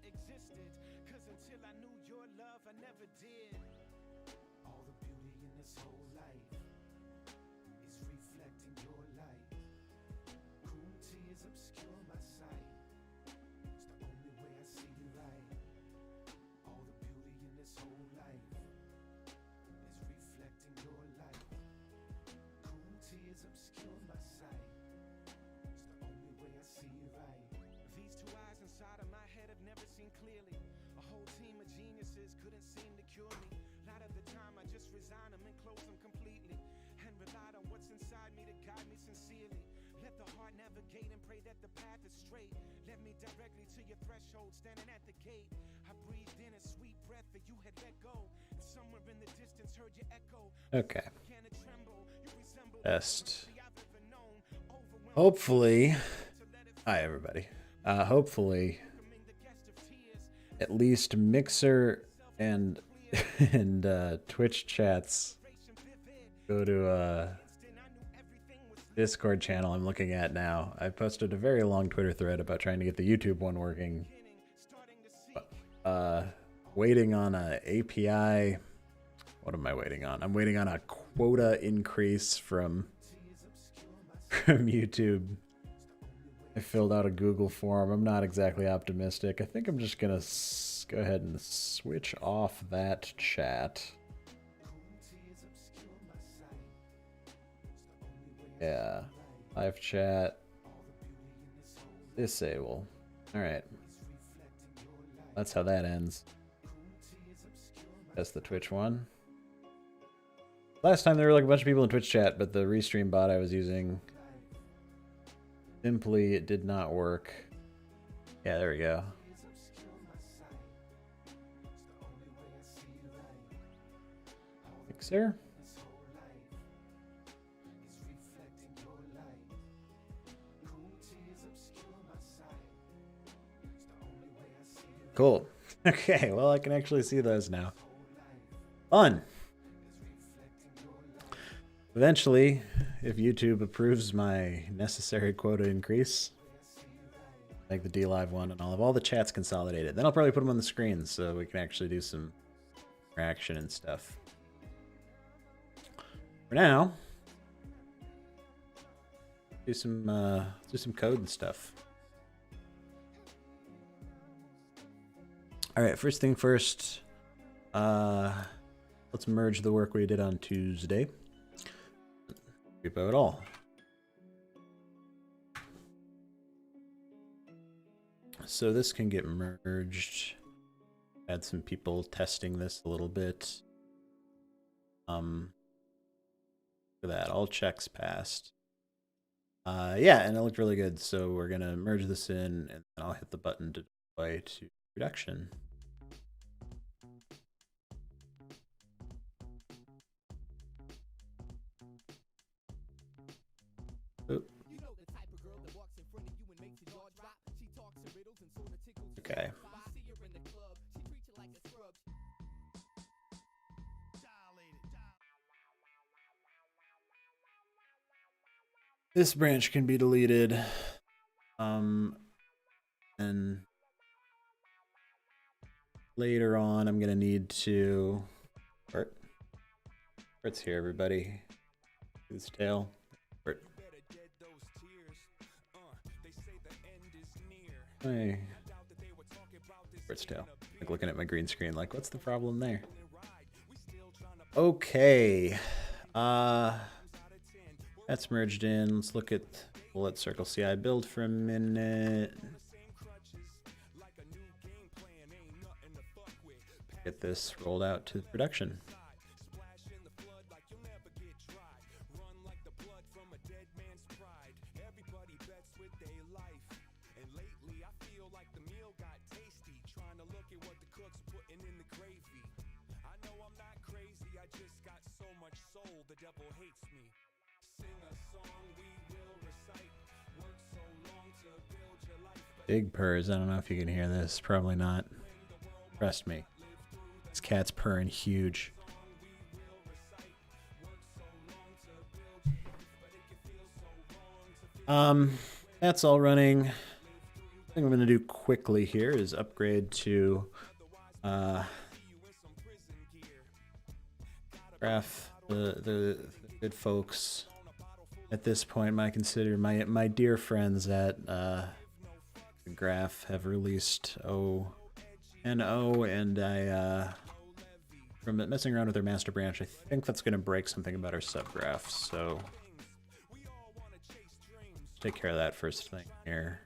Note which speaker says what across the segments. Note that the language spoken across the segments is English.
Speaker 1: existed. Cause until I knew your love, I never did. All the beauty in this whole life is reflecting your light. Cruel tears obscure my sight. It's the only way I see you right. All the beauty in this whole life is reflecting your light. Cruel tears obscure my sight. It's the only way I see you right. These two eyes inside of my head have never seen clearly. A whole team of geniuses couldn't seem to cure me. A lot of the time I just resign them and close them completely, and relied on what's inside me to guide me sincerely. Let the heart navigate and pray that the path is straight. Let me directly to your threshold, standing at the gate. I breathed in a sweet breath that you had let go, and somewhere in the distance heard your echo.
Speaker 2: Okay. Best. Hopefully. Hi, everybody. Hopefully, at least Mixer and Twitch chats go to Discord channel I'm looking at now. I posted a very long Twitter thread about trying to get the YouTube one working. Waiting on a API. What am I waiting on? I'm waiting on a quota increase from YouTube. I filled out a Google form. I'm not exactly optimistic. I think I'm just gonna go ahead and switch off that chat. Yeah, live chat. Disable. All right. That's how that ends. That's the Twitch one. Last time there were like a bunch of people in Twitch chat, but the restream bot I was using simply it did not work. Yeah, there we go. Mixer. Cool. Okay, well I can actually see those now. Fun. Eventually, if YouTube approves my necessary quota increase, like the DLive one, and I'll have all the chats consolidated. Then I'll probably put them on the screen so we can actually do some interaction and stuff. For now, do some code and stuff. All right, first thing first, let's merge the work we did on Tuesday. Repo it all. So this can get merged. Had some people testing this a little bit. Look at that, all checks passed. Yeah, and it looked really good. So we're gonna merge this in, and then I'll hit the button to deploy to production. Okay. This branch can be deleted. And later on, I'm gonna need to. Bert's here, everybody. His tail. Bert. Hey. Bert's tail. Like looking at my green screen, like, what's the problem there? Okay. That's merged in. Let's look at bullet circle CI build for a minute. Get this rolled out to production. Big purrs. I don't know if you can hear this. Probably not. Trust me. This cat's purring huge. That's all running. thing I'm going to do quickly here is upgrade to graph. The good folks at this point might consider my dear friends at Graph have released O&O, and I from messing around with their master branch, I think that's going to break something about our subgraph, so take care of that first thing here.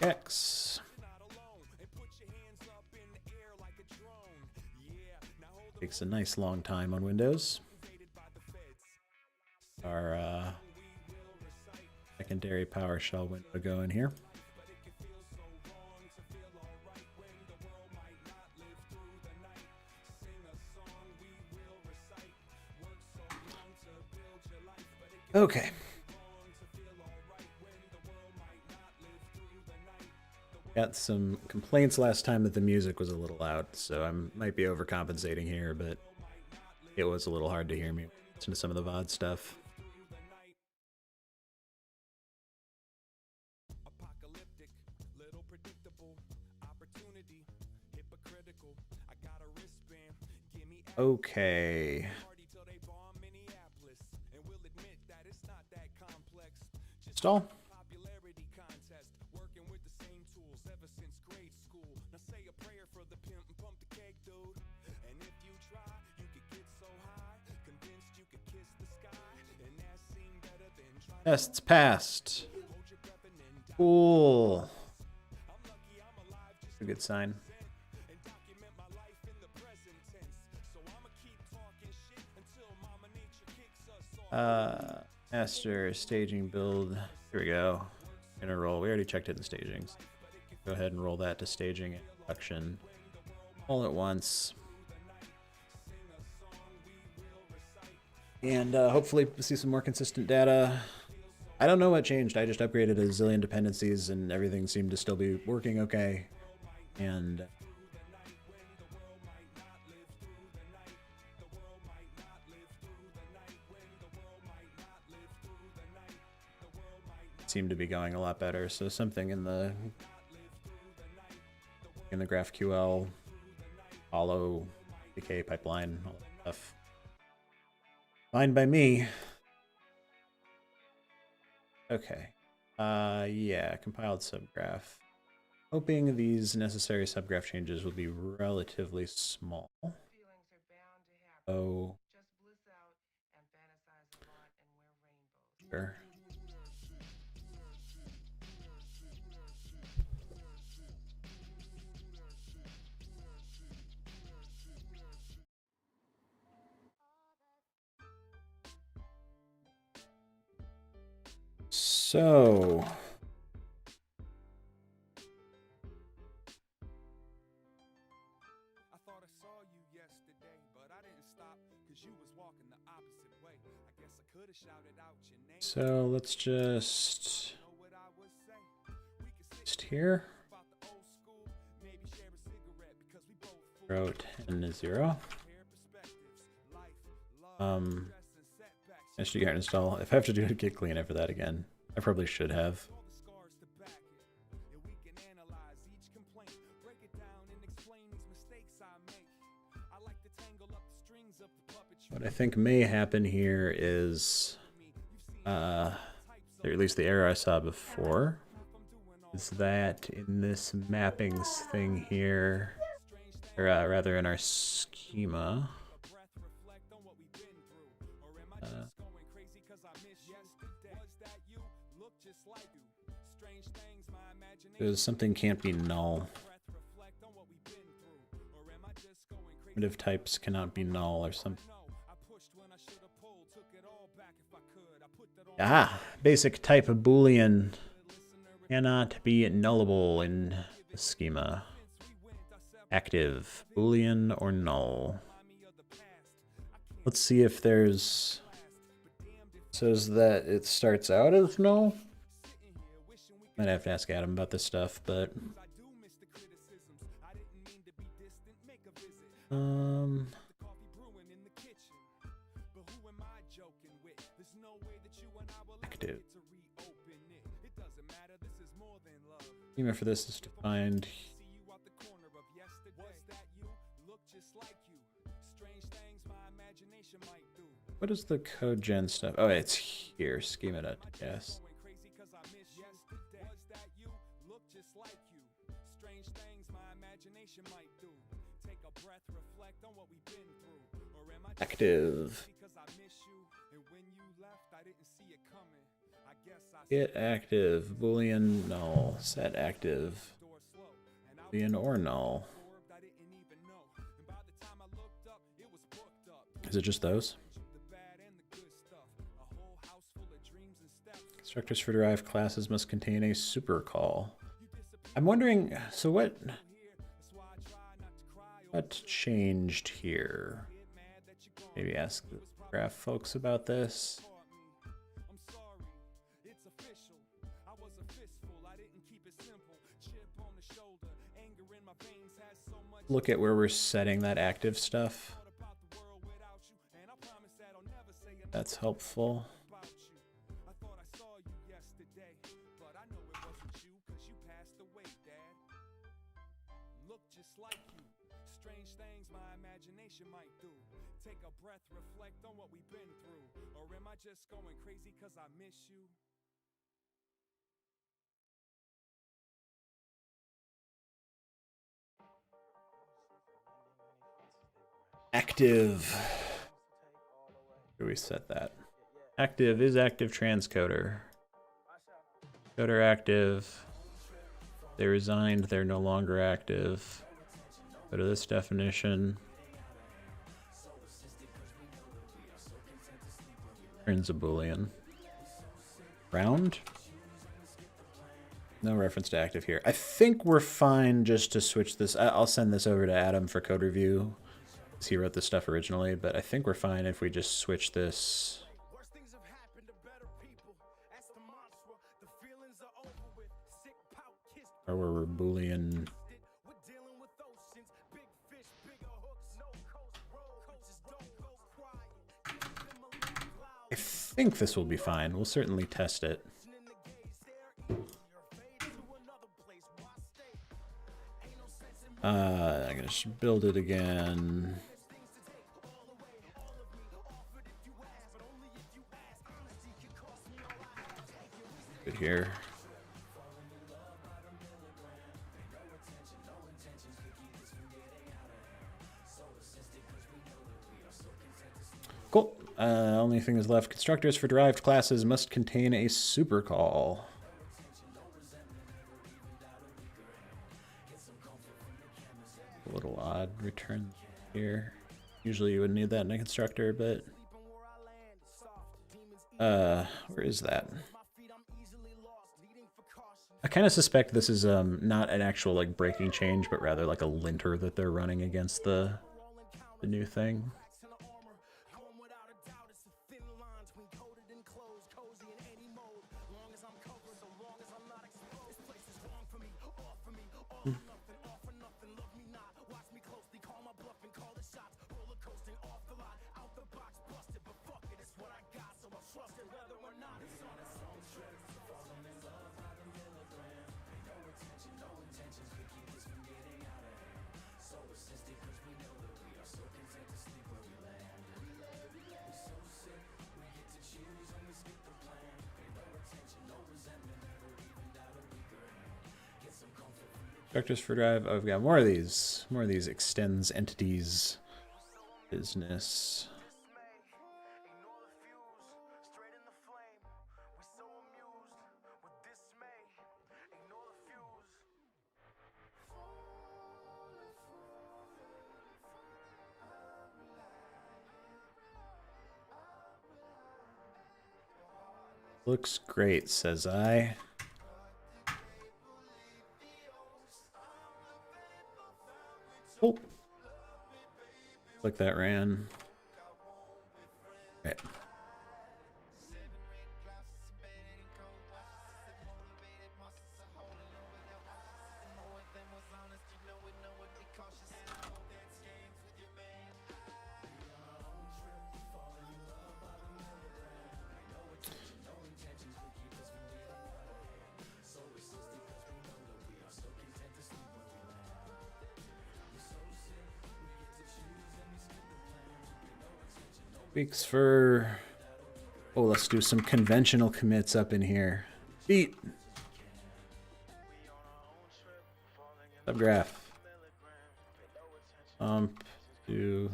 Speaker 2: X takes a nice long time on Windows. Our secondary PowerShell window going here. Okay. Got some complaints last time that the music was a little loud, so I might be overcompensating here, but it was a little hard to hear me listen to some of the VOD stuff. Okay. Install. Tests passed. Cool. A good sign. Master staging build. Here we go. Gonna roll. We already checked it in staging. Go ahead and roll that to staging and production all at once. And hopefully see some more consistent data. I don't know what changed. I just upgraded a zillion dependencies and everything seemed to still be working okay. And seemed to be going a lot better. So something in the GraphQL, Hollow, decay pipeline, all that stuff. Fine by me. Okay. Yeah, compiled subgraph. Hoping these necessary subgraph changes will be relatively small. Oh. Sure. So
Speaker 1: I thought I saw you yesterday, but I didn't stop because you was walking the opposite way. I guess I could have shouted out your name.
Speaker 2: So let's just here. Throw 10 to 0. SG install. If I have to do a git clean after that again, I probably should have. What I think may happen here is, or at least the error I saw before, is that in this mappings thing here, or rather in our schema, there's something can't be null. Primitive types cannot be null or something. Ah, basic type of Boolean cannot be nullable in the schema. Active, Boolean, or null. Let's see if there's... says that it starts out as null. Might have to ask Adam about this stuff, but... active. Schema for this is defined. What is the code gen stuff? Oh, it's here. Schema.ts. Active. Get active. Boolean null. Set active. Boolean or null. Is it just those? Constructors for derived classes must contain a super call. I'm wondering, so what changed here? Maybe ask the graph folks about this. Look at where we're setting that active stuff. That's helpful. Active. Where do we set that? Active is active transcoder. Coder active. They resigned, they're no longer active. Go to this definition. Turns a Boolean. Round? No reference to active here. I think we're fine just to switch this. I'll send this over to Adam for code review. He wrote this stuff originally, but I think we're fine if we just switch this. Or we're Boolean. I think this will be fine. We'll certainly test it. I'm gonna just build it again. Good here. Cool. Only thing is left. Constructors for derived classes must contain a super call. A little odd return here. Usually you wouldn't need that in a constructor, but where is that? I kind of suspect this is not an actual like breaking change, but rather like a linter that they're running against the new thing. Constructors for drive. Oh, we've got more of these. More of these extends entities business. Looks great, says I. Oh, like that ran. Right. Weeks for... Oh, let's do some conventional commits up in here. Beat. Subgraph. Do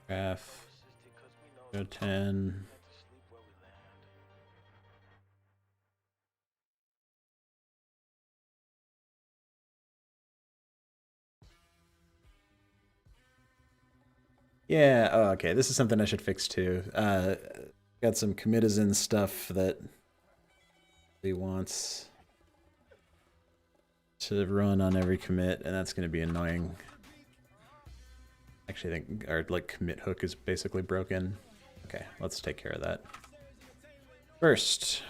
Speaker 2: graph. Go 10. Yeah, oh, okay, this is something I should fix too. Got some commitizen stuff that he wants to run on every commit, and that's going to be annoying. Actually, I think our like commit hook is basically broken. Okay, let's take care of that. First,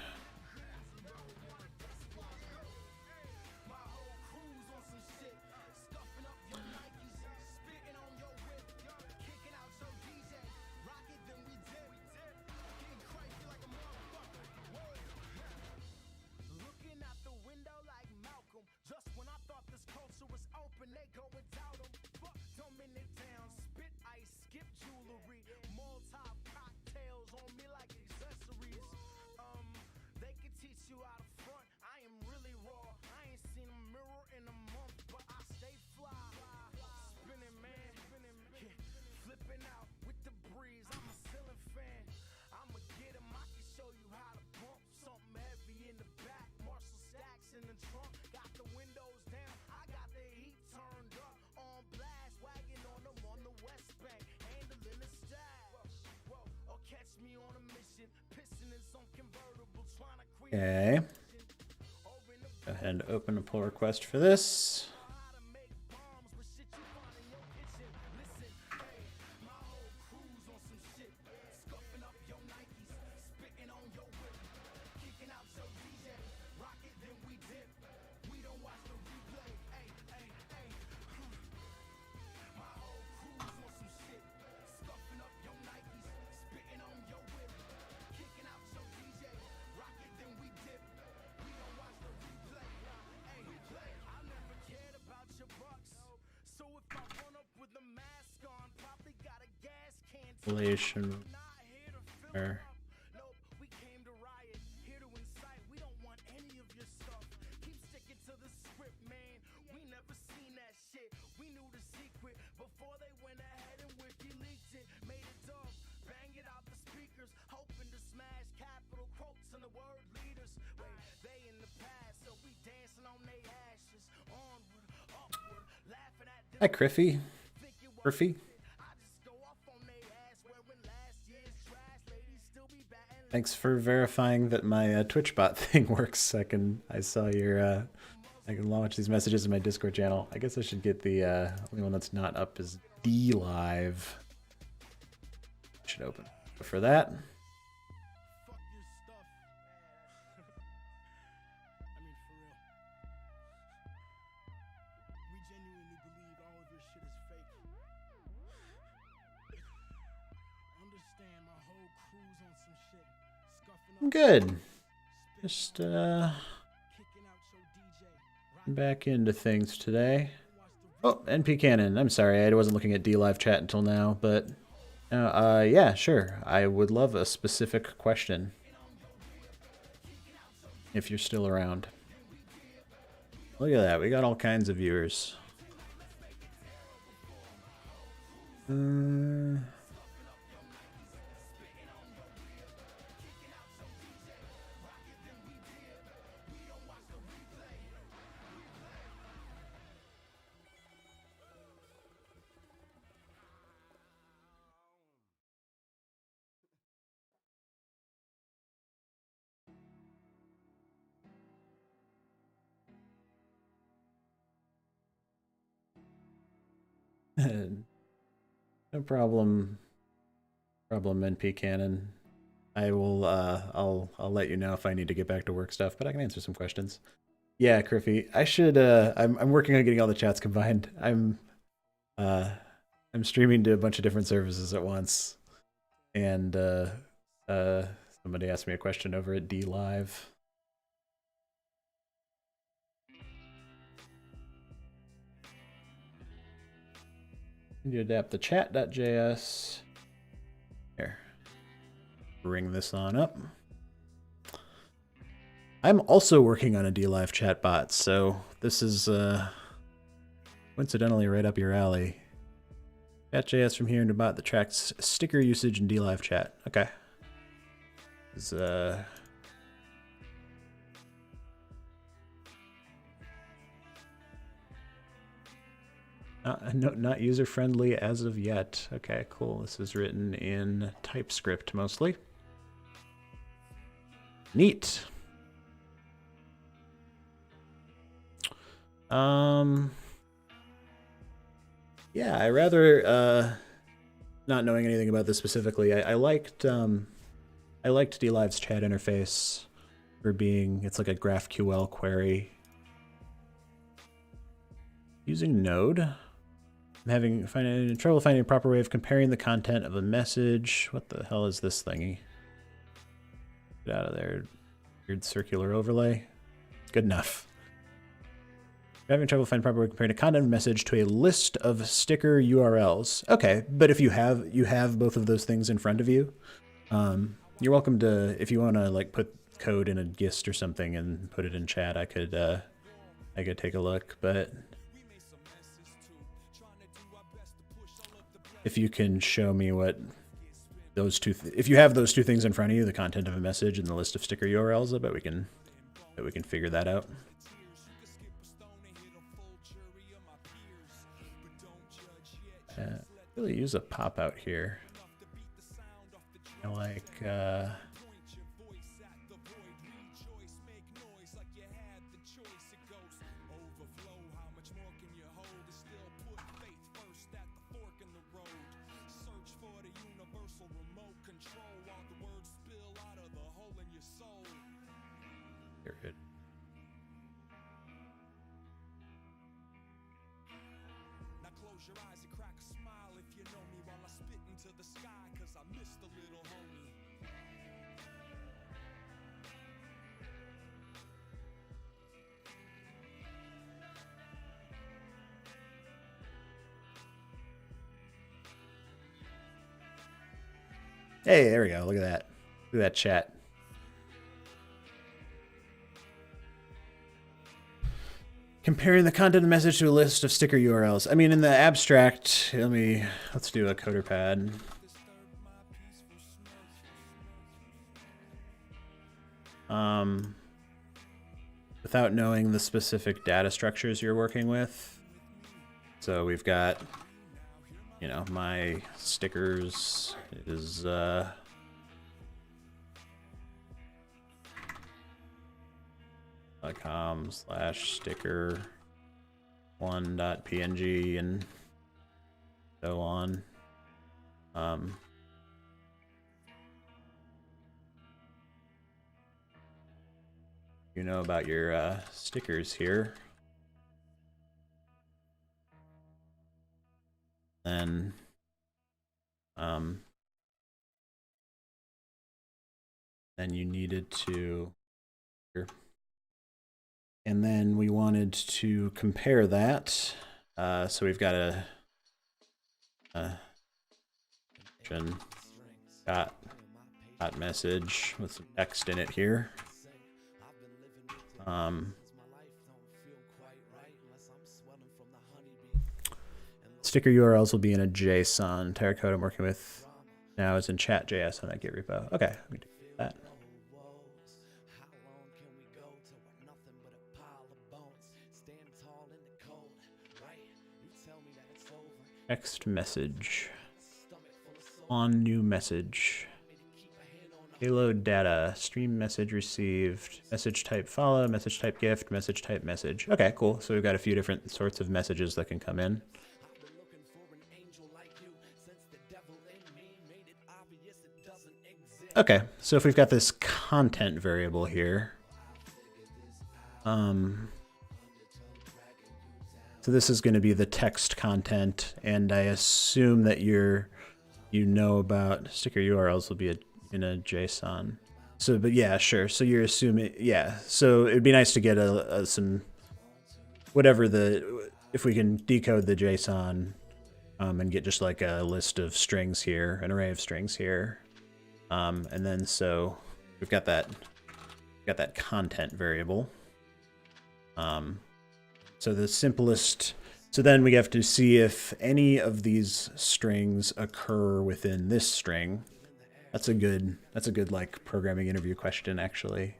Speaker 2: okay. Go ahead and open a pull request for this. Relation. Hi, Criffy. Criffy. Thanks for verifying that my Twitch bot thing works. I saw your I can launch these messages in my Discord channel. I guess I should get the only one that's not up is DLive. Should open for that. I'm good. Just back into things today. Oh, NP Cannon. I'm sorry, I wasn't looking at DLive chat until now, but yeah, sure. I would love a specific question if you're still around. Look at that. We got all kinds of viewers. No problem. NP Cannon. I will I'll let you know if I need to get back to work stuff, but I can answer some questions. Yeah, Criffy. I should I'm working on getting all the chats combined. I'm streaming to a bunch of different services at once. And somebody asked me a question over at DLive. You adapt the chat.js. There. Bring this on up. I'm also working on a DLive chatbot, so this is coincidentally right up your alley. Chat.js from here and a bot that tracks sticker usage in DLive chat. Okay. Is not user friendly as of yet. Okay, cool. This is written in TypeScript mostly. Neat. Yeah, I rather not knowing anything about this specifically. I liked DLive's chat interface for being, it's like a GraphQL query. Using Node, I'm finding trouble finding a proper way of comparing the content of a message. What the hell is this thingy? Get out of there. Weird circular overlay. Good enough. Having trouble finding proper way of comparing a content message to a list of sticker URLs. Okay, but if you have both of those things in front of you, you're welcome to, if you want to like put code in a gist or something and put it in chat, I could take a look. But if you can show me what those if you have those two things in front of you, the content of a message and the list of sticker URLs, I bet we can figure that out. Really use a pop out here. I like you're good.
Speaker 1: Your eyes and crack a smile if you know me while I spit into the sky, cause I missed a little homie.
Speaker 2: Hey, there we go. Look at that. Look at that chat. Comparing the content of the message to a list of sticker URLs. I mean, in the abstract, let's do a coder pad. Without knowing the specific data structures you're working with. So we've got, you know, my stickers is .com/sticker 1.png and so on. You know about your stickers here. Then you needed to here. And then we wanted to compare that. So we've got a dot message with some text in it here. Sticker URLs will be in a JSON. Terracotta I'm working with now is in chat.js on that Git repo. Okay, let me do that. Text message. On new message. Payload data. Stream message received. Message type follow. Message type gift. Message type message. Okay, cool. So we've got a few different sorts of messages that can come in. Okay, so if we've got this content variable here, so this is going to be the text content, and I assume that you know about sticker URLs will be in a JSON. So, but yeah, sure. So you're assuming, yeah. So it'd be nice to get some, whatever if we can decode the JSON, and get just like a list of strings here, an array of strings here. And then so we've got that content variable. So the simplest, so then we have to see if any of these strings occur within this string. That's a good like programming interview question, actually.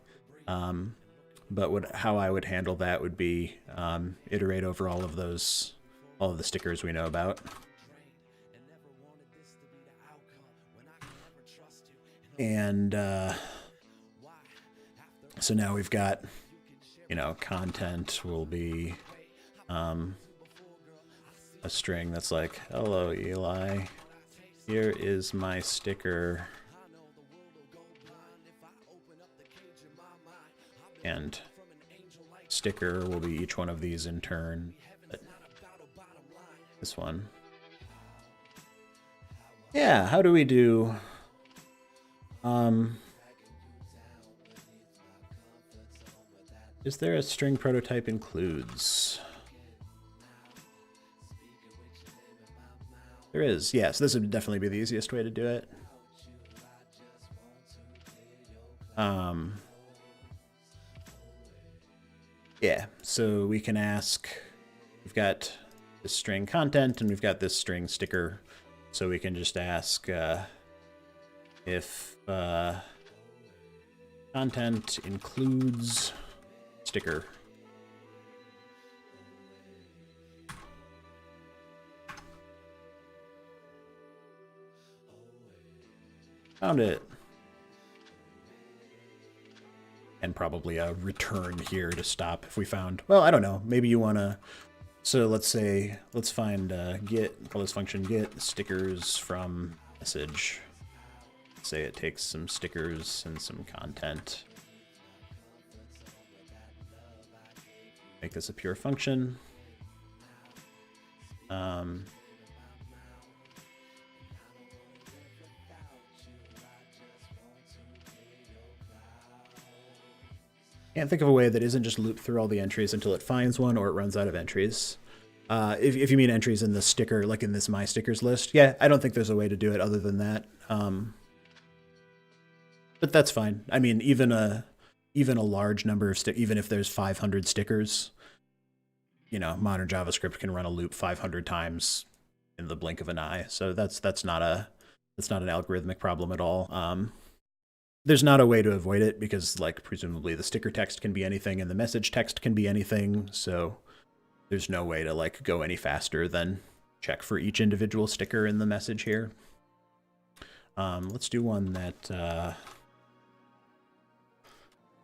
Speaker 2: But how I would handle that would be iterate over all of the stickers we know about. And so now we've got, content will be a string that's like, hello, Eli, here is my sticker. And sticker will be each one of these in turn. But this one. Yeah, how do we do? Is there a string prototype includes? There is, yes. This would definitely be the easiest way to do it. Yeah, so we can ask, we've got this string content and we've got this string sticker. So we can just ask if content includes sticker. Found it. And probably a return here to stop if we found, well, I don't know, maybe you want to, so let's find call this function get stickers from message. Say it takes some stickers and some content. Make this a pure function. Can't think of a way that isn't just loop through all the entries until it finds one or it runs out of entries. If you mean entries in the sticker, like in this my stickers list, yeah, I don't think there's a way to do it other than that. But that's fine. I mean, even a large number of even if there's 500 stickers, modern JavaScript can run a loop 500 times in the blink of an eye. So that's not an algorithmic problem at all. There's not a way to avoid it because, like, presumably the sticker text can be anything and the message text can be anything. So there's no way to, like, go any faster than check for each individual sticker in the message here. Let's do one that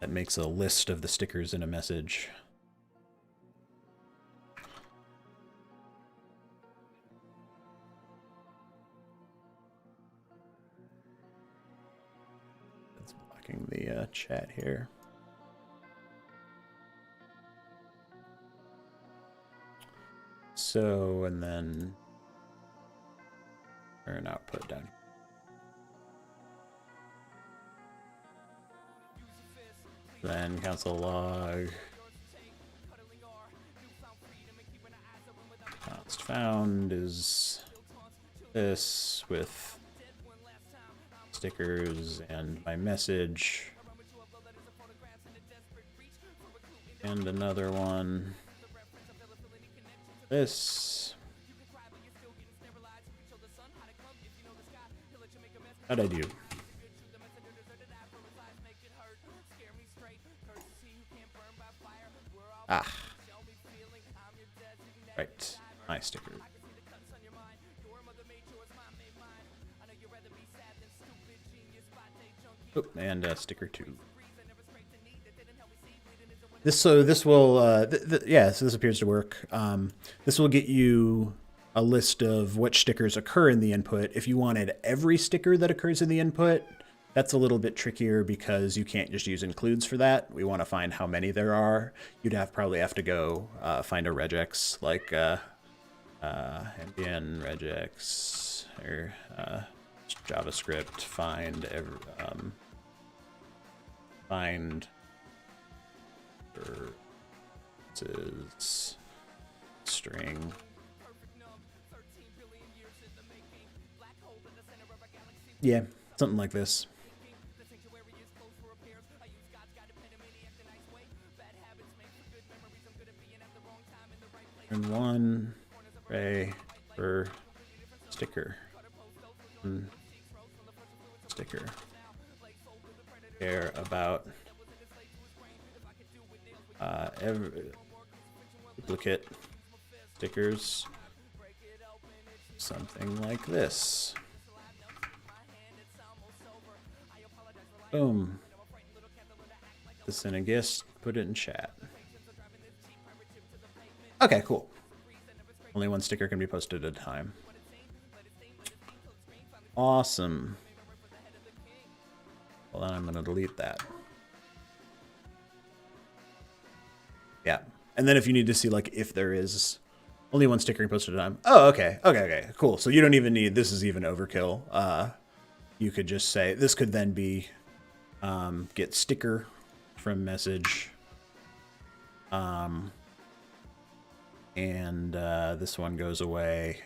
Speaker 2: makes a list of the stickers in a message. The chat here. So, and then turn output down. Then console log. Const found is this with stickers and my message and another one, this. How'd I do? Right, my sticker. Oh, and sticker 2. So this appears to work. This will get you a list of which stickers occur in the input. If you wanted every sticker that occurs in the input, that's a little bit trickier because you can't just use includes for that. We want to find how many there are. You'd probably have to go find a regex like npm regex or JavaScript find is string Yeah, something like this. And one array per sticker. Sticker. Care about every duplicate stickers. Something like this. Boom. This in a GIST, put it in chat. Okay, cool. Only one sticker can be posted at a time. Awesome. Well, then I'm going to delete that. Yeah. And then if you need to see, like, if there is only one sticker posted at a time. Oh, okay. Okay, cool. So you don't even need, this is even overkill. You could just say, this could then be get sticker from message. And this one goes away.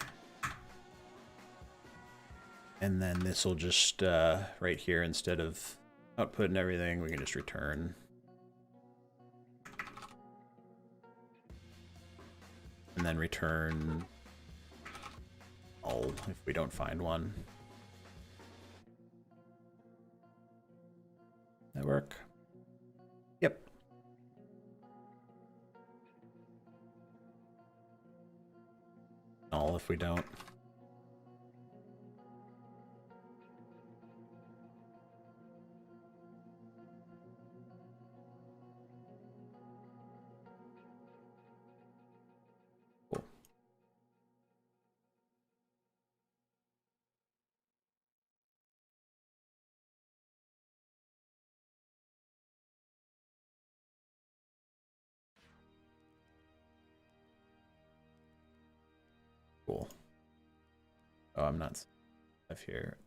Speaker 2: And then this will just, right here, instead of output and everything, we can just return. And then return null if we don't find one. That work? Yep. Null if we don't. Cool. Oh, I'm not up here.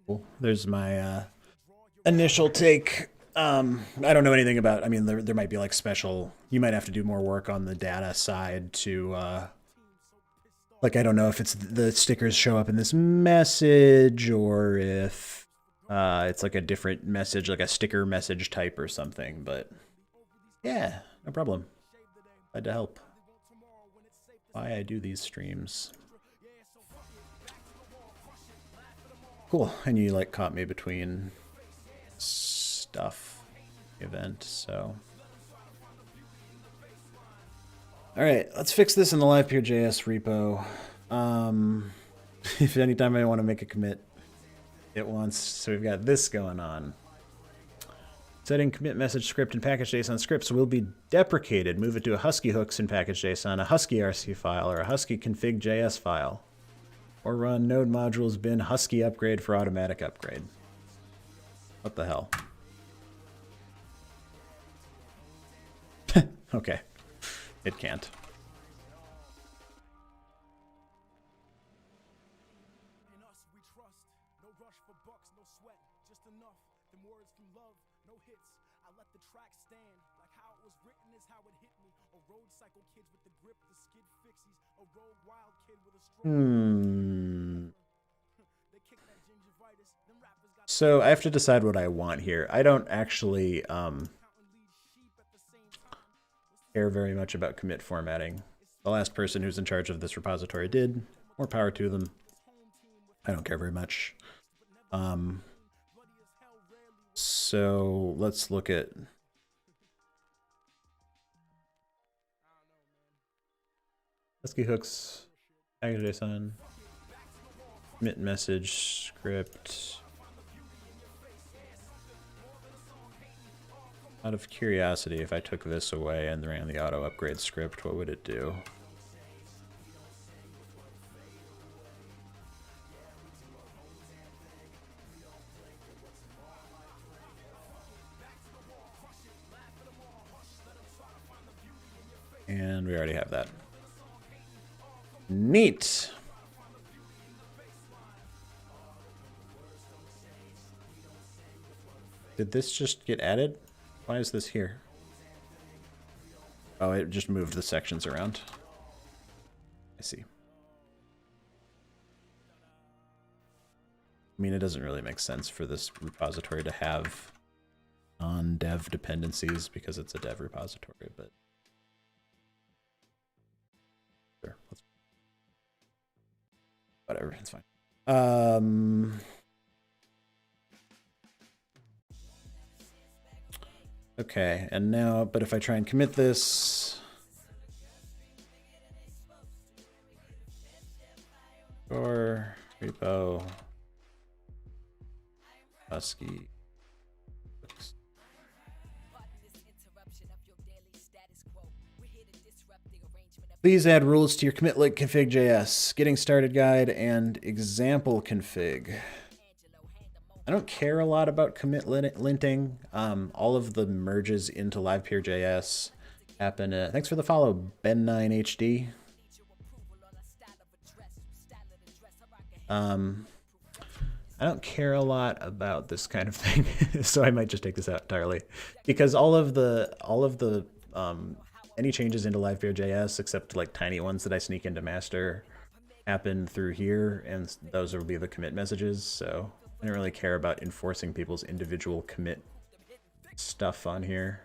Speaker 2: Cool. There's my initial take. I don't know anything about, I mean, there might be like special, you might have to do more work on the data side to, like, I don't know if it's the stickers show up in this message or if it's like a different message, like a sticker message type or something, but yeah, no problem. Glad to help. Why I do these streams. Cool, and you like caught me between stuff event, so. All right, let's fix this in the LivepeerJS repo. If anytime I want to make a commit, it wants, so we've got this going on. Setting commit message script and package.json scripts will be deprecated. Move it to a Husky hooks in package.json, a Husky RC file, or a Husky config.js file. Or run node modules bin Husky upgrade for automatic upgrade. What the hell? Okay. It can't. So I have to decide what I want here. I don't actually care very much about commit formatting. The last person who's in charge of this repository did. More power to them. I don't care very much. So let's look at Husky hooks, package.json, commit message script. Out of curiosity, if I took this away and ran the auto upgrade script, what would it do? And we already have that. Neat. Did this just get added? Why is this here? Oh, it just moved the sections around. I see. I mean, it doesn't really make sense for this repository to have non-dev dependencies because it's a dev repository, but sure, whatever, it's fine. Okay, and now, but if I try and commit this, or repo husky. Please add rules to your commit link config.js, getting started guide, and example config. I don't care a lot about commit linting. All of the merges into LivepeerJS happen. Thanks for the follow, Ben9HD. I don't care a lot about this kind of thing, so I might just take this out entirely, because all of the any changes into LivepeerJS, except like tiny ones that I sneak into master, happen through here, and those will be the commit messages. So I don't really care about enforcing people's individual commit stuff on here.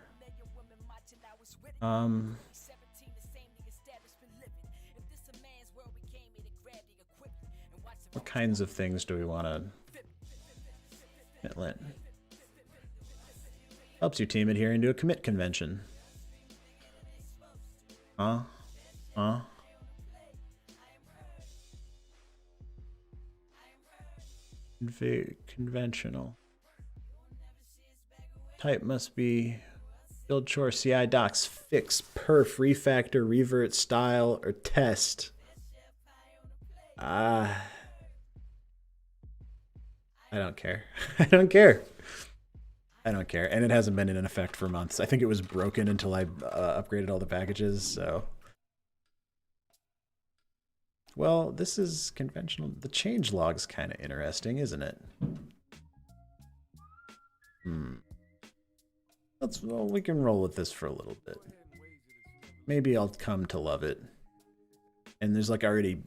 Speaker 2: What kinds of things do we want to commit lint? Helps your team adhering to a commit convention. Conventional. Type must be build chore, CI docs, fix, perf, refactor, revert, style, or test. I don't care. I don't care. I don't care. And it hasn't been in effect for months. I think it was broken until I upgraded all the packages, so. Well, this is conventional. The change log's kind of interesting, isn't it? Well, we can roll with this for a little bit. Maybe I'll come to love it. And there's like already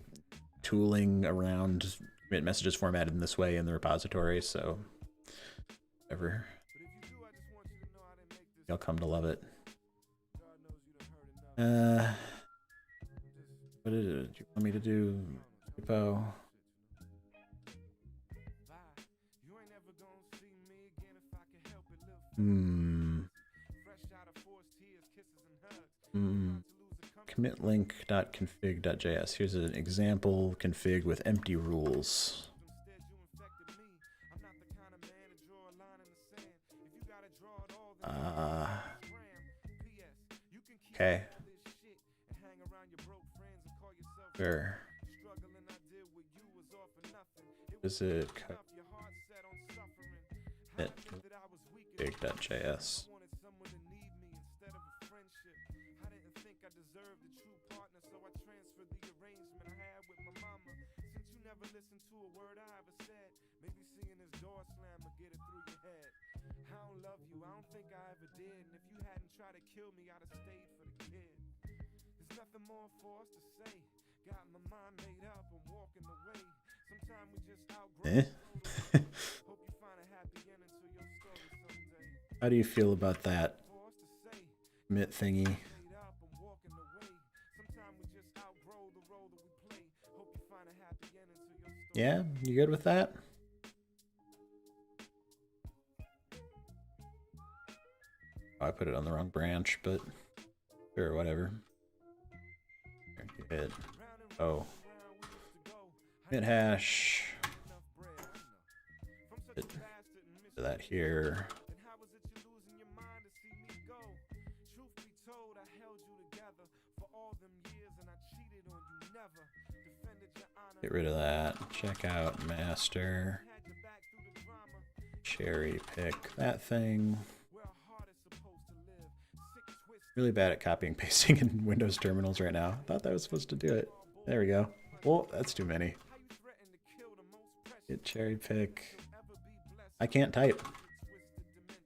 Speaker 2: tooling around commit messages formatted in this way in the repository, so whatever. I'll come to love it. What is it? Do you want me to do repo? Commit link.config.js. Here's an example config with empty rules. Okay. Sure. Is it commit config.js? How do you feel about that commit thingy? Yeah, you good with that? Oh, I put it on the wrong branch, but sure, whatever. Hit. Oh. Commit hash. Hit that here. Get rid of that. Check out master. Cherry pick that thing. Really bad at copying and pasting in Windows terminals right now. Thought that was supposed to do it. There we go. Well, that's too many. Get cherry pick. I can't type.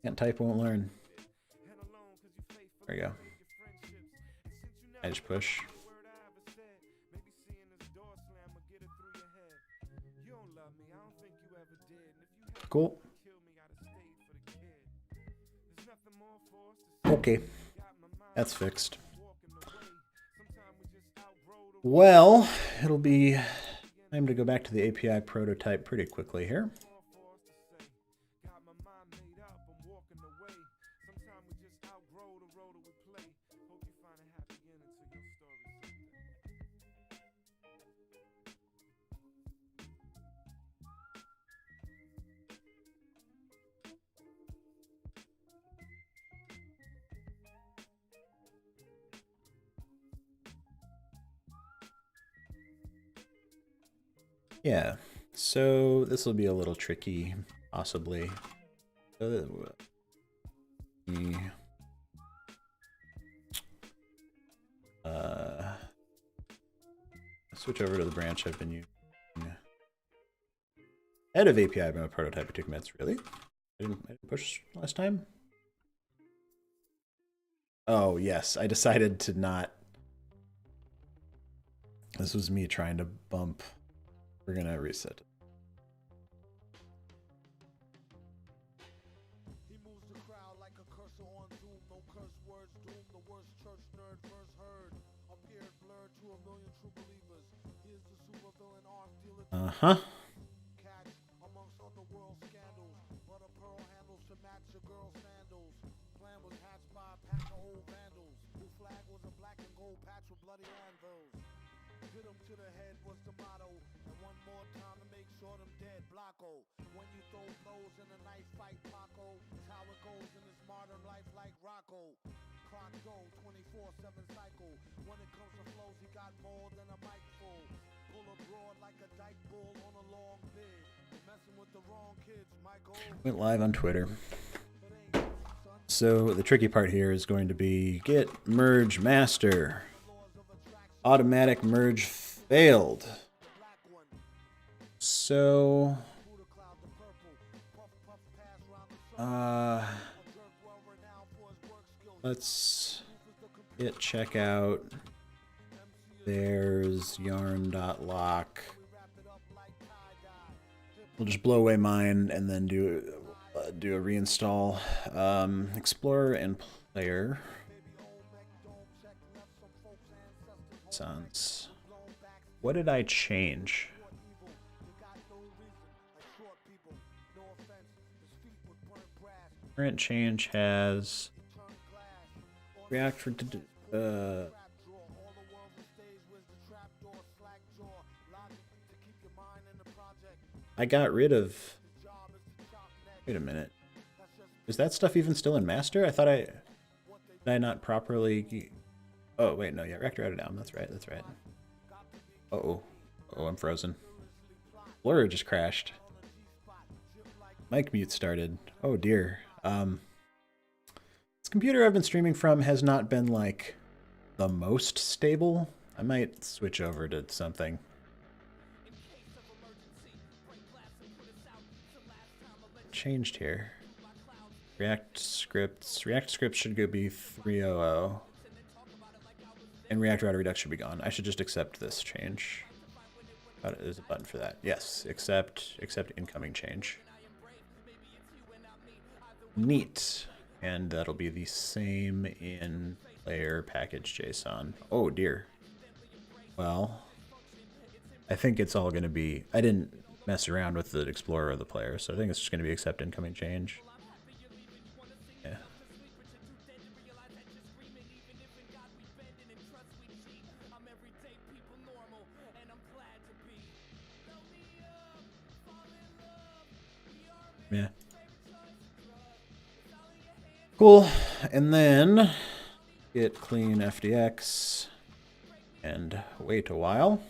Speaker 2: Can't type, won't learn. There you go. I just push. Cool. Okay. That's fixed. Well, it'll be time to go back to the API prototype pretty quickly here. Yeah, so this will be a little tricky, possibly. So switch over to the branch I've been using. Head of API by prototype it took minutes. Really? I didn't push last time? Oh, yes. I decided to not. This was me trying to bump. We're going to reset it.
Speaker 1: He moves the crowd like a cursor on Zoom. No curse words, doom. The worst church nerd verse heard. Appeared blurred to a million true believers. He is the super villain arms dealer. Catch amongst underworld scandals. But a pearl handles to match a girl's sandals. Plan was hatched by a pack of old vandals. Whose flag was a black and gold patch with bloody anvils. Hit him to the head was the motto. And one more time to make sure them dead. Blocko. When you throw blows in a knife fight, Paco. It's how it goes in this modern life like Rocco. Clock go, 24/7 cycle. When it comes to flows, he got more than a mic full. Pull abroad like a dyke bull on a long bid. Messing with the wrong kids, Michael.
Speaker 2: Went live on Twitter. So the tricky part here is going to be git merge master. Automatic merge failed. So let's hit checkout. There's yarn.lock. We'll just blow away mine and then do a reinstall. Explorer and player. Sans. What did I change? Current change has React for I got rid of. Wait a minute. Is that stuff even still in master? I thought did I not properly. Oh wait, no, yeah, React routed down. That's right. That's right. Oh, I'm frozen. Blur just crashed. Mic mute started. Oh dear. This computer I've been streaming from has not been like the most stable. I might switch over to something. Changed here. React scripts should go be 3.0.0. And React Router Redux should be gone. I should just accept this change. There's a button for that. Yes, accept incoming change. Neat. And that'll be the same in player package JSON. Oh dear. Well, I think it's all going to be. I didn't mess around with the Explorer or the player, so I think it's just going to be accept incoming change. Yeah. Yeah. Cool. And then git clean FDX and wait a while.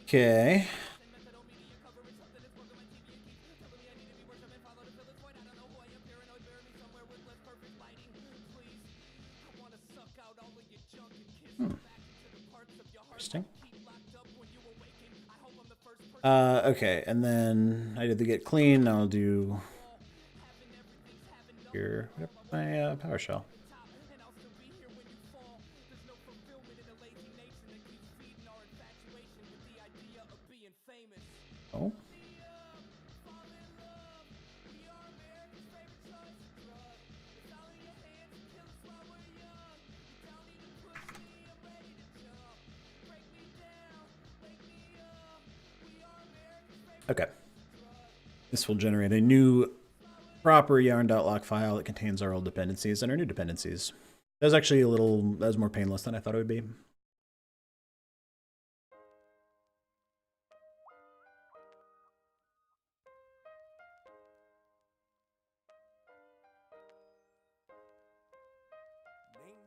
Speaker 2: Okay. Interesting. Okay, and then I did the get clean. I'll do here my PowerShell. Oh. Okay. This will generate a new proper yarn.lock file that contains our old dependencies and our new dependencies. That was actually that was more painless than I thought it would be.
Speaker 1: Ain't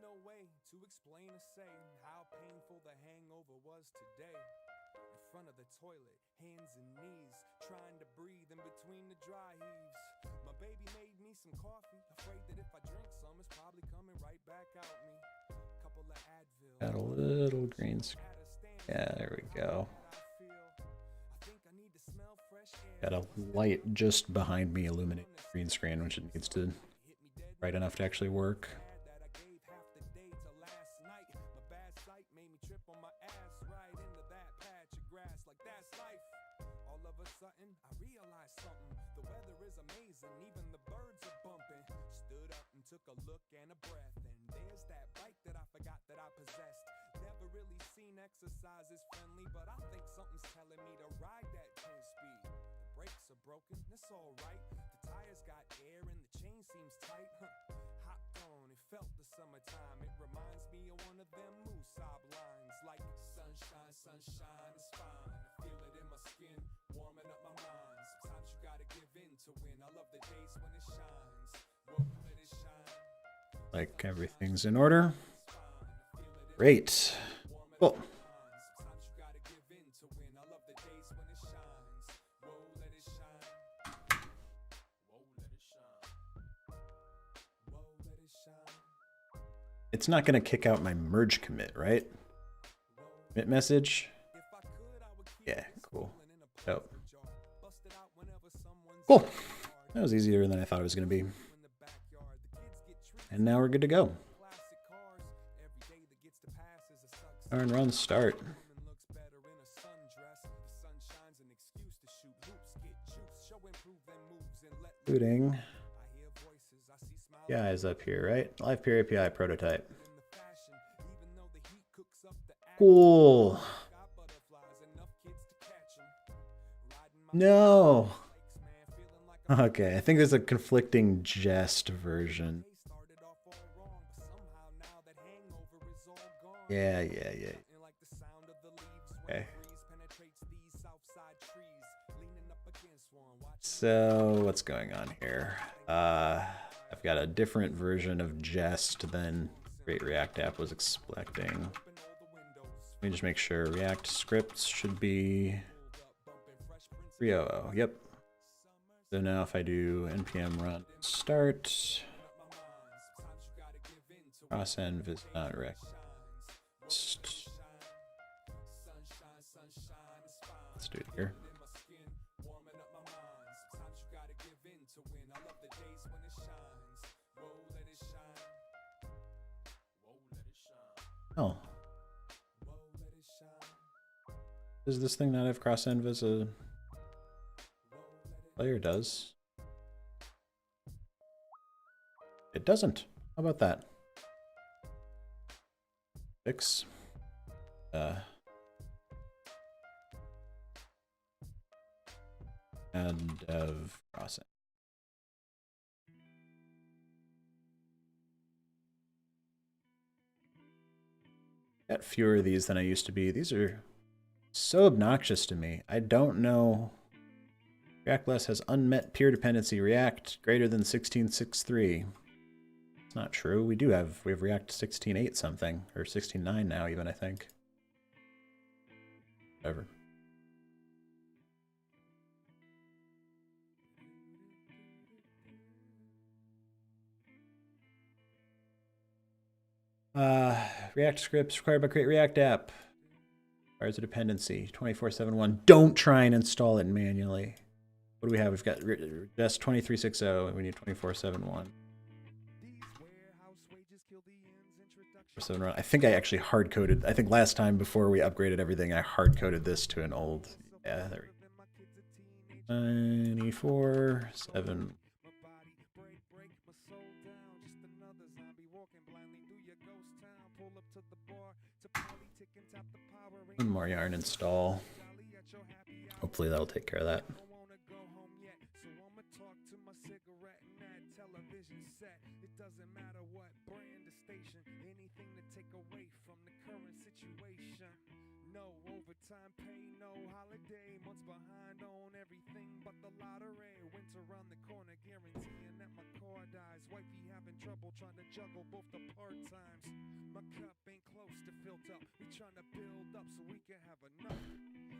Speaker 1: no way to explain or say how painful the hangover was today. In front of the toilet, hands and knees, trying to breathe in between the dry heaves. My baby made me some coffee, afraid that if I drink some, it's probably coming right back out me. Couple of Advil.
Speaker 2: Got a little green screen. Yeah, there we go. Got a light just behind me illuminating the green screen, which it needs to bright enough to actually work. Took a look and a breath, and there's that bike that I forgot that I possessed. Never really seen exercise as friendly, but I think something's telling me to ride that 10 speed. The brakes are broken, it's alright. The tires got air and the chain seems tight. Hopped on, it felt the summertime. It reminds me of one of them Moosab lines, like sunshine, sunshine is fine. I feel it in my skin, warming up my mind. Sometimes you gotta give in to win. I love the days when it shines. Whoa, let it shine. Like everything's in order. Great. Cool. It's not going to kick out my merge commit, right? Commit message. Yeah, cool. Dope. Cool. That was easier than I thought it was going to be. And now we're good to go. And run start. Including APIs up here, right? LivePeer API prototype. Cool. No. Okay, I think there's a conflicting jest version. Yeah. Okay. So what's going on here? I've got a different version of jest than Great React App was expecting. Let me just make sure React scripts should be 300. Yep. So now if I do npm run start, crossenv is not rec. Let's do it here. Oh. Does this thing not have crossenv as a player? Does. It doesn't. How about that? Fix. And dev crossenv. Got fewer of these than I used to be. These are so obnoxious to me. I don't know. React has unmet peer dependency. React greater than 16.6.3. It's not true. We have React 16.8 something, or 16.9 now even, I think. Whatever. React scripts required by Create React app. Requires a dependency. 24.7.1. Don't try and install it manually. What do we have? We've got just 23.6.0 and we need 24.7.1. 7.1. I think I actually hard coded. I think last time before we upgraded everything, I hard coded this to an old. Yeah, there we go. 24.7. One more yarn install. Hopefully that'll take care of that.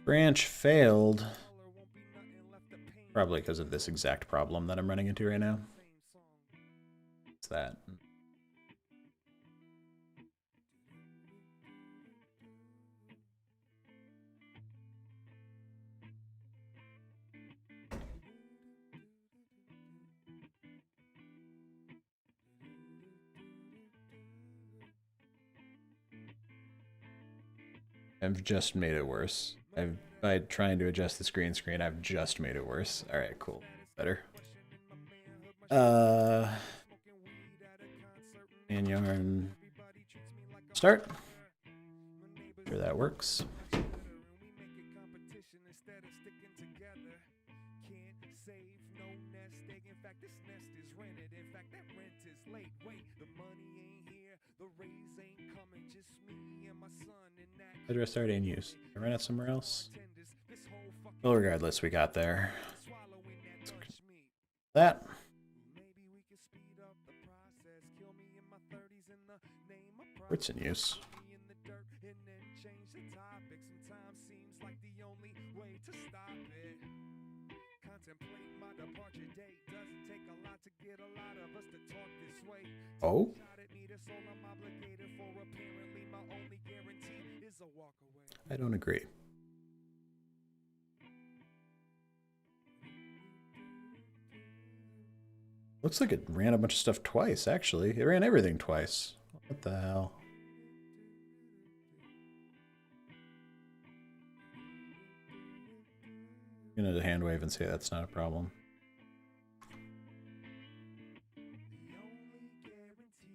Speaker 2: Branch failed. Probably because of this exact problem that I'm running into right now. What's that? I've just made it worse. By trying to adjust the screen, I've just made it worse. All right, cool. Better. And yarn. Start. Sure that works. Address already in use. I ran out somewhere else. Well, regardless, we got there. That. It's in use. Oh? I don't agree. Looks like it ran a bunch of stuff twice, actually. It ran everything twice. What the hell? I'm gonna hand wave and say that's not a problem.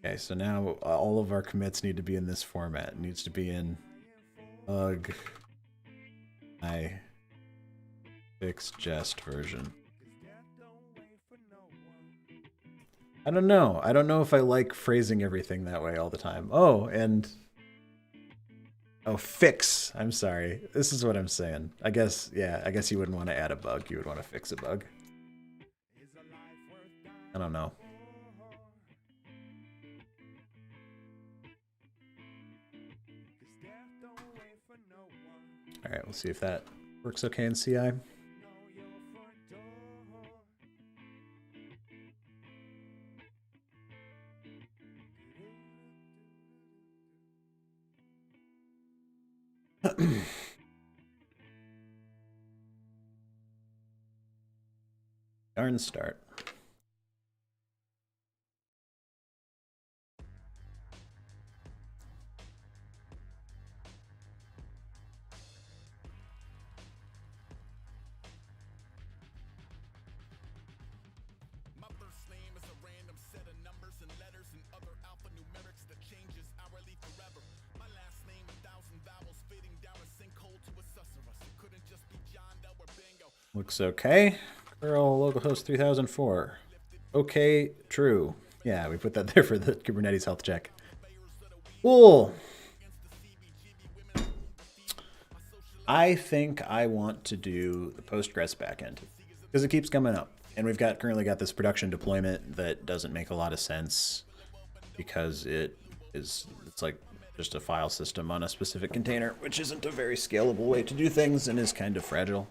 Speaker 2: Okay, so now all of our commits need to be in this format. It needs to be in ugh I fixed jest version. I don't know. I don't know if I like phrasing everything that way all the time. Oh, and oh, fix. I'm sorry. This is what I'm saying. I guess, yeah, I guess you wouldn't want to add a bug. You would want to fix a bug. I don't know. All right, we'll see if that works okay in CI. Yarn start. Looks okay. Curl localhost 3004. Okay, true. Yeah, we put that there for the Kubernetes health check. Cool. I think I want to do the Postgres backend because it keeps coming up. And we've currently got this production deployment that doesn't make a lot of sense because it's like just a file system on a specific container, which isn't a very scalable way to do things and is kind of fragile.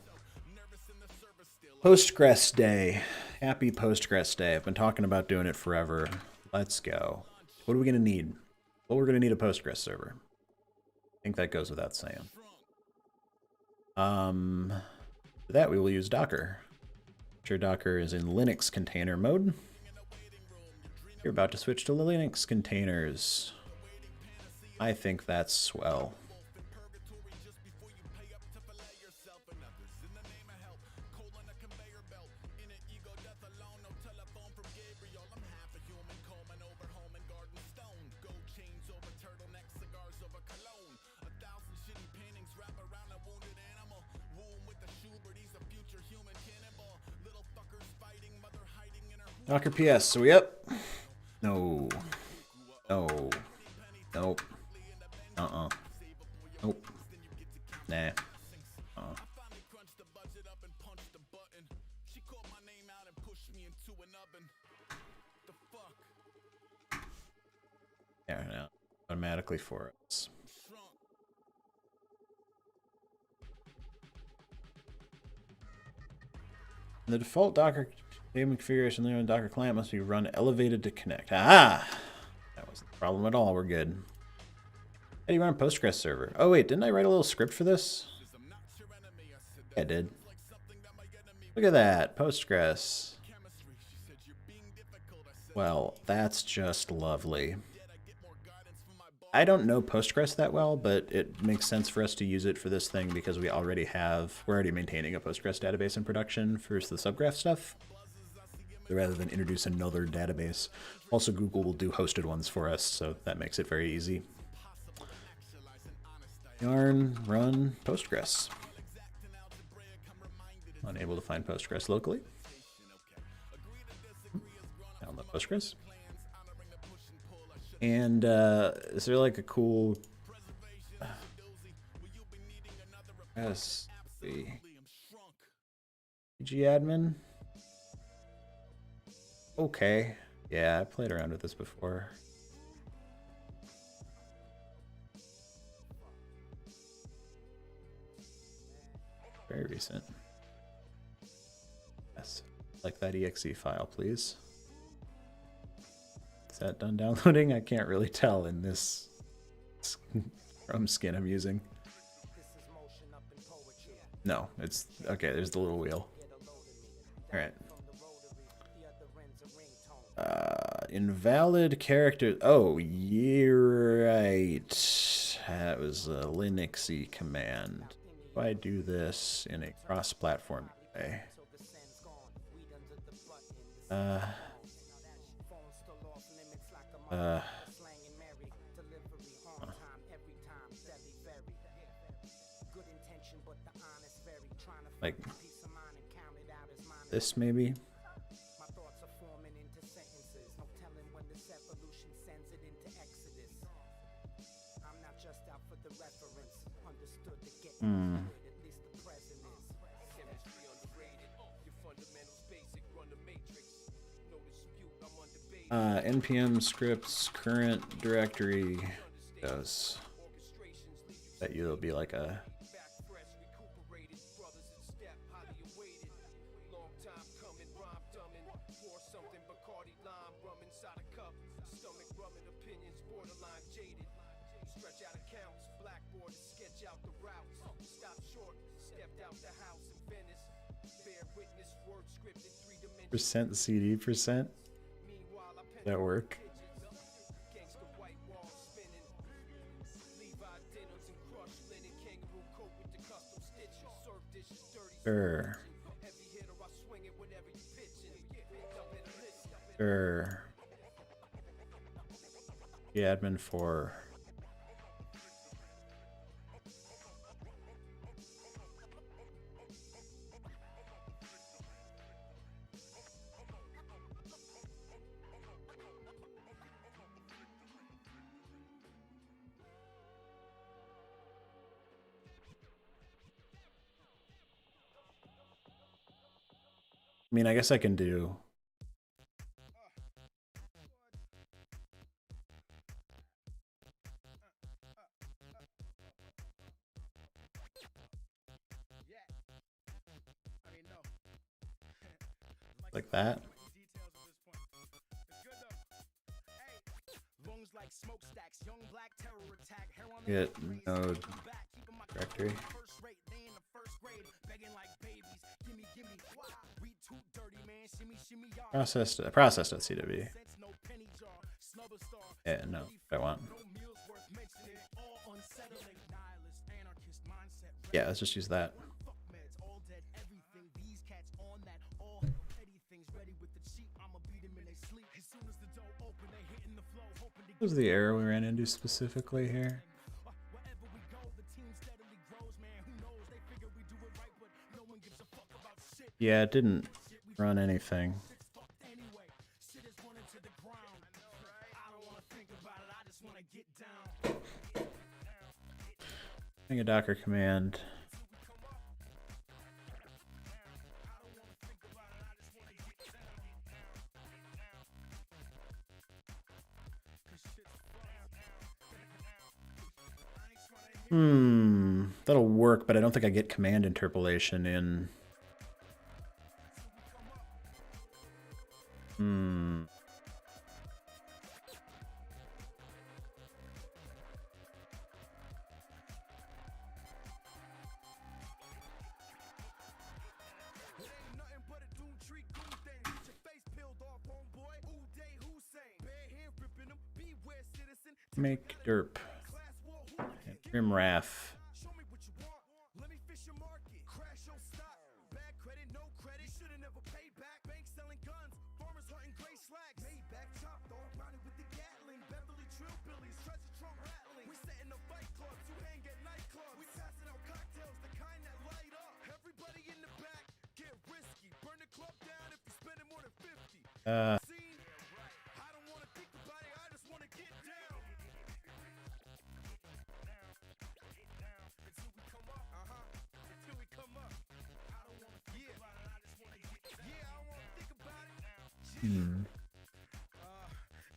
Speaker 2: Postgres Day. Happy Postgres Day. I've been talking about doing it forever. Let's go. What are we going to need? Well, we're going to need a Postgres server. I think that goes without saying. For that, we will use Docker. Sure, Docker is in Linux container mode. You're about to switch to Linux containers. I think that's swell. Docker PS, so we up? No. No. Nope. Nope. Nah. Yeah, no. Automatically for us. The default Docker configuration on the Docker client must be run elevated to connect. Ah! That wasn't the problem at all. We're good. How do you run a Postgres server? Oh wait, didn't I write a little script for this? Yeah, I did. Look at that, Postgres. Well, that's just lovely. I don't know Postgres that well, but it makes sense for us to use it for this thing because we're already maintaining a Postgres database in production for the subgraph stuff, rather than introduce another database. Also, Google will do hosted ones for us, so that makes it very easy. Yarn run Postgres. Unable to find Postgres locally. Download Postgres. And is there like a cool admin? Okay. Yeah, I played around with this before. Very recent. Yes. Like that exe file, please. Is that done downloading? I can't really tell in this Chrome skin I'm using. No, it's okay. There's the little wheel. All right. Invalid character. Oh, you're right. That was a Linuxy command. If I do this in a cross-platform way. Like this maybe. NPM scripts current directory goes. Bet you it'll be like a %CD%. That work? Sure. Sure. The admin for I mean, I guess I can do like that. Get node directory. Process.cw. Yeah, no, I want. Yeah, let's just use that. What was the error we ran into specifically here? Yeah, it didn't run anything. Running a Docker command. That'll work, but I don't think I get command interpolation in. Make derp and trim raf.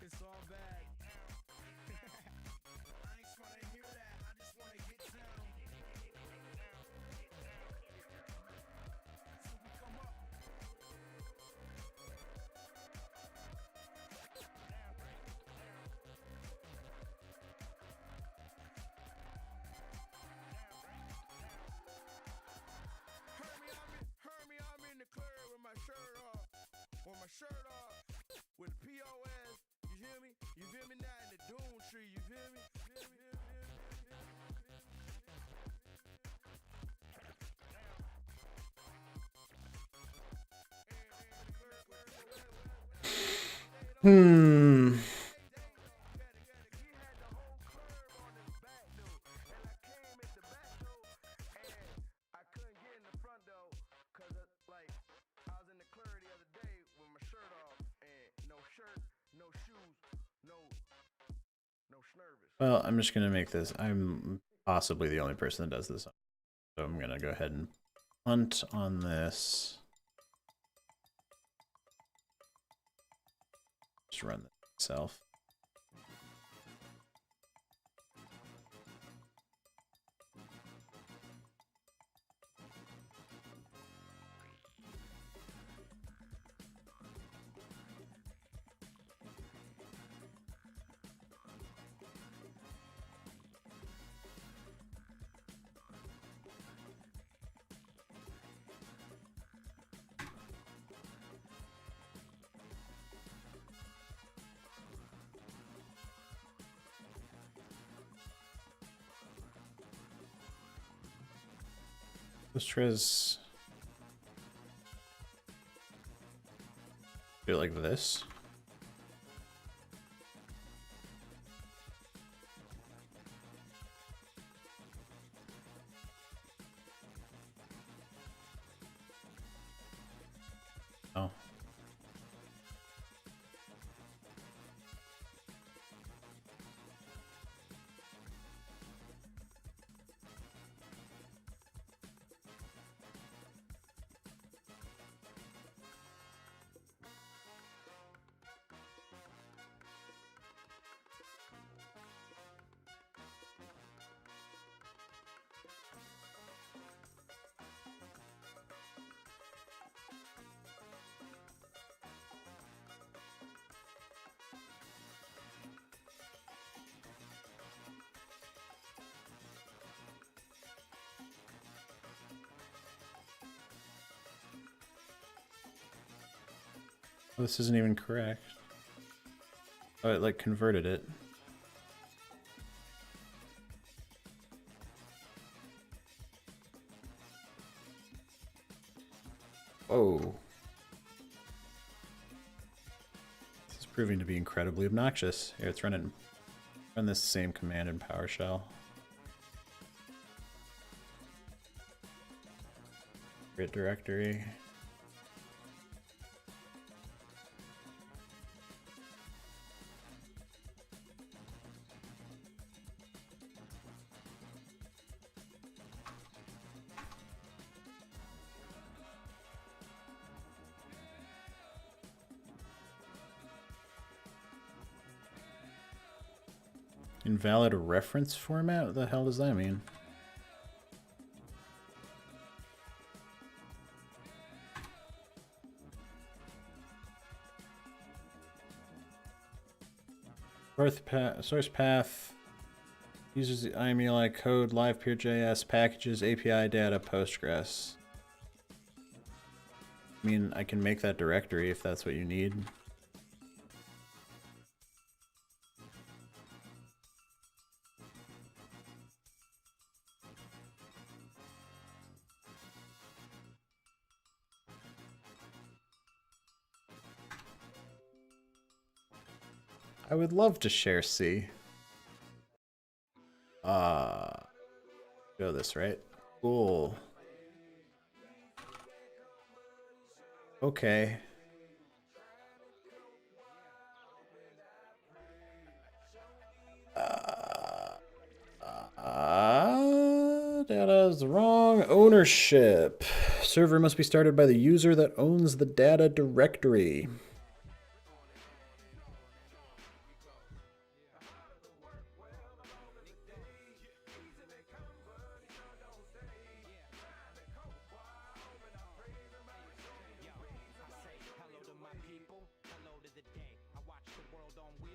Speaker 1: It's all bad. I ain't trying to hear that. I just want to get down. So we come up. Heard me, I'm in the clear with my shirt off. With my shirt off. With POS, you hear me? You feel me now in the Doom tree, you feel me?
Speaker 2: Well, I'm just gonna make this. I'm possibly the only person that does this, so I'm gonna go ahead and punt on this. Just run this itself. Let's do it like this. Oh. Oh, this isn't even correct. Oh, it like converted it. Whoa. This is proving to be incredibly obnoxious. Here, let's run this same command in PowerShell. Create directory. Invalid reference format? What the hell does that mean? Source path uses the IMUI code, LivepeerJS, packages, API data, Postgres. I mean, I can make that directory if that's what you need. I would love to share C. Go this, right? Cool. Okay. Data is wrong. Ownership. Server must be started by the user that owns the data directory.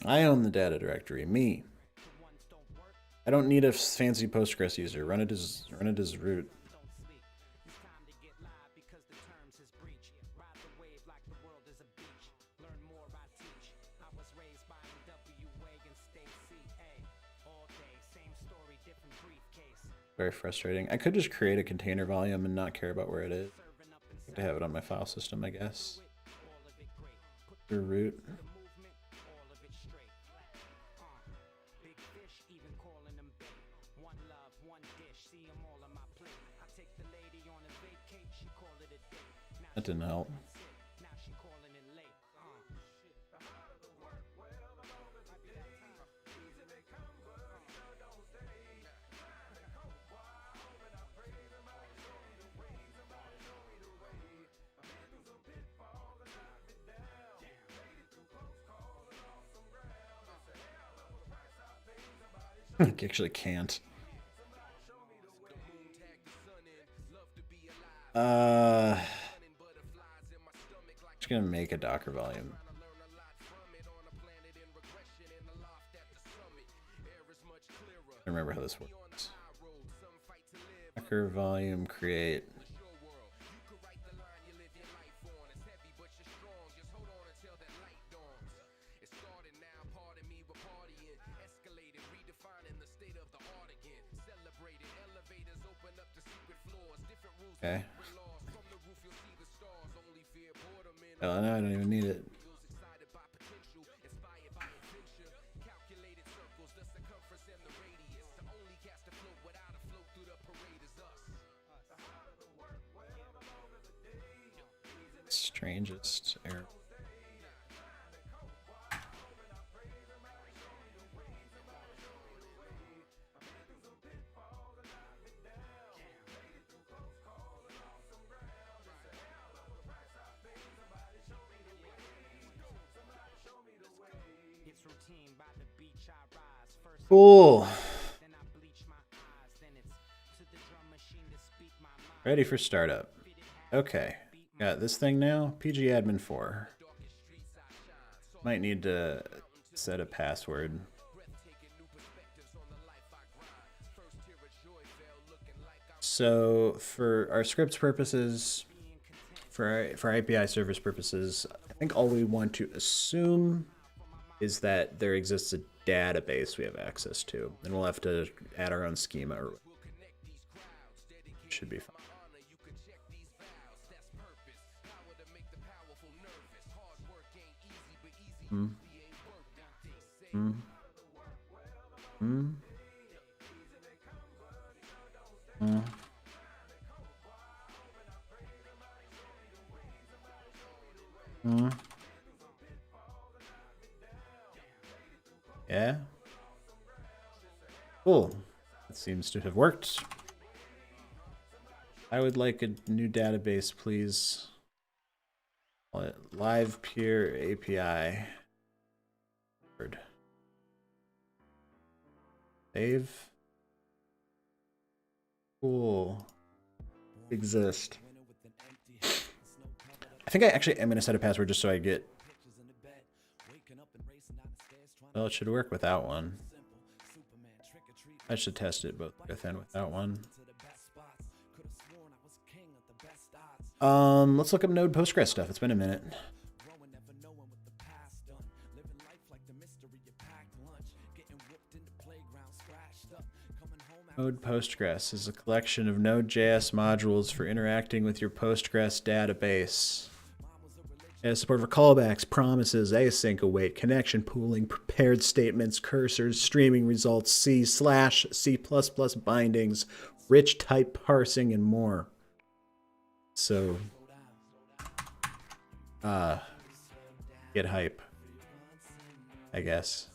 Speaker 2: I own the data directory, me. I don't need a fancy Postgres user. Run it as root. Very frustrating. I could just create a container volume and not care about where it is. To have it on my file system, I guess. Your root. That didn't help. I actually can't. Just gonna make a Docker volume. I remember how this works. Docker volume create. Okay. Oh, no, I don't even need it. Strangest error. Cool. Ready for startup. Okay. Got this thing now. pgadmin 4. Might need to set a password. So for our scripts purposes, for API service purposes, think all we want to assume is that there exists a database we have access to, and we'll have to add our own schema. Or should be fine. Yeah. Cool. That seems to have worked. I would like a new database, please. Call it Livepeer API. Save. Cool. Exist. I think I actually am going to set a password just so I get... Well, it should work without one. I should test it both with and without one. Let's look up Node Postgres stuff. It's been a minute. Node Postgres is a collection of Node.js modules for interacting with your Postgres database. It has support for callbacks, promises, async await, connection pooling, prepared statements, cursors, streaming results, C/C++ bindings, rich type parsing, and more. So, get hype, I guess.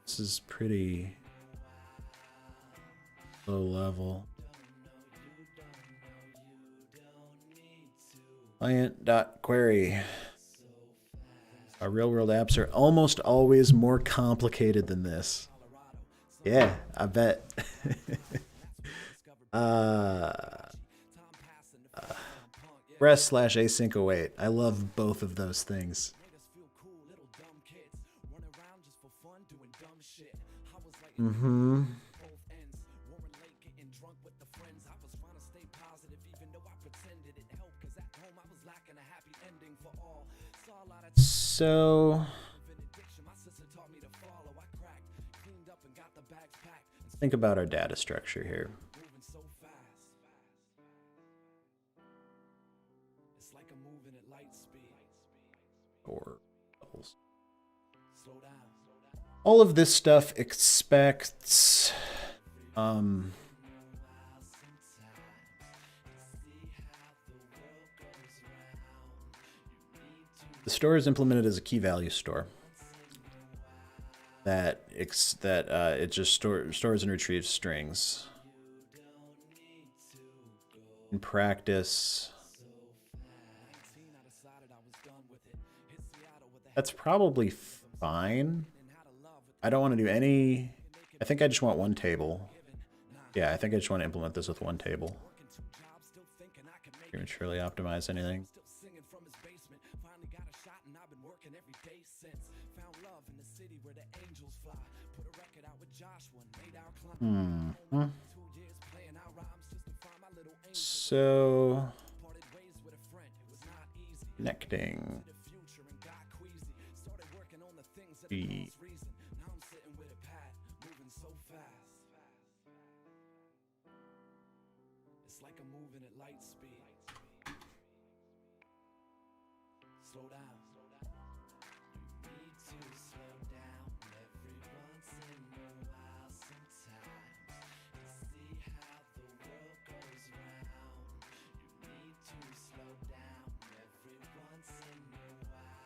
Speaker 2: This is pretty low level. Client.query. Our real-world apps are almost always more complicated than this. Yeah, I bet. Rest/async await. I love both of those things. Mm-hmm. So think about our data structure here. Or all of this stuff expects the store is implemented as a key value store that it just stores and retrieves strings. In practice, that's probably fine. I don't want to do any... I think I just want one table. Yeah, I think I just want to implement this with one table. Prematurely optimize anything. So, connecting. It's like I'm moving at light speed. Slow down. You need to slow down every once in a while sometimes. To see how the world goes round. You need to slow down every once in a while.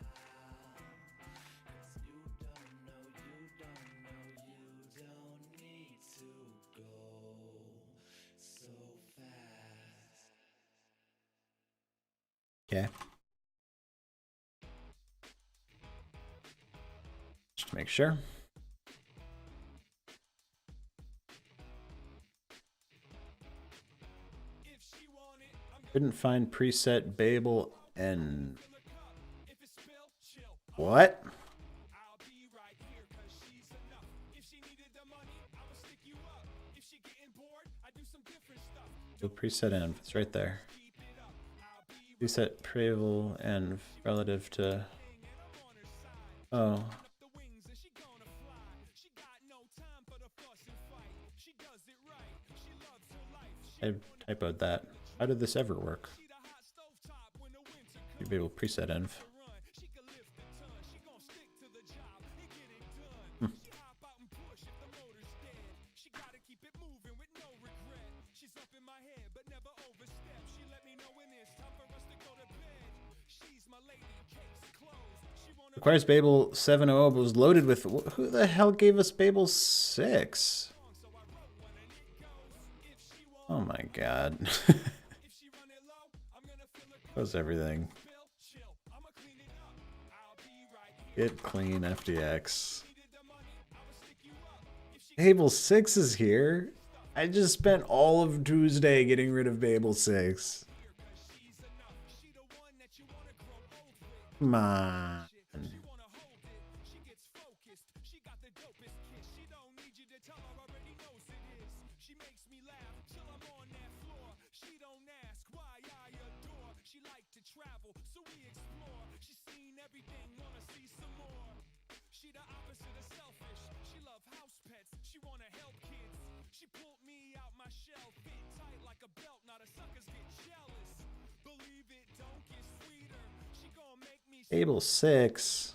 Speaker 2: 'Cause you don't know, you don't know, you don't need to go so fast. Okay. Just to make sure. Couldn't find preset Babel and what? The preset env, it's right there. Preset preval env relative to. Oh. I typoed that. How did this ever work? You'd be able to preset env. Requires Babel 700, but was loaded with. Who the hell gave us Babel 6? Oh my god. Close everything. Get clean FDX. Babel 6 is here. I just spent all of Tuesday getting rid of Babel 6. Come on. Babel 6.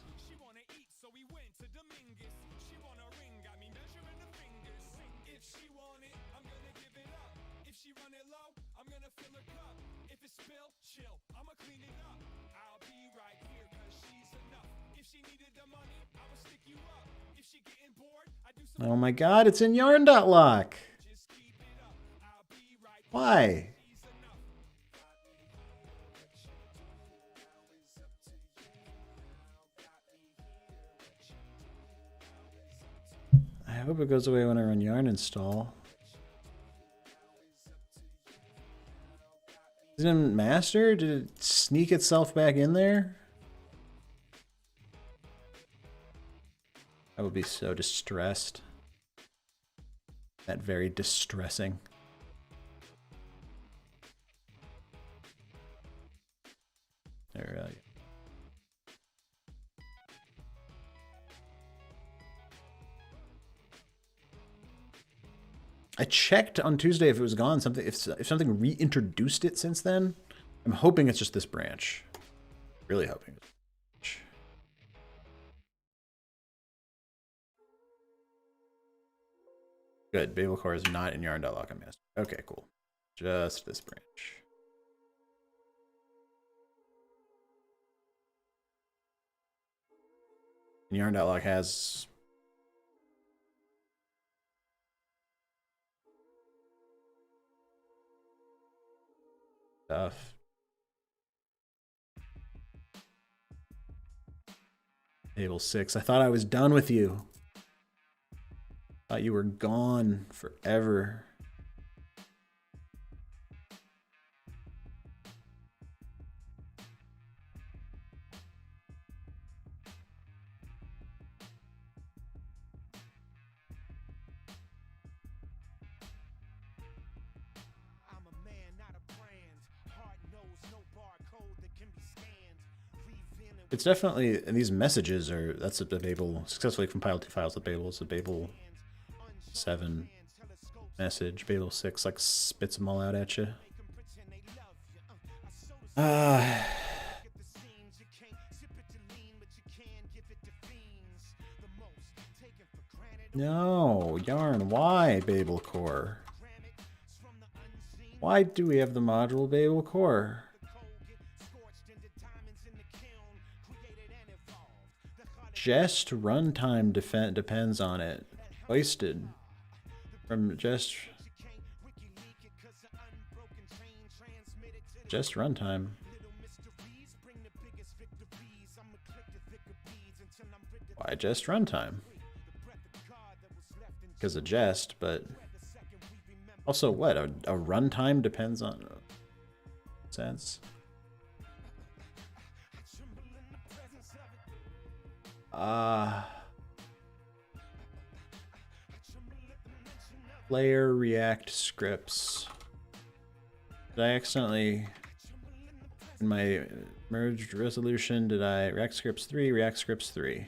Speaker 2: Oh my god, it's in yarn.lock. Why? I hope it goes away when I run yarn install. Isn't it master? Did it sneak itself back in there? I would be so distressed. That very distressing. There we go. I checked on Tuesday if it was gone. If something reintroduced it since then. I'm hoping it's just this branch. Really hoping. Good. Babel core is not in yarn.lock on master. Okay, cool. Just this branch. And yarn.lock has stuff. Babel 6. I thought I was done with you. Thought you were gone forever. It's definitely, and these messages are, that's the Babel, successfully compiled 2 files with Babel. It's a Babel 7 message. Babel 6 like spits them all out at you. No, yarn, why Babel core? Why do we have the module Babel core? Jest runtime depends on it. Wasted from just runtime. Why just runtime? Because of jest, but also what? A runtime depends on sense. Player React scripts. Did I accidentally, in my merged resolution, did I React scripts 3, React scripts 3?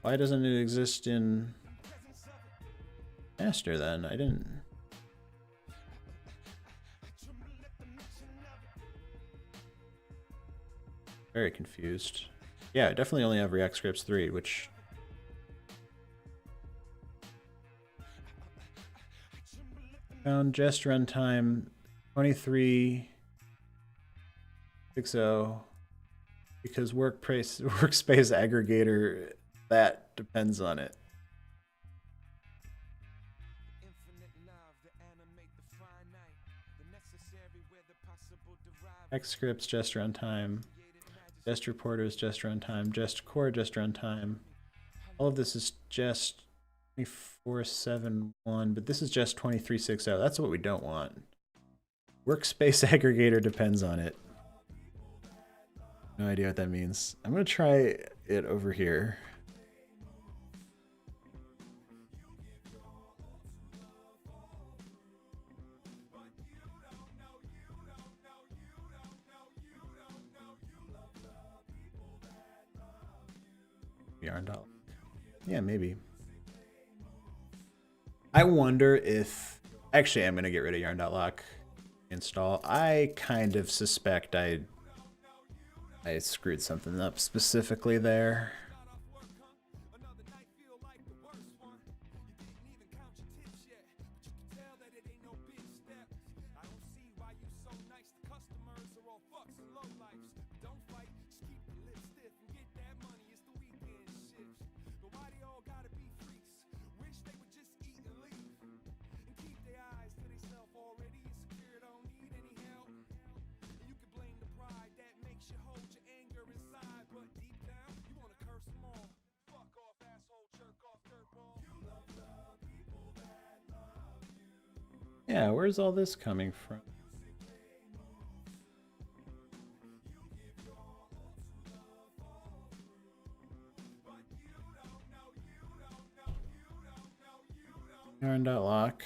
Speaker 2: Why doesn't it exist in master then? I didn't. Very confused. Yeah, I definitely only have React scripts 3, which found jest runtime 2360 because workspace aggregator, that depends on it. X scripts jest runtime, jest reporters jest runtime, jest core jest runtime. All of this is just 2471, but this is just 2360. That's what we don't want. Workspace aggregator depends on it. No idea what that means. I'm gonna try it over here. Yarn.lock. Yeah, maybe. I wonder if... Actually, I'm going to get rid of yarn.lock install. I kind of suspect I screwed something up specifically there. Yeah, where's all this coming from? Yarn.lock.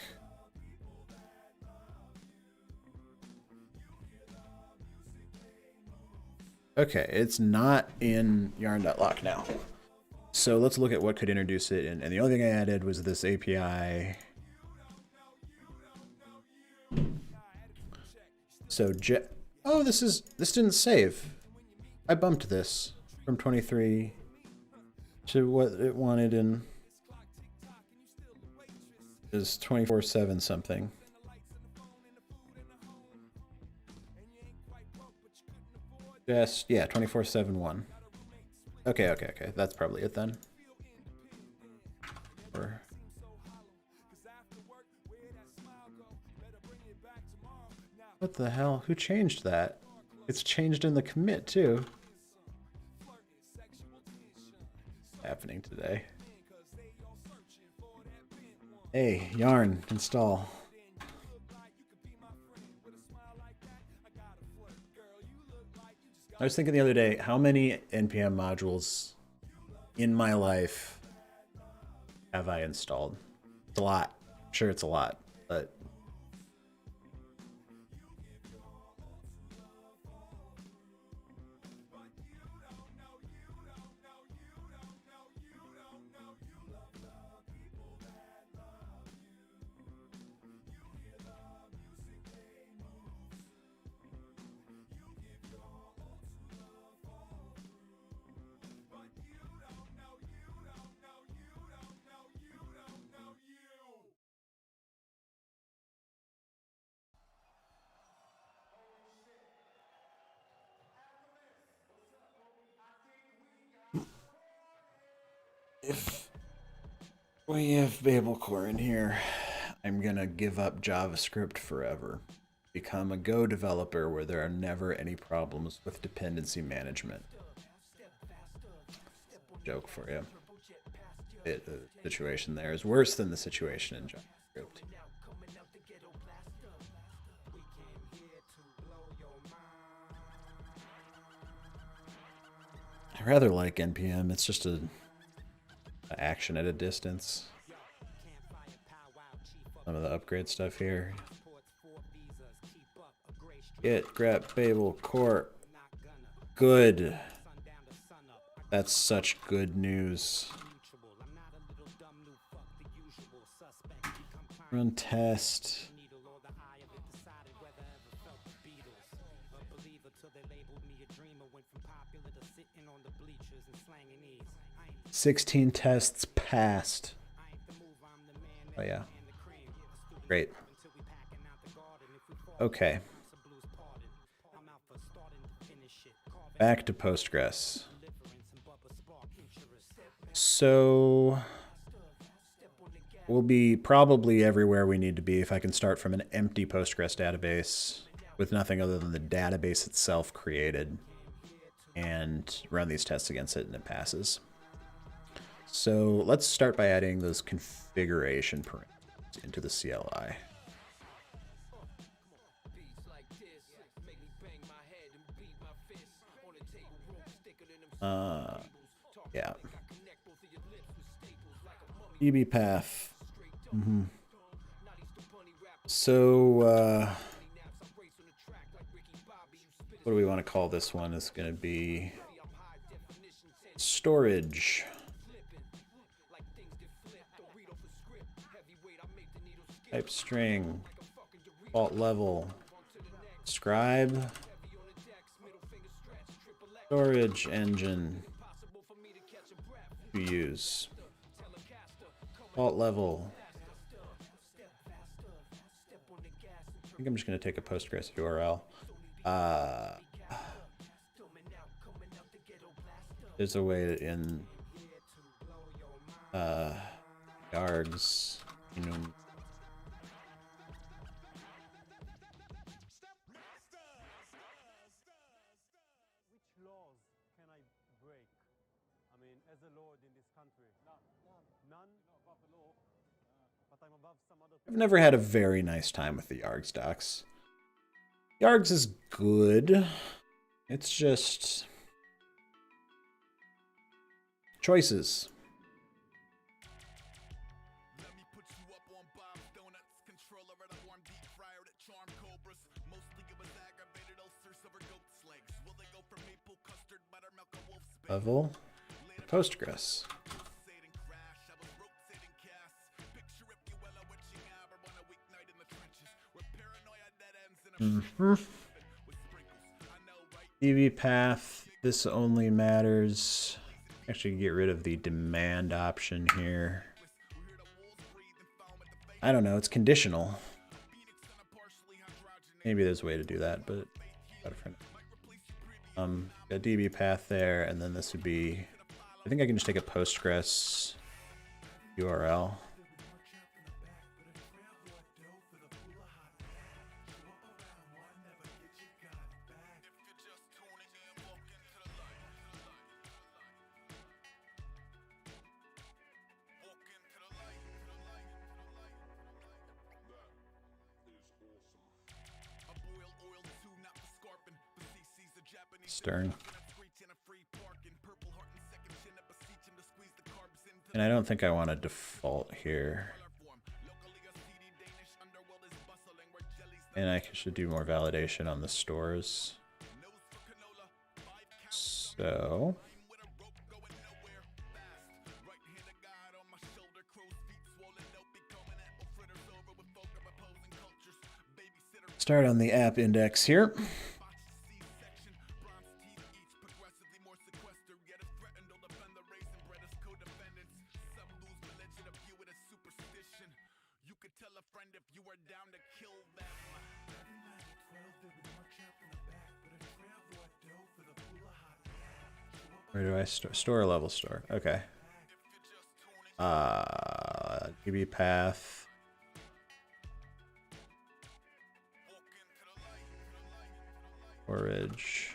Speaker 2: Okay, it's not in yarn.lock now. So let's look at what could introduce it. And the only thing I added was this API. So oh, this didn't save. I bumped this from 23 to what it wanted in is 24/7 something. Just, yeah, 24/7 Okay. That's probably it then. Or what the hell? Who changed that? It's changed in the commit too. What's happening today? Hey, yarn, install. I was thinking the other day, how many NPM modules in my life have I installed? It's a lot. I'm sure it's a lot, but if we have Babel core in here, I'm gonna give up JavaScript forever. Become a Go developer where there are never any problems with dependency management. Joke for you. The situation there is worse than the situation in JavaScript. I rather like NPM. It's just an action at a distance. some of the upgrade stuff here. Get grep Babel core. Good. That's such good news. Run test. "16 tests passed." Oh yeah. Great. Okay. Back to Postgres. So we'll be probably everywhere we need to be if I can start from an empty Postgres database with nothing other than the database itself created and run these tests against it and it passes. So let's start by adding those configuration parameters into the CLI. Yeah. DB path. So, what do we want to call this one? It's going to be storage. Type string. Default level. Scribe. Storage engine to use. Default level. I think I'm just going to take a Postgres URL. There's a way in yargs, you know. I've never had a very nice time with the yargs docs. Yargs is good. It's just choices. Level Postgres. DB path. This only matters. Actually, get rid of the demand option here. I don't know. It's conditional. Maybe there's a way to do that, but got DB path there, and then this would be. I think I can just take a Postgres URL. Stern. And I don't think I want a default here. And I should do more validation on the stores. So start on the app index here. Where do I store a level store? Okay. DB path. Storage.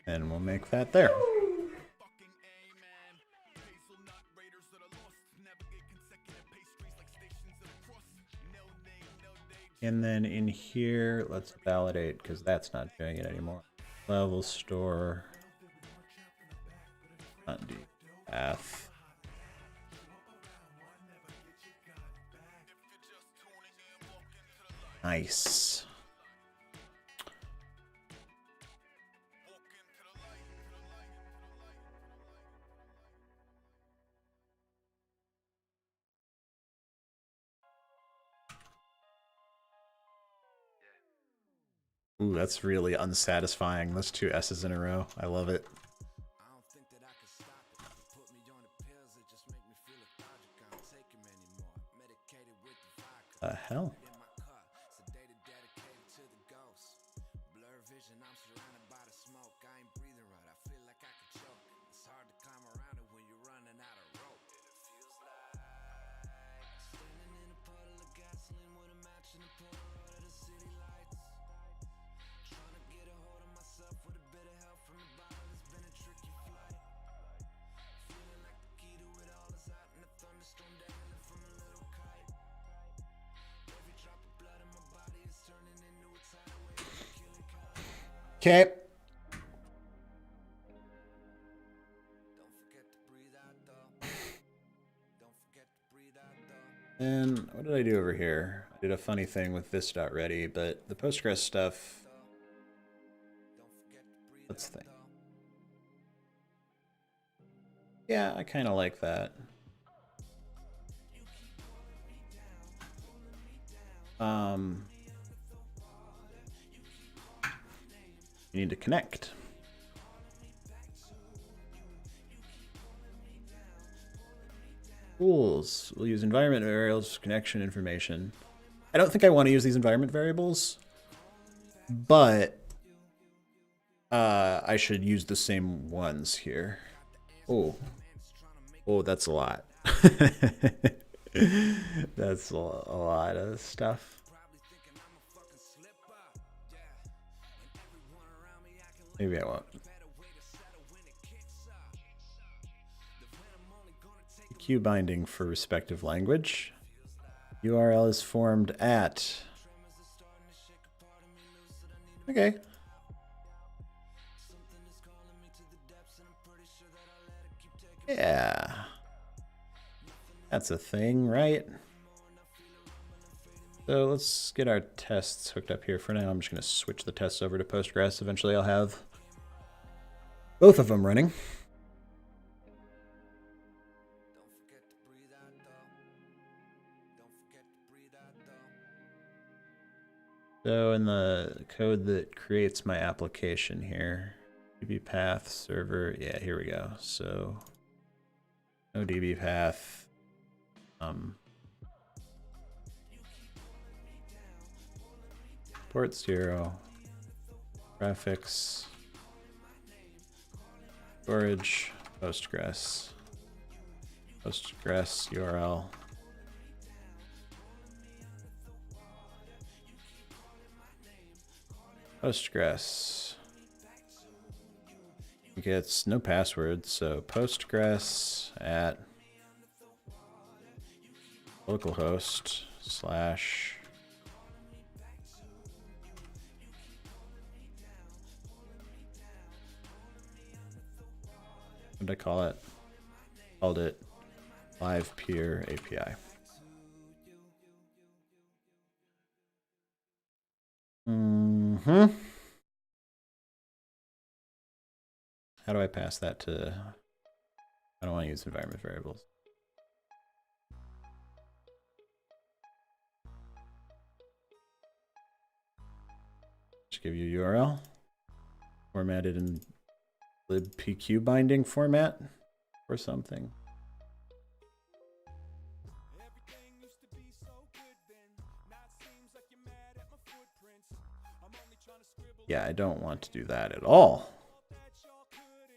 Speaker 2: And we'll make that there. And then in here, let's validate, because that's not doing it anymore. Level store, undo path. Nice. Ooh, that's really unsatisfying. Those two S's in a row. I love it. The hell? Okay. And what did I do over here? I did a funny thing with this.ready, but the Postgres stuff, let's think. Yeah, I kind of like that. You need to connect. Rules. We'll use environment variables, connection information. I don't think I want to use these environment variables, but I should use the same ones here. Oh, that's a lot. That's a lot of stuff. Maybe I won't. Q binding for respective language. URL is formed at. Okay. Yeah. That's a thing, right? So let's get our tests hooked up here. For now, I'm just going to switch the tests over to Postgres. Eventually, I'll have both of them running. So in the code that creates my application here, DB path server, yeah, here we go. So no DB path. Port 0, graphics, storage, Postgres, Postgres URL. Postgres gets no password, so Postgres at localhost / what did I call it? Called it LivePeer API. How do I pass that to? I don't want to use environment variables. Just give you URL formatted in libpq binding format or something. Yeah, I don't want to do that at all.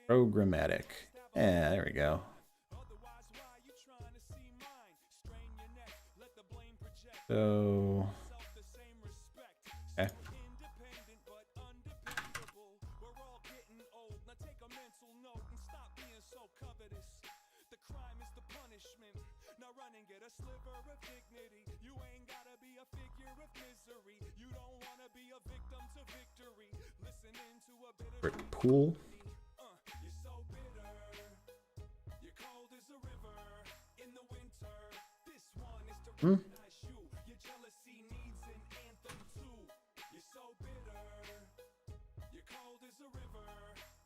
Speaker 2: Programmatic. Yeah, there we go. So, okay.
Speaker 1: get a sliver of dignity. You ain't gotta be a figure of misery. You don't wanna be a victim to victory. Listening to a bitter
Speaker 2: pool.
Speaker 1: You're so bitter. You're cold as a river in the winter. This one is to recognize you. Your jealousy needs an anthem too. You're so bitter. You're cold as a river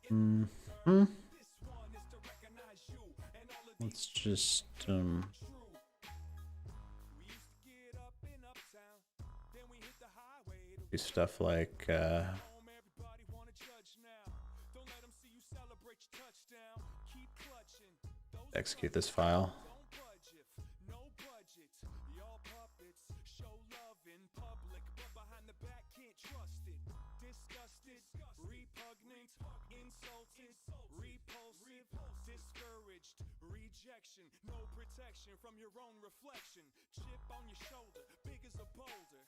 Speaker 1: in the winter. This one is to recognize you and all of
Speaker 2: Let's just do stuff like execute this file.
Speaker 1: Rejection, no protection from your own reflection. Chip on your shoulder, big as a boulder.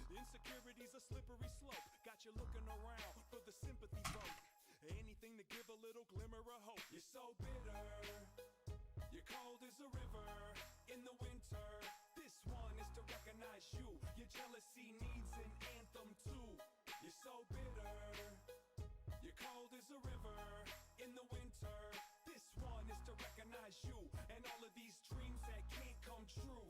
Speaker 1: Insecurity's a slippery slope. Got you looking around for the sympathy vote. Anything to give a little glimmer of hope. You're so bitter. You're cold as a river in the winter. This one is to recognize you. Your jealousy needs an anthem too. You're so bitter. You're cold as a river in the winter. This one is to recognize you and all of these dreams that can't come true.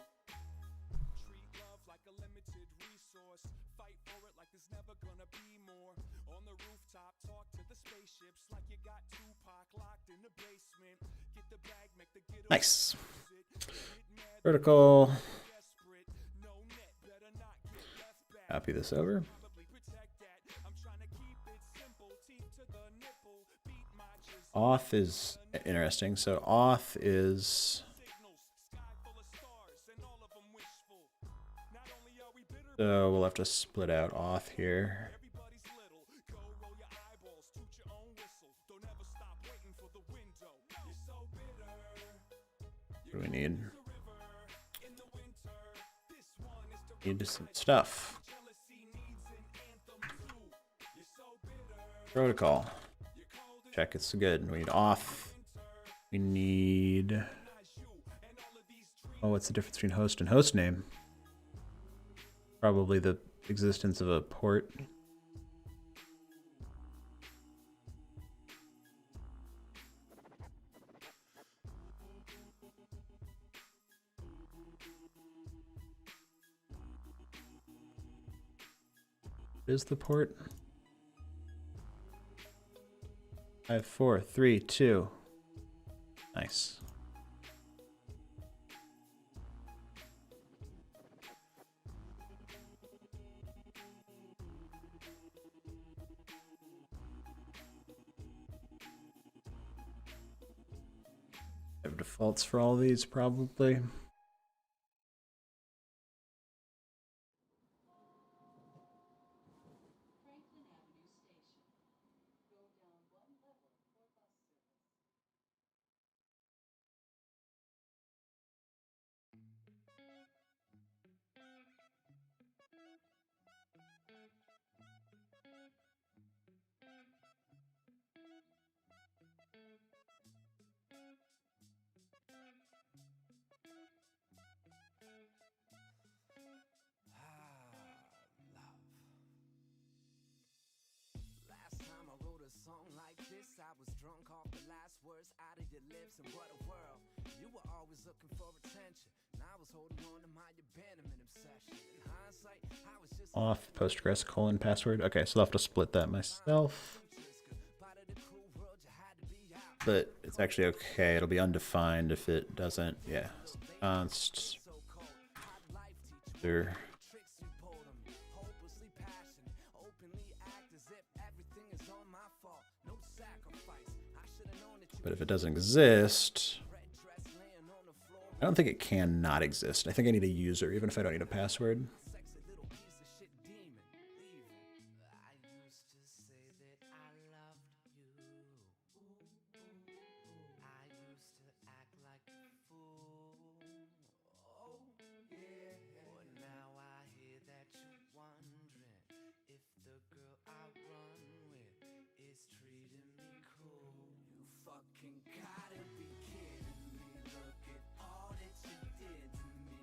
Speaker 1: Treat love like a limited resource. Fight for it like there's never gonna be more. On the rooftop, talk to the spaceships like you got Tupac locked in the basement. Get the bag, make the get
Speaker 2: nice. Vertical. Copy this over. Auth is interesting. So auth is so we'll have to split out auth here. What do we need? Need some stuff. Protocol. Check it's good. We need auth. We need. Oh, what's the difference between host and host name? Probably the existence of a port. What is the port? 5, 4, 3, 2. Nice. I have defaults for all these probably.
Speaker 3: And what a world. You were always looking for attention, and I was holding on to my abandonment obsession. In hindsight, I was just
Speaker 2: Auth Postgres : password. Okay, so I'll have to split that myself. But it's actually okay. It'll be undefined if it doesn't. Yeah. Const. There. But if it doesn't exist, I don't think it can not exist. I think I need a user, even if I don't need a password.
Speaker 3: Gotta be kidding me, look at all that you did to me.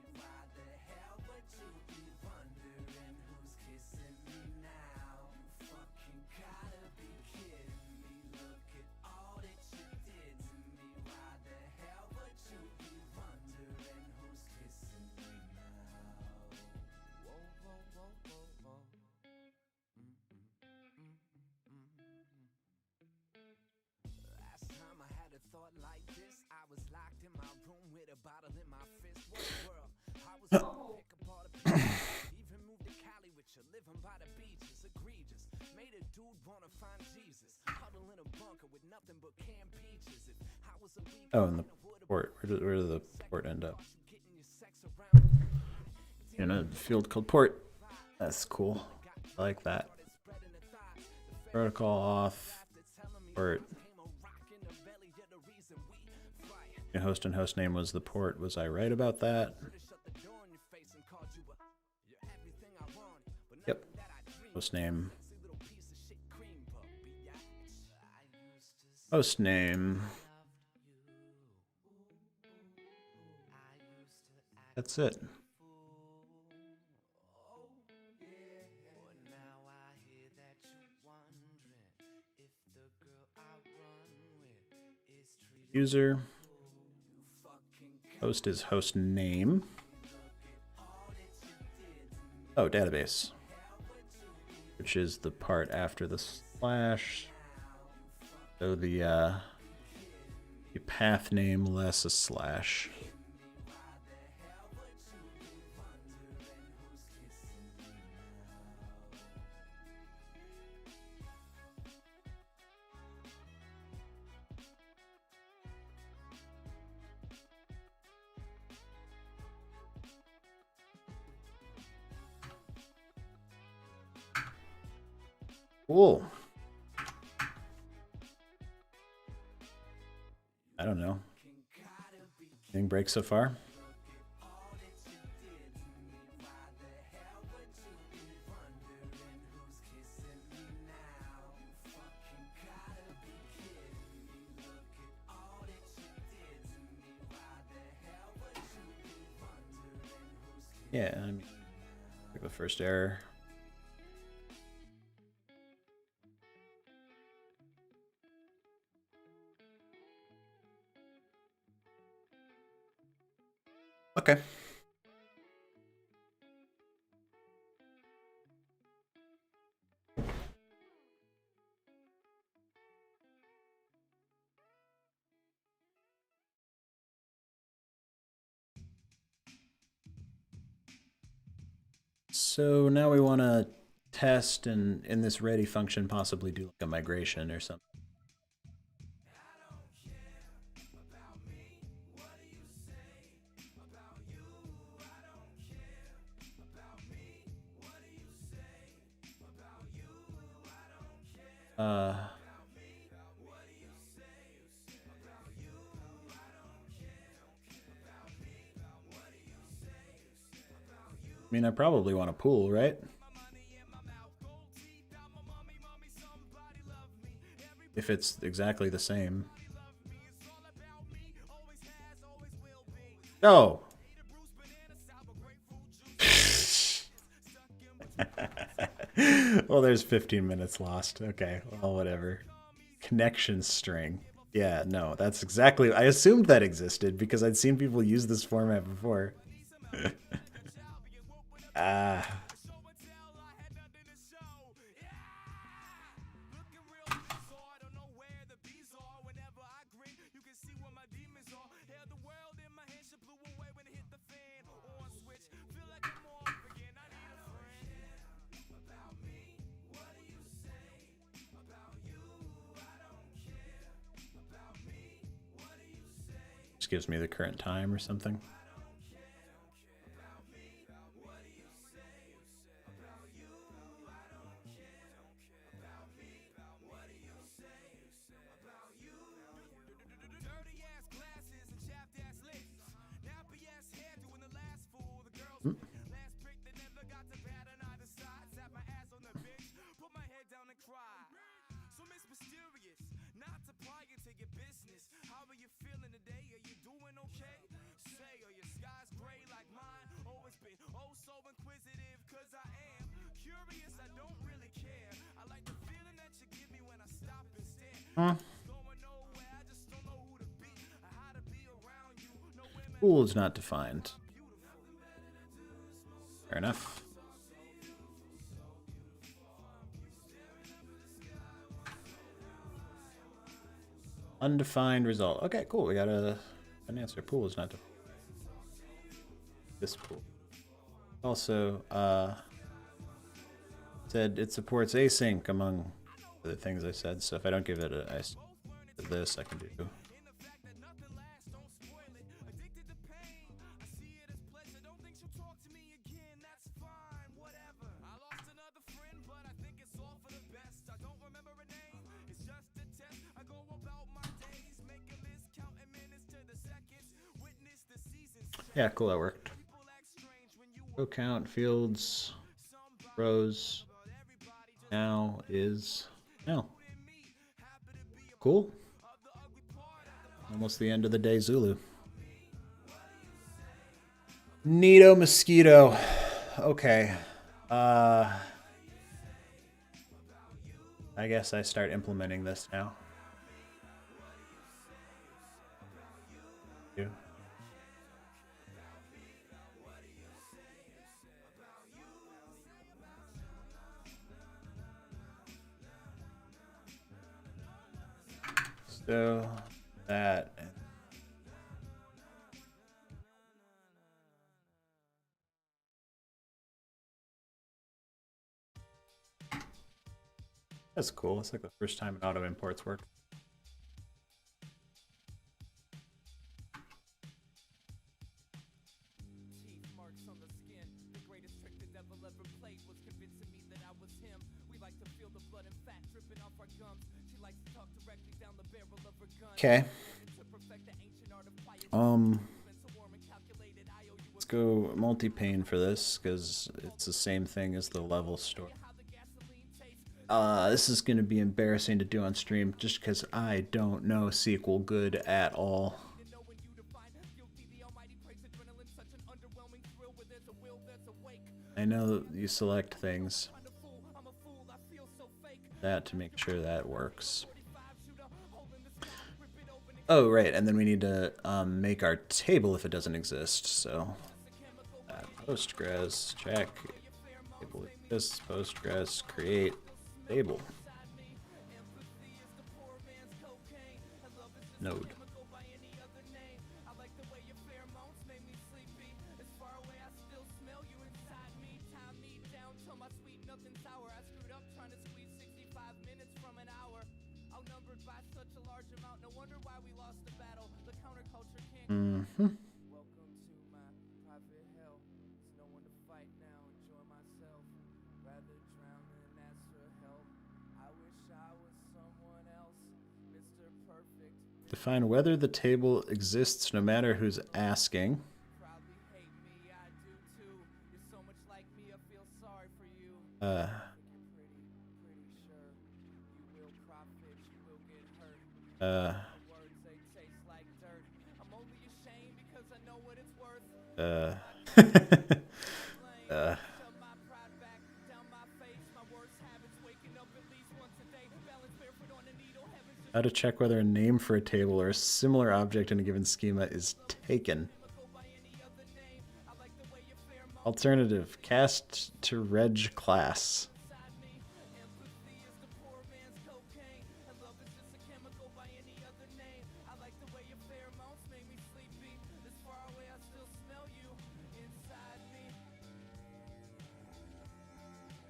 Speaker 2: Oh, and the port. Where did the port end up? In a field called port. That's cool. I like that. Protocol off. Port. Host and host name was the port. Was I right about that? Yep. Host name. Host name. That's it. User. Host is host name. Oh, database. Which is the part after the slash. So the path name less a slash. Cool. I don't know. Anything break so far? Yeah, I mean, like the first error. Okay. So now we want to test and in this ready function possibly do like a migration or something. I mean, I probably want a pool, right? If it's exactly the same. Oh! Well, there's 15 minutes lost. Okay, well, whatever. Connection string. Yeah, no, that's exactly... I assumed that existed because I'd seen people use this format before. Ah. Just gives me the current time or something. Pool is not defined. Fair enough. Undefined result. Okay, cool. We got an answer. Pool is not defined. this pool. Also, said it supports async among other things I said. So if I don't give it this, I can do. Yeah, cool, that worked. Row count, fields, rows, now is now. Cool. Almost the end of the day, Zulu. Neato mosquito. Okay. I guess I start implementing this now. So that. That's cool. It's like the first time an auto imports work. Okay. Let's go multi-pane for this because it's the same thing as the level store. This is going to be embarrassing to do on stream just because I don't know SQL good at all. I know you select things. That to make sure that works. Oh, right, and then we need to make our table if it doesn't exist, so Postgres, check, table exists, Postgres, create table. Node. Mm-hmm. Define whether the table exists no matter who's asking. How to check whether a name for a table or a similar object in a given schema is taken. Alternative, cast to reg class.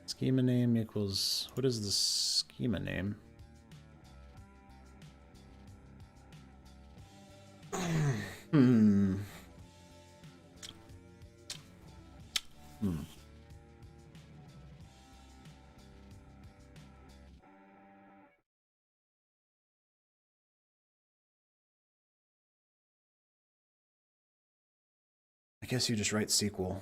Speaker 2: Schema name equals, what is the schema name? I guess you just write SQL.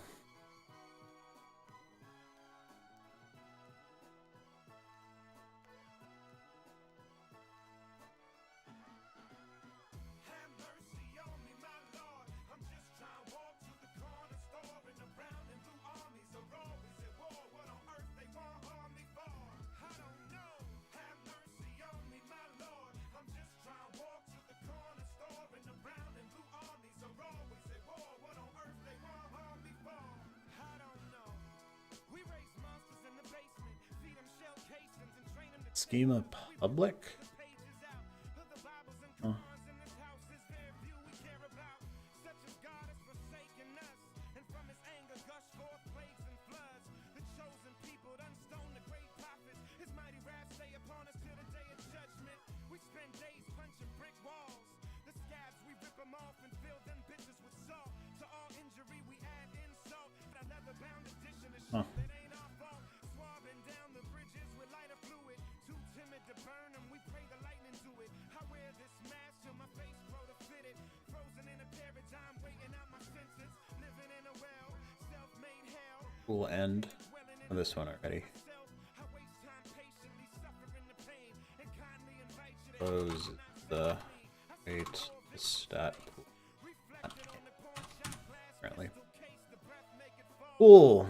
Speaker 2: Schema public? Oh. We'll end on this one already. Close the wait stat pool. Apparently. Cool.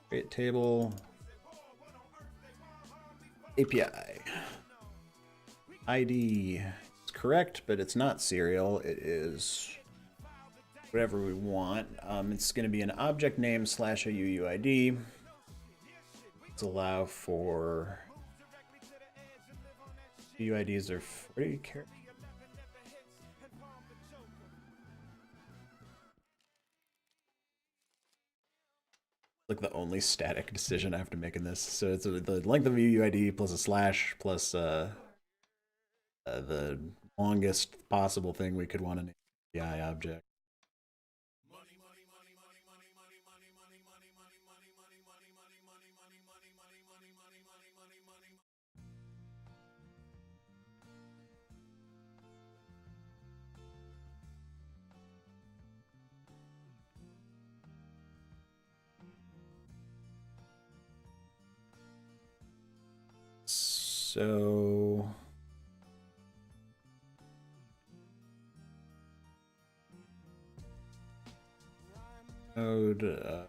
Speaker 2: Create table. API. ID is correct, but it's not serial. It is whatever we want. It's going to be an object name / a UUID. Let's allow for UUIDs are 40 characters. Like the only static decision I have to make in this. So it's the length of a UUID plus a slash plus the longest possible thing we could want in an API object. So node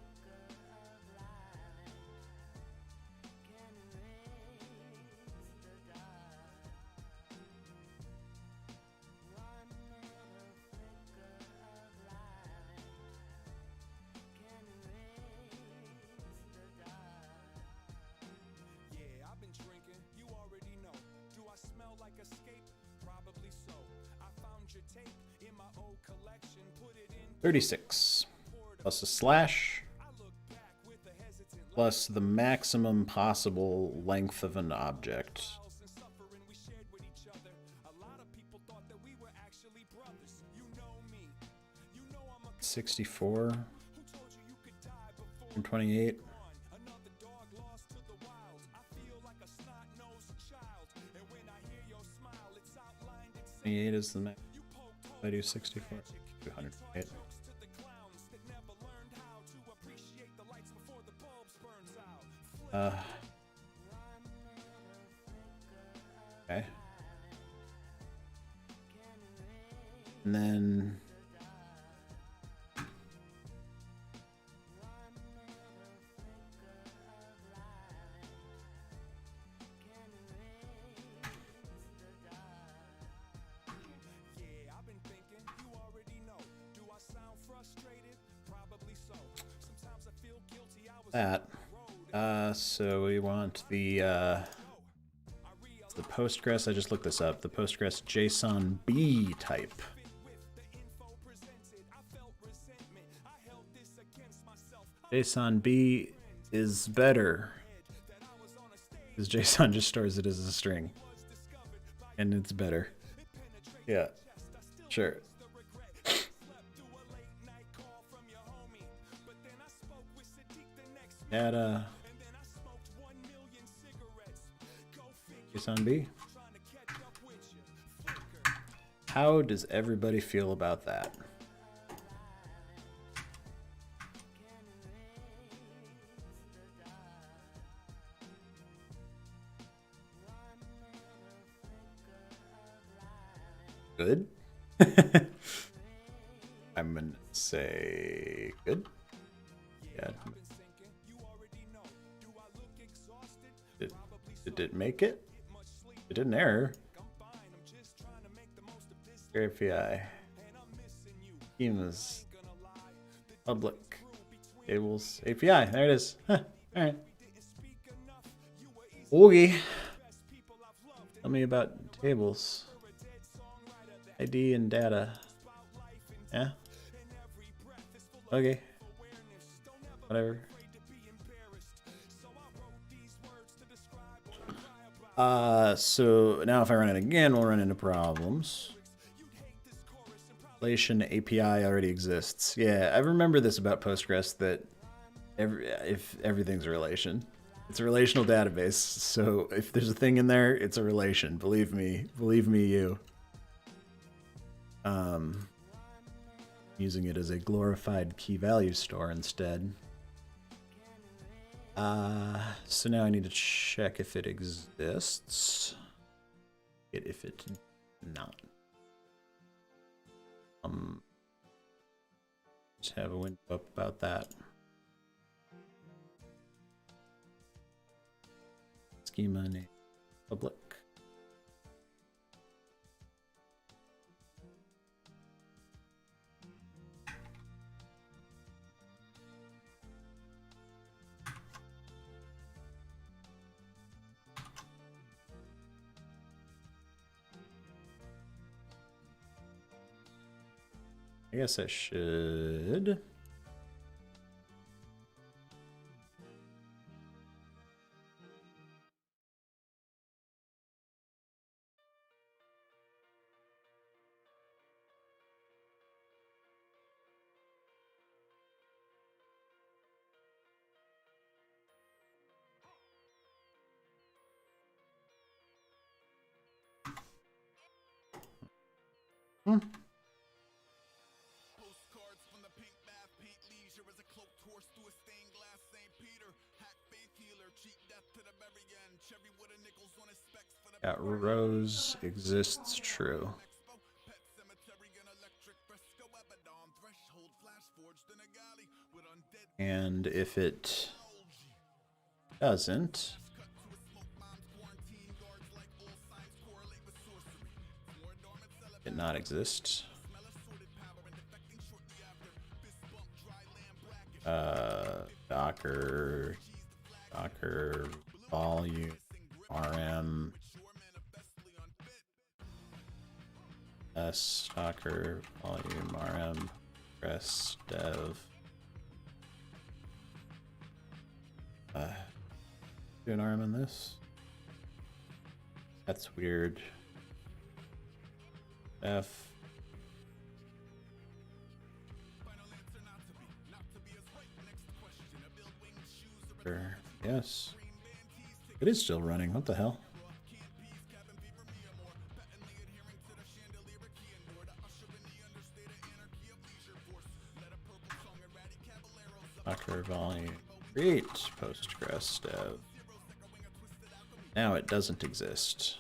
Speaker 3: Do I smell like escape? Probably so. I found your tape in my old collection, put it in
Speaker 2: 36 plus a slash plus the maximum possible length of an object. 64 and 28. 28 is the max. I do 64. 208. Okay. And then that. So we want the Postgres. I just looked this up. The Postgres JSON B type. JSON B is better because JSON just stores it as a string, and it's better. Yeah, sure. Data. JSON B. How does everybody feel about that? Good? I'm gonna say good. Yeah. Did it make it? It didn't error. API. Schemas. Public. Tables. API. There it is. Huh. Alright. Oogie. Tell me about tables. ID and data. Yeah? Okay. Whatever. So now if I run it again, we'll run into problems. Relation API already exists. Yeah, I remember this about Postgres, that if everything's a relation. It's a relational database, so if there's a thing in there, it's a relation. Believe me you. Using it as a glorified key value store instead. So now I need to check if it exists. If it not. Just have a window up about that. Schema name public. I guess I should.
Speaker 3: Postcards from the pink bath, paint leisure as a cloaked horse through a stained glass St. Peter. Hack faith healer, cheat death to the very end. Cherry wood and nickels on his specs for the
Speaker 2: Got rows exists true.
Speaker 3: Pet cemetery and electric fresco Abaddon threshold flash forged in a galley with undead
Speaker 2: And if it doesn't,
Speaker 3: cut to a smoke mom's quarantine guards like all signs correlate with sorcery. More dormant celibate
Speaker 2: it not exist.
Speaker 3: smell assorted power and defecting shortly after. Fist bump dry land bracket.
Speaker 2: Docker volume RM S Docker volume RM press dev. Do an RM on this. That's weird. F. Sure. Yes. It is still running. What the hell? Docker volume. Create Postgres dev. Now it doesn't exist.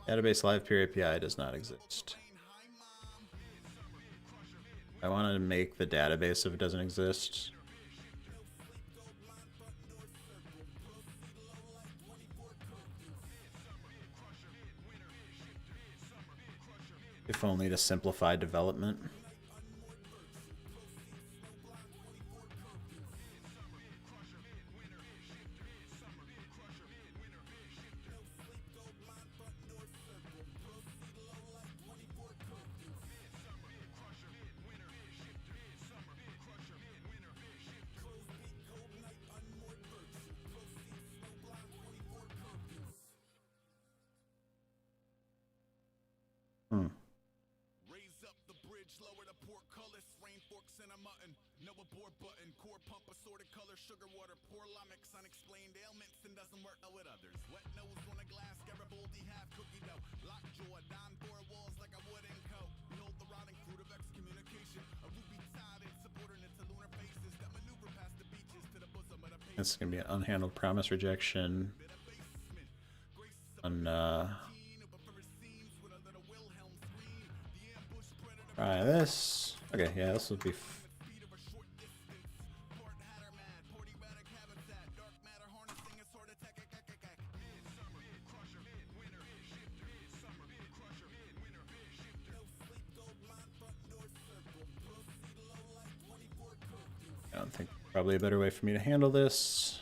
Speaker 2: Database LivePeer API does not exist. I wanted to make the database if it doesn't exist. If only to simplify development.
Speaker 3: Raise up the bridge, lower the portcullis, rain forks and a mutton. No abort button, core pump assorted color, sugar water, pour lamix, unexplained ailments and doesn't work with others. Wet nose on a glass, Garibaldi half cookie dough. Lockjaw, down four walls like a wooden coat. Behold the rotting fruit of excommunication. A ruby tide and subordinate to lunar faces that maneuver past the beaches to the bosom of the pain.
Speaker 2: This is gonna be an unhandled promise rejection. On try this. Okay, yeah, this will be. I don't think probably a better way for me to handle this.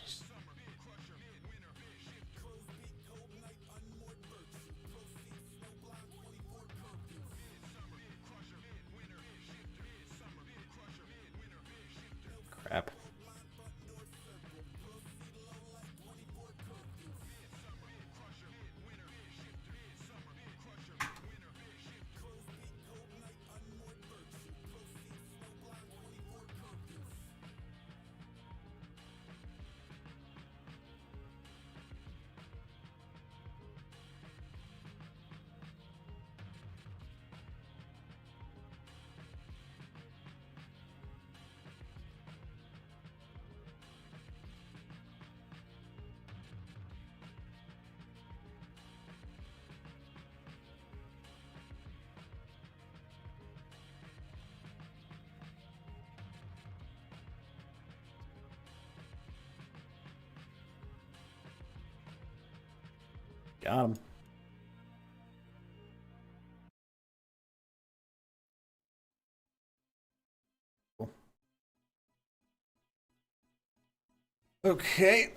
Speaker 2: Got him. Cool. Okay.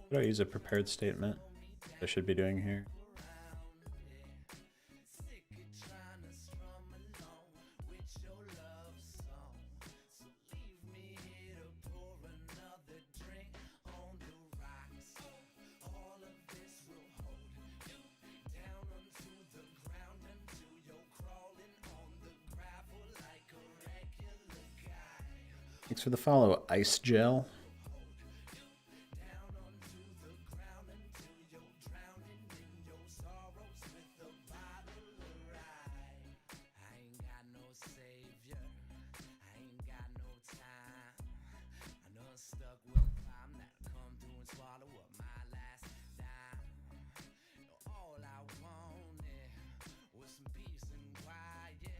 Speaker 2: What do I use a prepared statement? I should be doing here. Thanks for the follow, Ice Gel.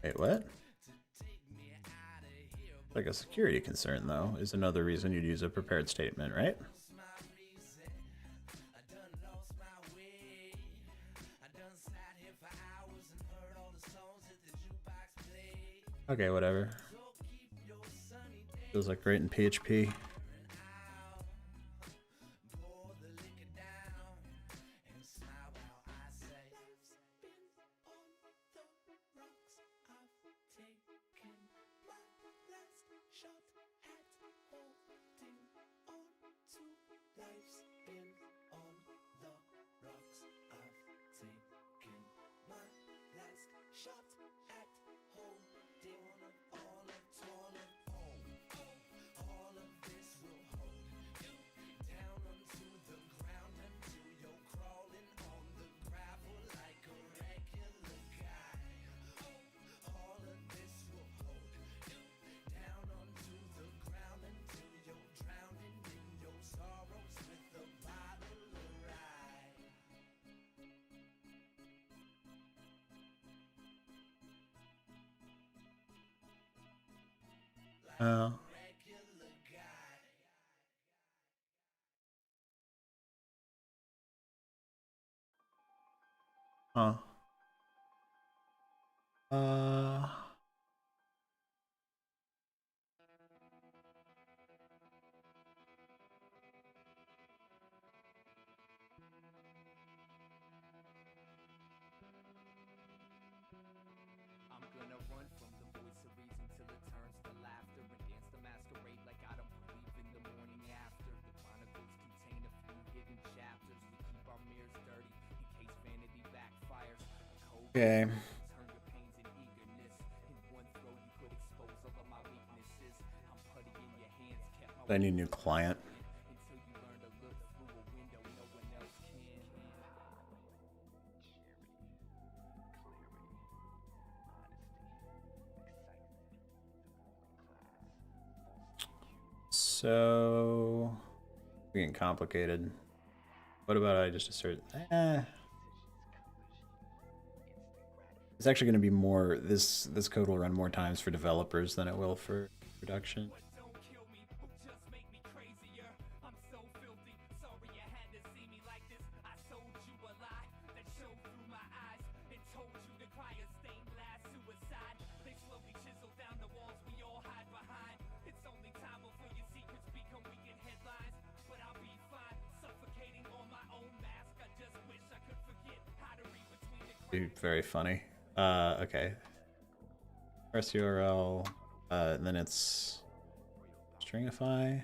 Speaker 2: Wait, what? Like a security concern, though, is another reason you'd use a prepared statement, right? Okay, whatever. Feels like right in PHP. Huh. Okay. I need a new client. So, getting complicated. What about I just assert? It's actually going to be more. This code will run more times for developers than it will for production. Very funny. Okay. Press URL, and then it's stringify.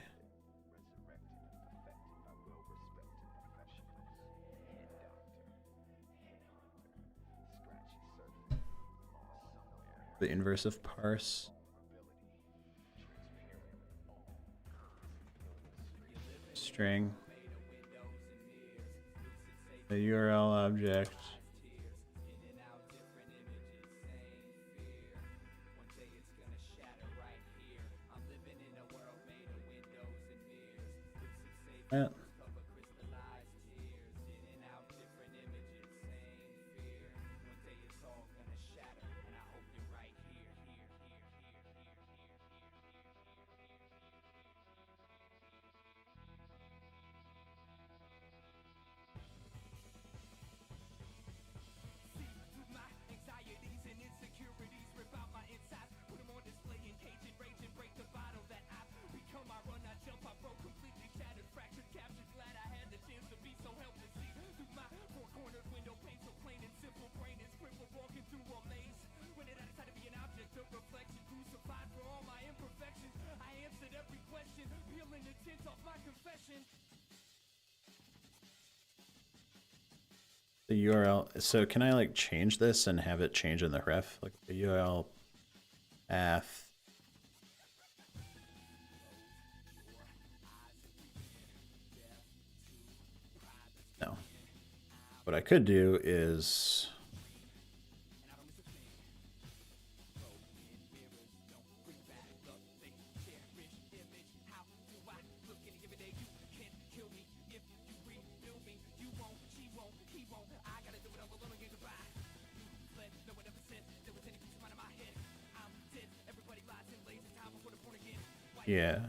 Speaker 2: The inverse of parse. String. The URL object. Yeah. The URL. So can I like change this and have it change in the ref? Like the URL path. No. What I could do is yeah.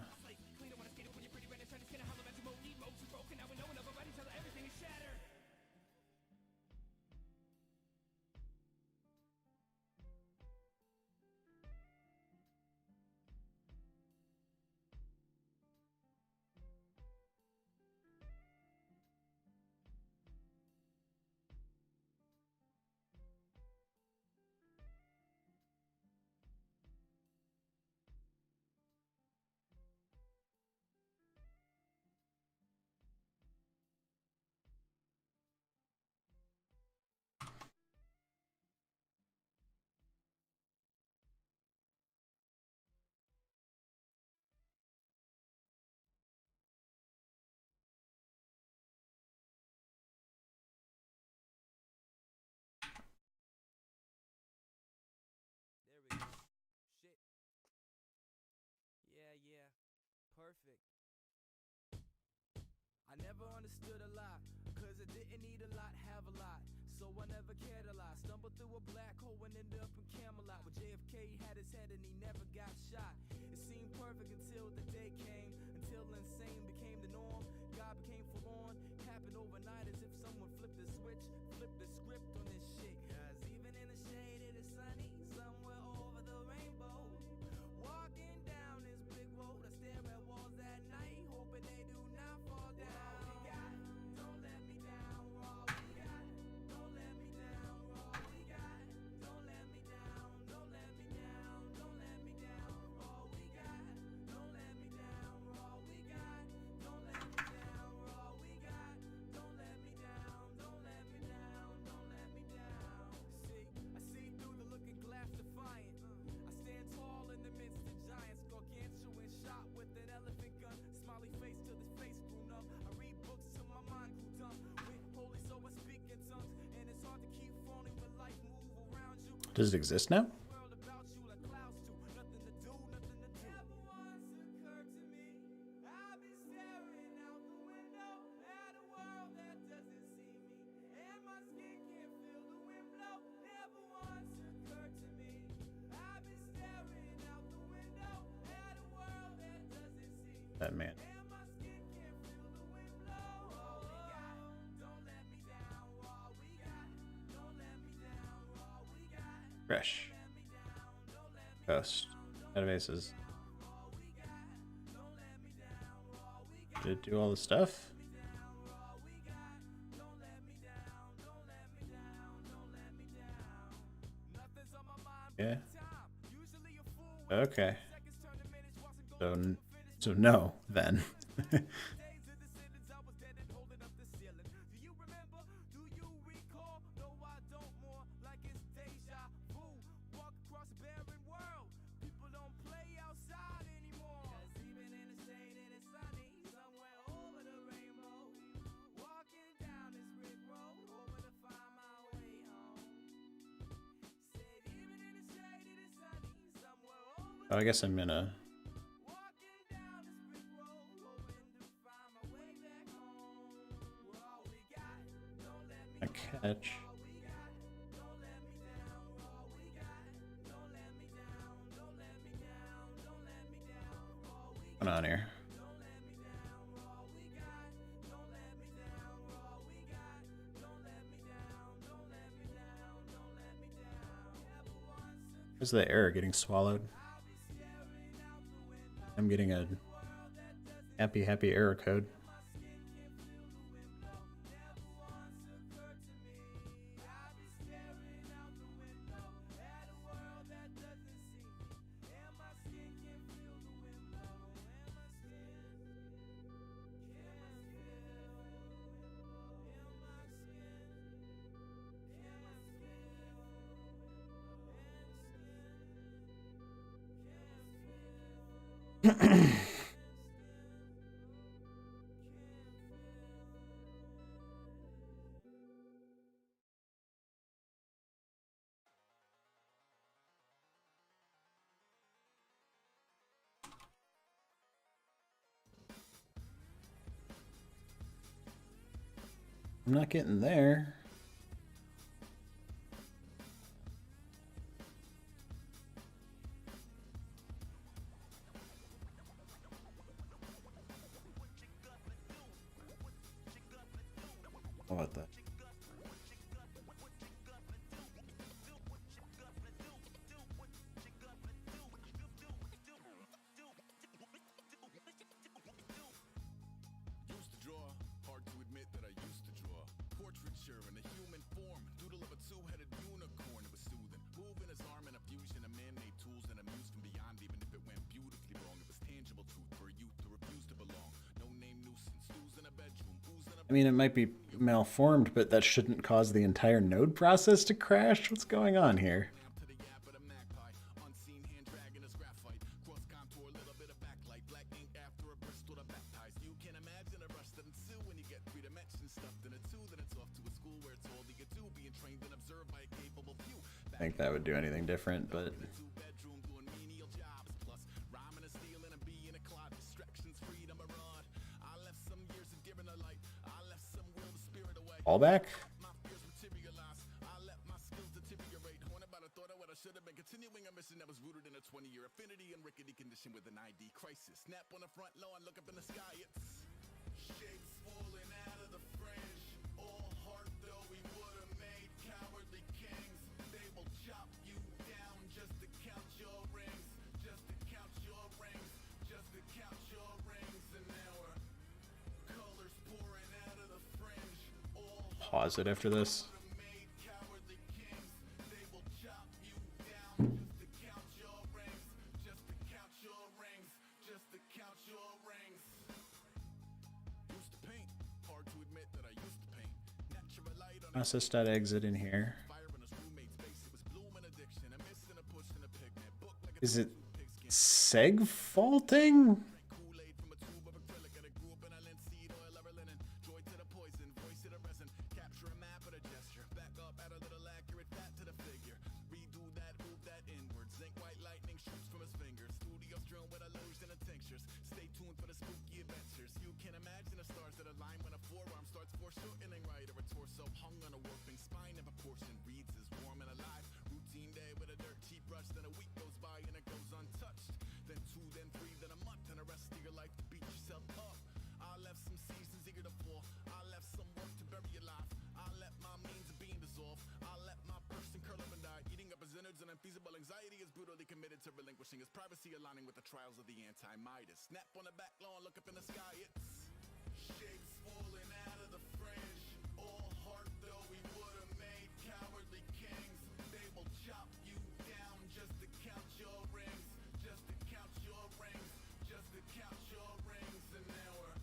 Speaker 1: Perfect. I never understood a lot, cause I didn't need a lot, have a lot. So I never cared a lot. Stumbled through a black hole and ended up in Camelot, where JFK had his head and he never got shot. It seemed perfect until the day came, until insane became the norm. God became forlorn, happened overnight as if someone flipped the switch, flipped the script on this shit. Cause even in the shade it is sunny, somewhere over the rainbow. Walking down this big road, I stare at walls at night, hoping they do not fall down. All we got, don't let me down. All we got, don't let me down. All we got, don't let me down. Don't let me down. Don't let me down. All we got, don't let me down. All we got, don't let me down. All we got, don't let me down. Don't let me down. Don't let me down. See, I see through the looking glass defiant. I stand tall in the midst of giants, gargantuan shot with an elephant gun. Smiley face till this face grew numb. I read books till my mind grew dumb. With holy so I speak in tongues, and it's hard to keep phoning when life move around you.
Speaker 2: Does it exist now?
Speaker 1: World about you like clouds do. Nothing to do, nothing to do. Never once occurred to me. I've been staring out the window at a world that doesn't see me, and my skin can't feel the wind blow. Never once occurred to me. I've been staring out the window at a world that doesn't see me,
Speaker 2: That man.
Speaker 1: and my skin can't feel the wind blow. All we got, don't let me down. All we got, don't let me down. All we got,
Speaker 2: Fresh.
Speaker 1: let me down. Don't let me
Speaker 2: Post. Databases.
Speaker 1: all we got, don't let me down. All we got,
Speaker 2: Did it do all the stuff?
Speaker 1: all we got, don't let me down. Don't let me down. Don't let me down. Nothing's on my mind but
Speaker 2: Yeah.
Speaker 1: time. Usually a fool
Speaker 2: Okay.
Speaker 1: seconds turn to minutes, watching go
Speaker 2: So,
Speaker 1: finish.
Speaker 2: so no, then.
Speaker 1: Days of the sentence, I was dead and holding up the ceiling. Do you remember? Do you recall? No, I don't, more like it's deja vu. Walk across a barren
Speaker 2: Oh, I guess I'm gonna. A catch. What's going on here? Is the error getting swallowed? I'm getting a happy error code. I'm not getting there. What the?
Speaker 3: Used to draw, hard to admit that I used to draw. Portraiture in a human form, doodle of a two-headed unicorn. It was soothing, moving his arm in a fusion of man-made tools and amused from beyond. Even if it went beautifully wrong, it was tangible truth for a youth who refused to belong. No name nuisance, stews in a bedroom, booze in a.
Speaker 2: I mean, it might be malformed, but that shouldn't cause the entire node process to crash. What's going on here?
Speaker 3: To the yap of the magpie, unseen hand dragging his graphite. Cross contour, little bit of backlight, black ink after a Bristol to baptize. You can imagine a rush that ensue when you get 3 dimensions stuffed in a 2. Then it's off to a school where it's all you get to, being trained and observed by a capable few.
Speaker 2: I think that would do anything different, but
Speaker 3: 2-bedroom doing menial jobs, plus rhyming and stealing and being a clod. Distractions, freedom, a rod. I left some years of giving a light. I left some will the spirit away.
Speaker 2: all back.
Speaker 3: My fears materialize. I let my skills deteriorate. Haunted by the thought of what I should have been. Continuing a mission that was rooted in a 20-year affinity and rickety condition with an ID crisis. Snap on the front lawn, look up in the sky. It's shapes falling out of the fringe. All heart though we would have made cowardly kings. They will chop you down just to count your rings. Just to count your rings. Just to count your rings. And now we're colors pouring out of the fringe. All
Speaker 2: Pause it after this.
Speaker 3: made cowardly kings. They will chop you down just to count your rings. Just to count your rings. Just to count your rings. Used to paint. Hard to admit that I used to paint. Natural light on
Speaker 2: Process.exit in here.
Speaker 3: fire in his roommate's face. It was bloom and addiction. A miss and a push and a pigment. Book like a
Speaker 2: Is it
Speaker 3: pigskin.
Speaker 2: seg faulting?
Speaker 3: Kool-Aid from a tube of acrylic and a grew up in a linseed oil of linen. Joy to the poison, voice to the resin. Capture a map of the gesture. Back up, add a little accurate fat to the figure. Redo that, move that inward. Zinc white lightning shoots from his fingers. Studios drone with illusion and tinctures. Stay tuned for the spooky adventures. You can imagine the stars that align when a forearm starts foreshortening right, or a torso hung on a warping spine of a portion reads as warm and alive. Routine day with a dirt cheap brush. Then a week goes by and it goes untouched. Then 2, then 3, then a month, and the rest of your life to beat yourself up. I left some seasons eager to fall. I left some work to bury alive. I let my means of being dissolve. I let my person curl up and die. Eating up his innards and unfeasible anxiety is brutally committed to relinquishing his privacy, aligning with the trials of the anti-Midas. Snap on the back lawn, look up in the sky. It's shapes falling out of the fringe. All heart though we would have made cowardly kings. They will chop you down just to count your rings. Just to count your rings. Just to count your rings. And now we're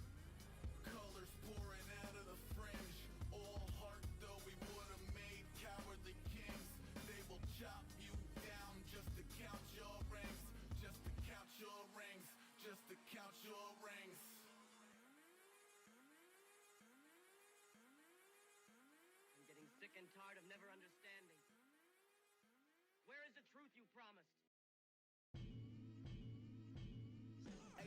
Speaker 3: colors pouring out of the fringe. All heart though we would have made cowardly kings. They will chop you down just to count your rings. Just to count your rings. Just to count your rings.
Speaker 4: I'm getting sick and tired of never understanding. Where is the truth you promised?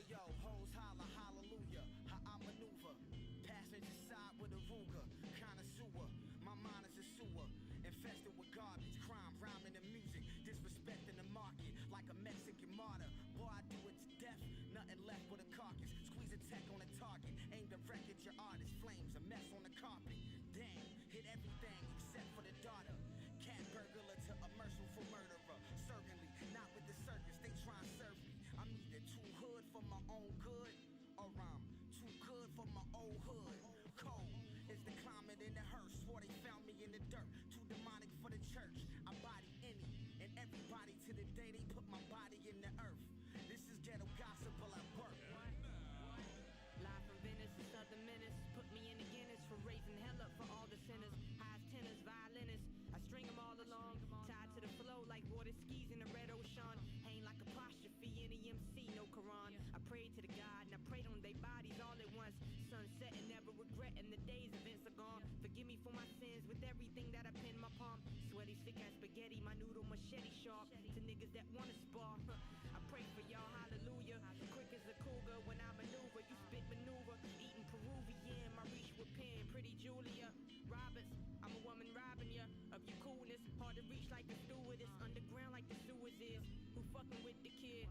Speaker 1: Hey yo, hoes holla, hallelujah, how I maneuver. Passenger side with a Ruger, connoisseur. My mind is a sewer, infested with garbage, crime, rhyming and music, disrespecting the market like a Mexican martyr. Boy, I do it to death, nothing left but a carcass. Squeeze a tech on a target, aim to wreck at your artist. Flames, a mess on the carpet. Damn, hit everything except for the daughter. Cat burglar to a merciful murderer. Certainly, not with the circus, they try and serve me. I'm either too hood for my own good, or I'm too good for my old hood. Cold is the climate in the hearse. Swore they found me in the dirt. Too demonic for the church. I body any and everybody to the day they put my body in the earth. This is ghetto gospel at work.
Speaker 4: Live from Venice, the Southern Menace. Put me in the Guinness for raising hell up for all the sinners. Highs, tenors, violinists. I string them all along. Tied to the flow like water skis in the red ocean. Hang like apostrophe in the MC, no Quran. I prayed to the God and I prayed on their bodies all at once. Sunset and never regretting the days events are gone. Forgive me for my sins with everything that I pin my palm. Sweaty, sick as spaghetti, my noodle machete sharp. To niggas that wanna spar. I pray for y'all, hallelujah. Quick as a cougar when I maneuver. You spit maneuver, eating Peruvian. My reach with pen, pretty Julia Roberts. I'm a woman robbing ya of your coolness. Hard to reach like the stewardess. Underground like the sewers is. Who fucking with the kid?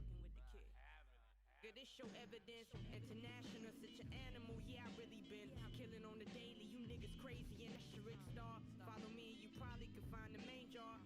Speaker 4: Good, this show evidence. International, such an animal. Yeah, I really been killing on the daily. You niggas crazy and that's your rich star. Follow me and you probably could find the main jar.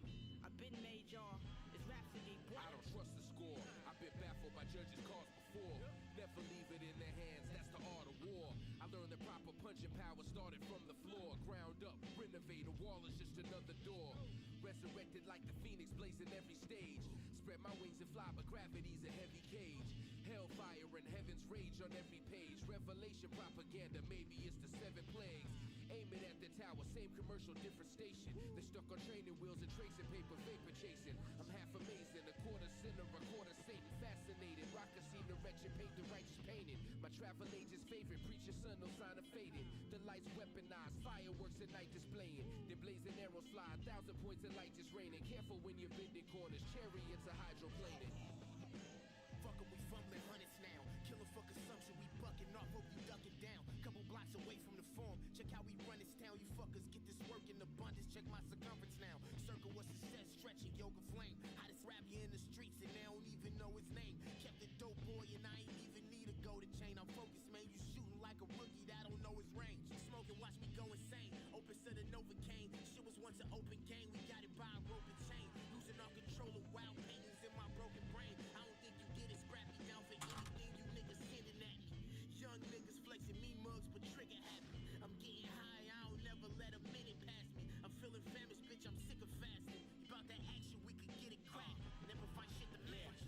Speaker 4: I've been major. It's Rhapsody, boy.
Speaker 5: I don't trust the score. I've been baffled by judges' calls before. Never leave it in their hands, that's the art of war. I learned the proper punching power started from the floor. Ground up, renovate, a wall is just another door. Resurrected like the phoenix blazing every stage. Spread my wings and fly, but gravity's a heavy cage. Hellfire and heaven's rage on every page. Revelation propaganda, maybe it's the 7 plagues. Aiming at the tower, same commercial, different station. They stuck on training wheels and tracing paper, vapor chasing. I'm half amazing, a quarter sinner, a quarter Satan. Fascinated, rock a scene, erection, paint the righteous painted. My travel agent's favorite, preacher son, no sign of fading. The lights weaponized, fireworks at night displaying. Then blazing arrows fly, 1,000 points of light just raining. Careful when you're bending corners, chariots are hydroplaning.
Speaker 1: Fuck it, we fumbling hundreds now. Killer for consumption, we bucking off, hope you ducking down. Couple blocks away from the farm. Check how we run this town, you fuckers get this work in abundance. Check my circumference now. Circle what success, stretching, yoga flame. Hottest rapper in the streets and they don't even know his name. Kept it dope boy and I ain't even need a golden chain. I'm focused, man, you shooting like a rookie that don't know his range. Smoking, watch me go insane. Open to the Novocaine. Shit was once an open game, we got it by a rope and chain. Losing all control of wild paintings in my broken brain. I don't think you get it scrappy down for anything you niggas sending at me. Young niggas flexing me mugs but trigger happy. I'm getting high, I don't never let a minute pass me. I'm feeling famished, bitch, I'm sick of fasting. You bout that action, we could get it cracked. Never find shit to match.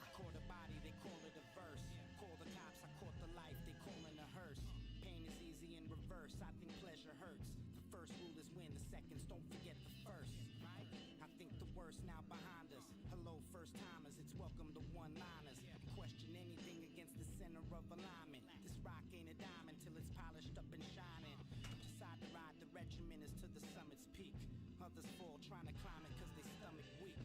Speaker 6: I caught a body, they call it a verse. Call the cops, I caught the life, they callin' a hearse. Pain is easy in reverse, I think pleasure hurts. The first rule is win, the seconds, don't forget the first. Right? I think the worst now behind us. Hello, first timers, it's welcome to one-liners. Question anything against the center of alignment. This rock ain't a diamond till it's polished up and shining. Decide to ride the regiment is to the summit's peak. Others fall trying to climb it cause they stomach weak.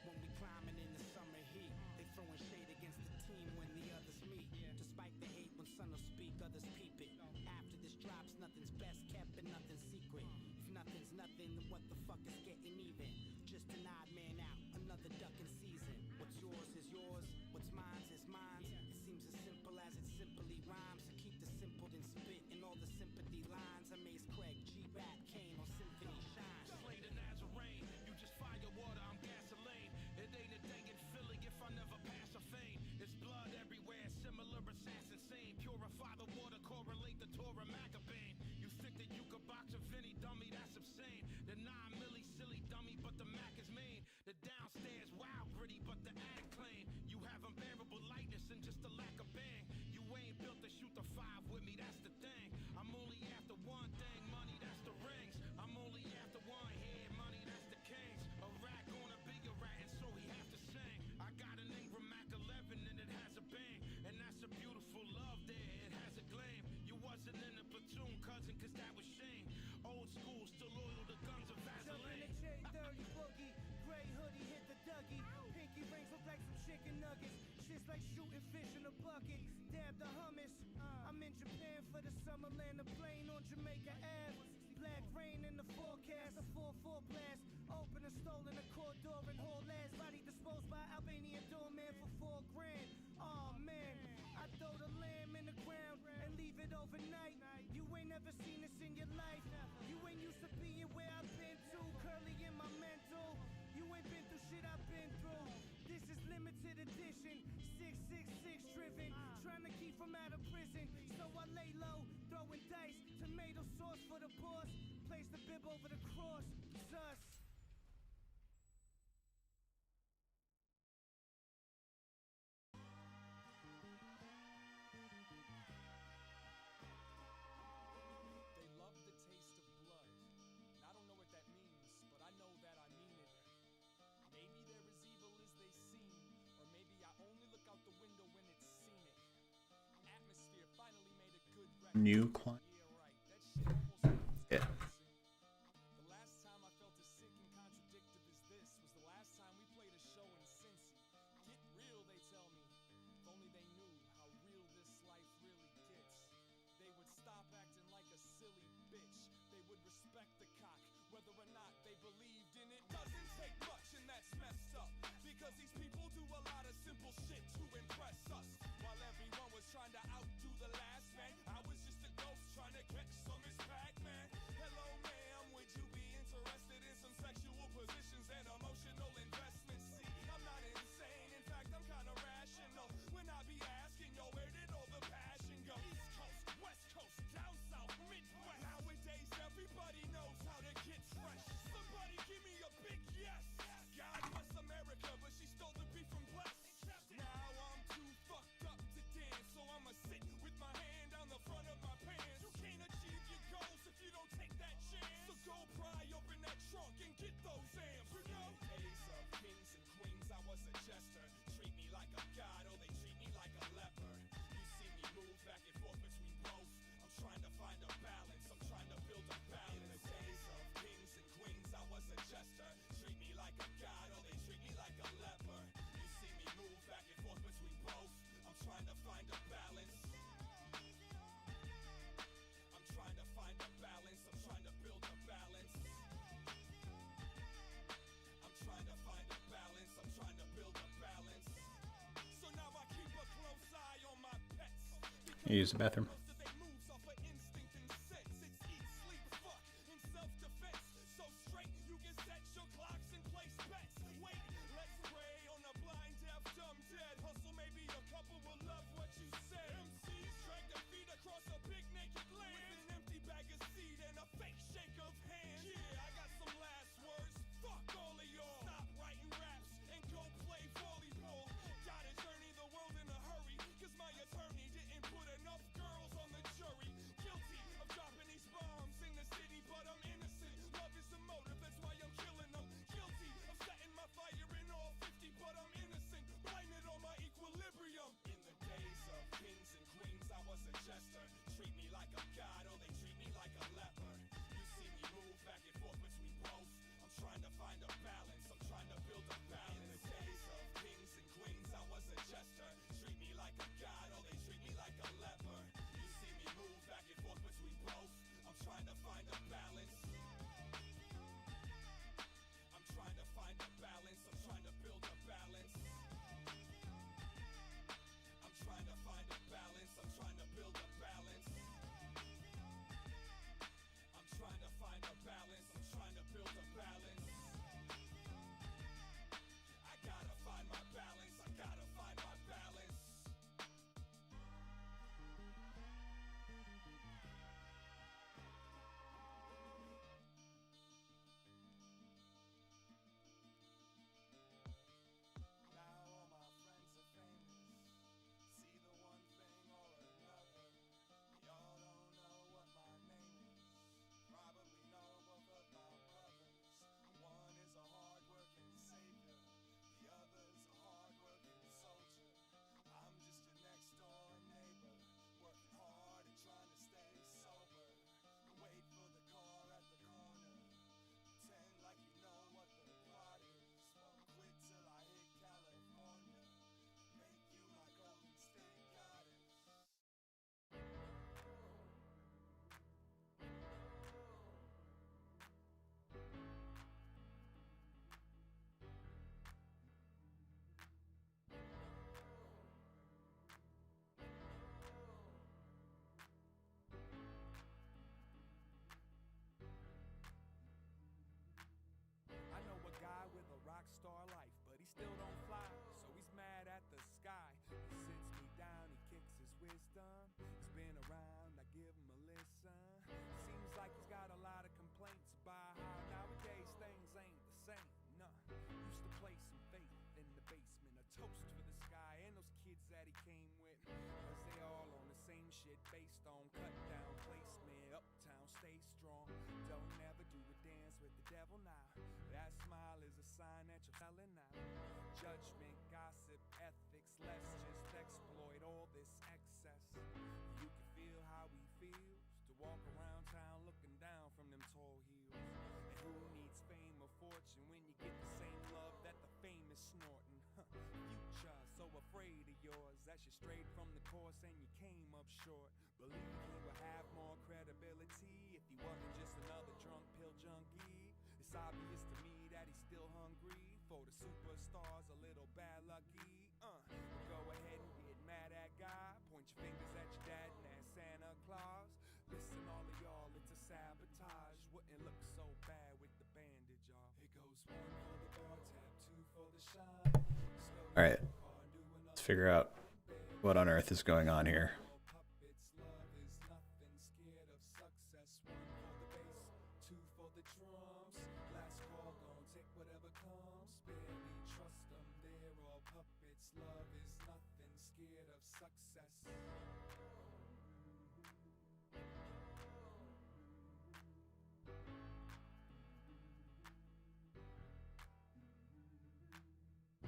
Speaker 6: When we climbing in the summer heat, they throwing shade against the team when the others meet. Despite the hate when some will speak, others peep it. After this drops, nothing's best kept and nothing's secret. If nothing's nothing, then what the fuck is getting even? Just an odd man out, another ducking season. What's yours is yours, what's mine's is mine's. It seems as simple as it simply rhymes. So keep the simple then spit in all the sympathy lines. Amaze Craig, G-Rap, Kane on Symphony Shine.
Speaker 7: Slay the Nazarene, you just fire water, I'm gasoline. It ain't a day in Philly if I never pass a fame. It's blood everywhere, similar assassin scene. Purify the water, correlate the Torah Maccabane. You think that you could box a Vinny dummy, that's obscene. The 9 milli silly dummy, but the Mac is mean. The downstairs wild gritty, but the attic clean. You have unbearable lightness and just a lack of bang. You ain't built to shoot the 5 with me, that's the thing. I'm only after one thing, money, that's the rings. I'm only after one head, money, that's the kings. A rat gonna be a rat, and so he have to sing. I got an Ingram Mac 11 and it has a bang. And that's a beautiful love there, it has a gleam. You wasn't in the platoon, cousin, cause that was Shane. Old school, still loyal to guns of Vaseline.
Speaker 1: J30 boogie, gray hoodie hit the Dougie. Pinky rings look like some chicken nuggets. Shit's like shooting fish in a bucket. Dab the hummus. I'm in Japan for the summer land. A plane on Jamaica Ave. Black rain in the forecast. A 4-4 blast. Open a stolen a corridor and haul ass. Body disposed by Albanian doorman for $4 grand. Oh man, I throw the lamb in the ground and leave it overnight. You ain't never seen this in your life. You ain't used to being where I've been to. Curly in my mental. You ain't been through shit I've been through. This is limited edition. 666 driven. Trying to keep from out of prison. So I lay low, throwing dice. Tomato sauce for the boss. Place the bib over the cross. Sus.
Speaker 5: They love the taste of blood. And I don't know what that means, but I know that I mean it. Maybe they're as evil as they seem, or maybe I only look out the window when it's scenic. Atmosphere finally made a good record.
Speaker 2: New client.
Speaker 5: Yeah, right. That shit almost sounds
Speaker 2: Yeah.
Speaker 5: convincing. The last time I felt as sick and contradictive as this was the last time we played a show in Cincy. Get real, they tell me. If only they knew how real this life really gets. They would stop acting like a silly bitch. They would respect the cock, whether or not they believed in it. Doesn't take much, and that's messed up. Because these people do a lot of simple shit to impress us. While everyone was trying to outdo the last man, I was just a ghost trying to catch some Miss Pac-Man. Hello, ma'am, would you be interested in some sexual positions and emotional investments? See, I'm not insane, in fact, I'm kinda rational. When I be asking, yo, where did all the passion go? East Coast, West Coast, down south, Midwest. Nowadays, everybody knows how to get fresh. Somebody give me a big yes. God bless America, but she stole the beef from Bless. Now I'm too fucked up to dance, so I'ma sit with my hand on the front of my pants. You can't achieve your goals if you don't take that chance. So go pry open that trunk and get those amps. You know, days of kings and queens, I was a jester. Treat me like a god, or they treat me like a leper. You see me move back and forth between both. I'm trying to find a balance. I'm trying to build a balance. In the days of kings and queens, I was a jester. Treat me like a god, or they treat me like a leper. You see me move back and forth between both. I'm trying to find a balance. I'm trying to find a balance. I'm trying to build a balance. I'm trying to find a balance. I'm trying to build a balance. So now I keep a close eye on my pets.
Speaker 2: Use the bathroom.
Speaker 5: Most of they moves off of instinct and sense. It's eat, sleep, fuck, in self-defense. So straight, you can set your clocks and place bets. Wait, let's pray on a blind, deaf, dumb, dead. Hustle, maybe a couple will love what you said. MCs drag their feet across a big naked land with an empty bag of seed and a fake shake of hands. Yeah, I got some last words. Fuck all of y'all. Stop writing raps and go play volleyball. Gotta journey the world in a hurry, cause my attorney didn't put enough girls on
Speaker 8: shit based on cut down placement. Uptown, stay strong. Don't ever do a dance with the devil now. That smile is a sign that you're selling now. Judgment, gossip, ethics, let's just exploit all this excess. You can feel how he feels to walk around town looking down from them tall heels. And who needs fame or fortune when you get the same love that the fame is snorting? Future, so afraid of yours that you strayed from the course and you came up short. Believe he would have more credibility if he wasn't just another drunk pill junkie. It's obvious to me that he's still hungry for the superstars, a little bad lucky. Well, go ahead and get mad at God, point your fingers at your dad and at Santa Claus. Listen, all of y'all, it's a sabotage. Wouldn't look so bad with the bandage off. It goes 1 for the bar tab, 2 for the shine.
Speaker 2: All right, let's figure out what on earth is going on here.
Speaker 8: Puppets, love is nothing, scared of success. 1 for the bass, 2 for the drums. Last call, gon' take whatever comes. Barely trust them, they're all puppets. Love is nothing, scared of success.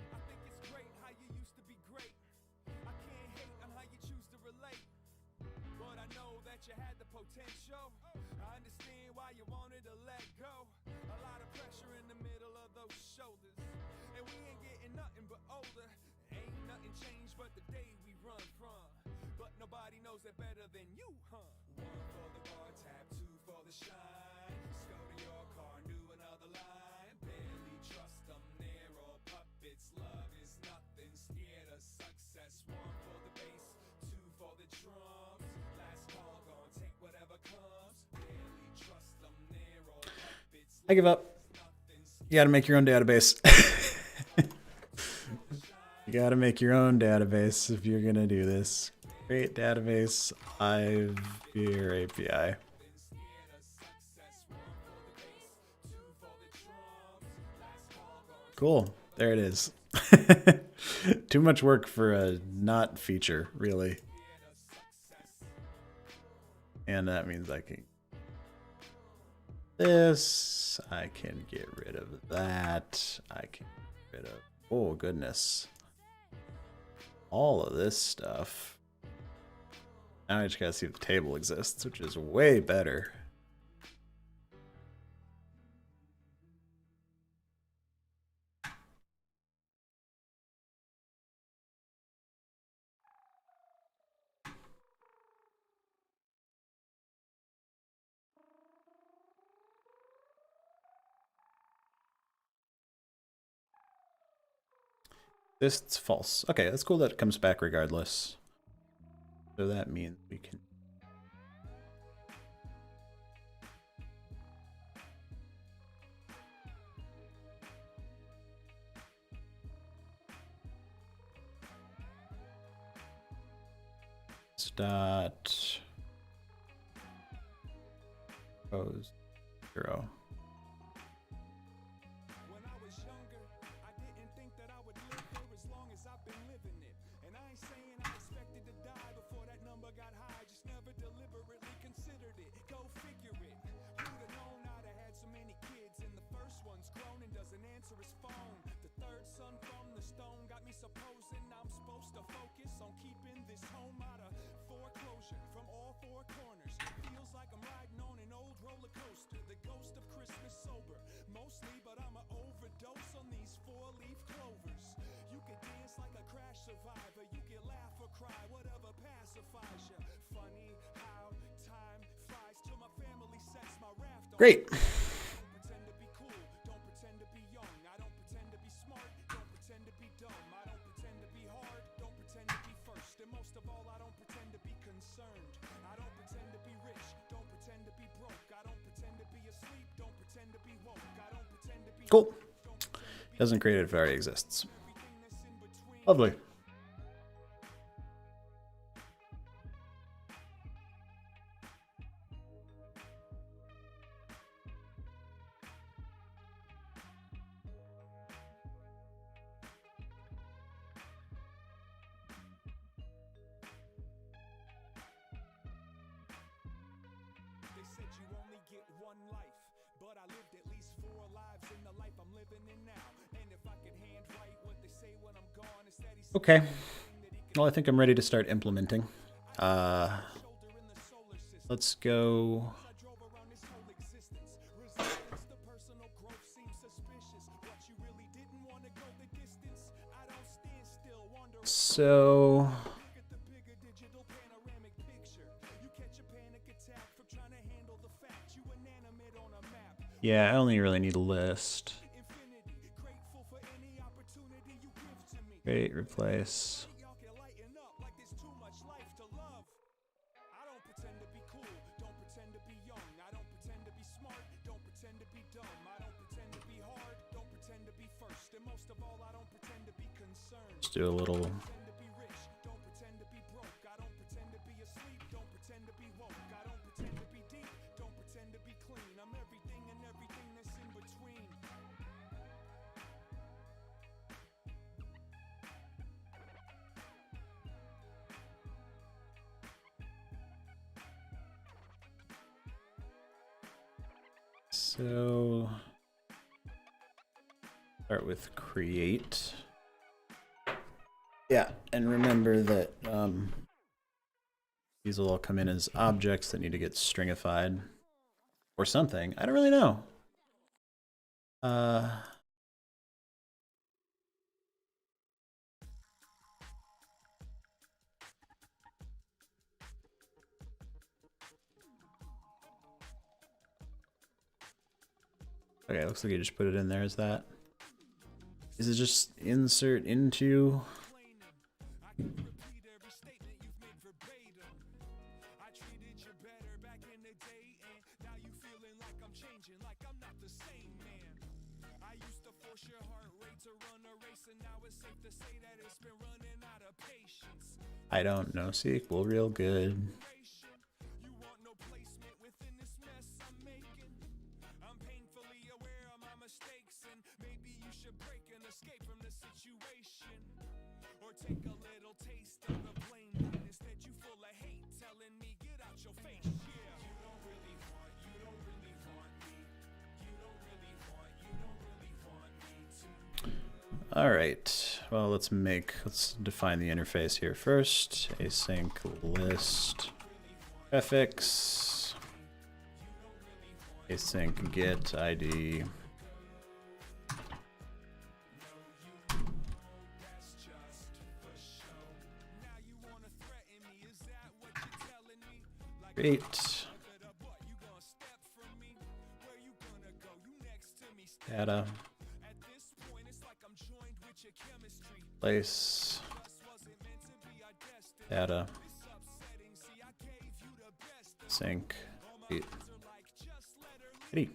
Speaker 8: I think it's great how you used to be great. I can't hate on how you choose to relate. But I know that you had the potential. I understand why you wanted to let go. A lot of pressure in the middle of those shoulders. And we ain't getting nothing but older. Ain't nothing changed but the day we run from. But nobody knows it better than you, huh? 1 for the bar tab, 2 for the shine. Just go to your car, do another line. Barely trust them, they're all puppets. Love is nothing, scared of success. 1 for the bass, 2 for the drums. Last call, gon' take whatever comes. Barely trust them, they're all puppets.
Speaker 2: I give up. You gotta make your own database. You gotta make your own database if you're gonna do this. Create database, Livepeer API. Cool. There it is. Too much work for a not feature, really. And that means I can this. I can get rid of that. I can get rid of, oh goodness, all of this stuff. Now I just gotta see if the table exists, which is way better. This false. Okay, that's cool that it comes back regardless. So that means we can dot pose 0.
Speaker 8: When I was younger, I didn't think that I would live here as long as I've been living it. And I ain't saying I expected to die before that number got high, just never deliberately considered it. Go figure it. Who'd have known I'd have had so many kids, and the first one's grown and doesn't answer his phone. The third son from the stone got me supposing I'm supposed to focus on keeping this home out of foreclosure from all 4 corners. Feels like I'm riding on an old roller coaster, the ghost of Christmas sober, mostly, but I'ma overdose on these 4-leaf clovers. You could dance like a crash survivor, you can laugh or cry, whatever pacifies you. Funny how time flies till my family sets my raft on.
Speaker 2: Great.
Speaker 8: Don't pretend to be cool, don't pretend to be young. I don't pretend to be smart, don't pretend to be dumb. I don't pretend to be hard, don't pretend to be first. And most of all, I don't pretend to be concerned. I don't pretend to be rich, don't pretend to be broke. I don't pretend to be asleep, don't pretend to be woke. I don't pretend to be
Speaker 2: Cool. Doesn't create it if it already exists.
Speaker 8: everything that's in between.
Speaker 2: Lovely. Okay. Well, I think I'm ready to start implementing. Let's go. So yeah, I only really need a list. Create, replace. Let's do a little. So start with create. Yeah, and remember that these will all come in as objects that need to get stringified or something. I don't really know. Okay, looks like you just put it in there as that. Is it just insert into? I don't know SQL real good. All right, well, let's define the interface here first. Async list prefix, async get ID. Great. Data. Place. Data. Sync. Hey.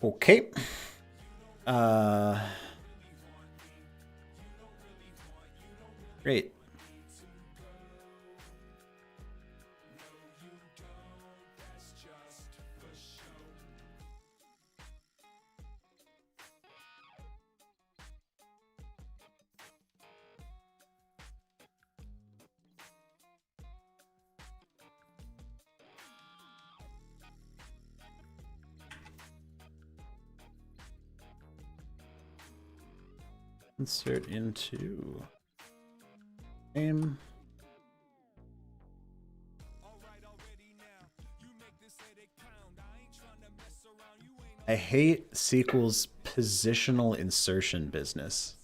Speaker 2: Okay. Great. Insert into name. I hate SQL's positional insertion business.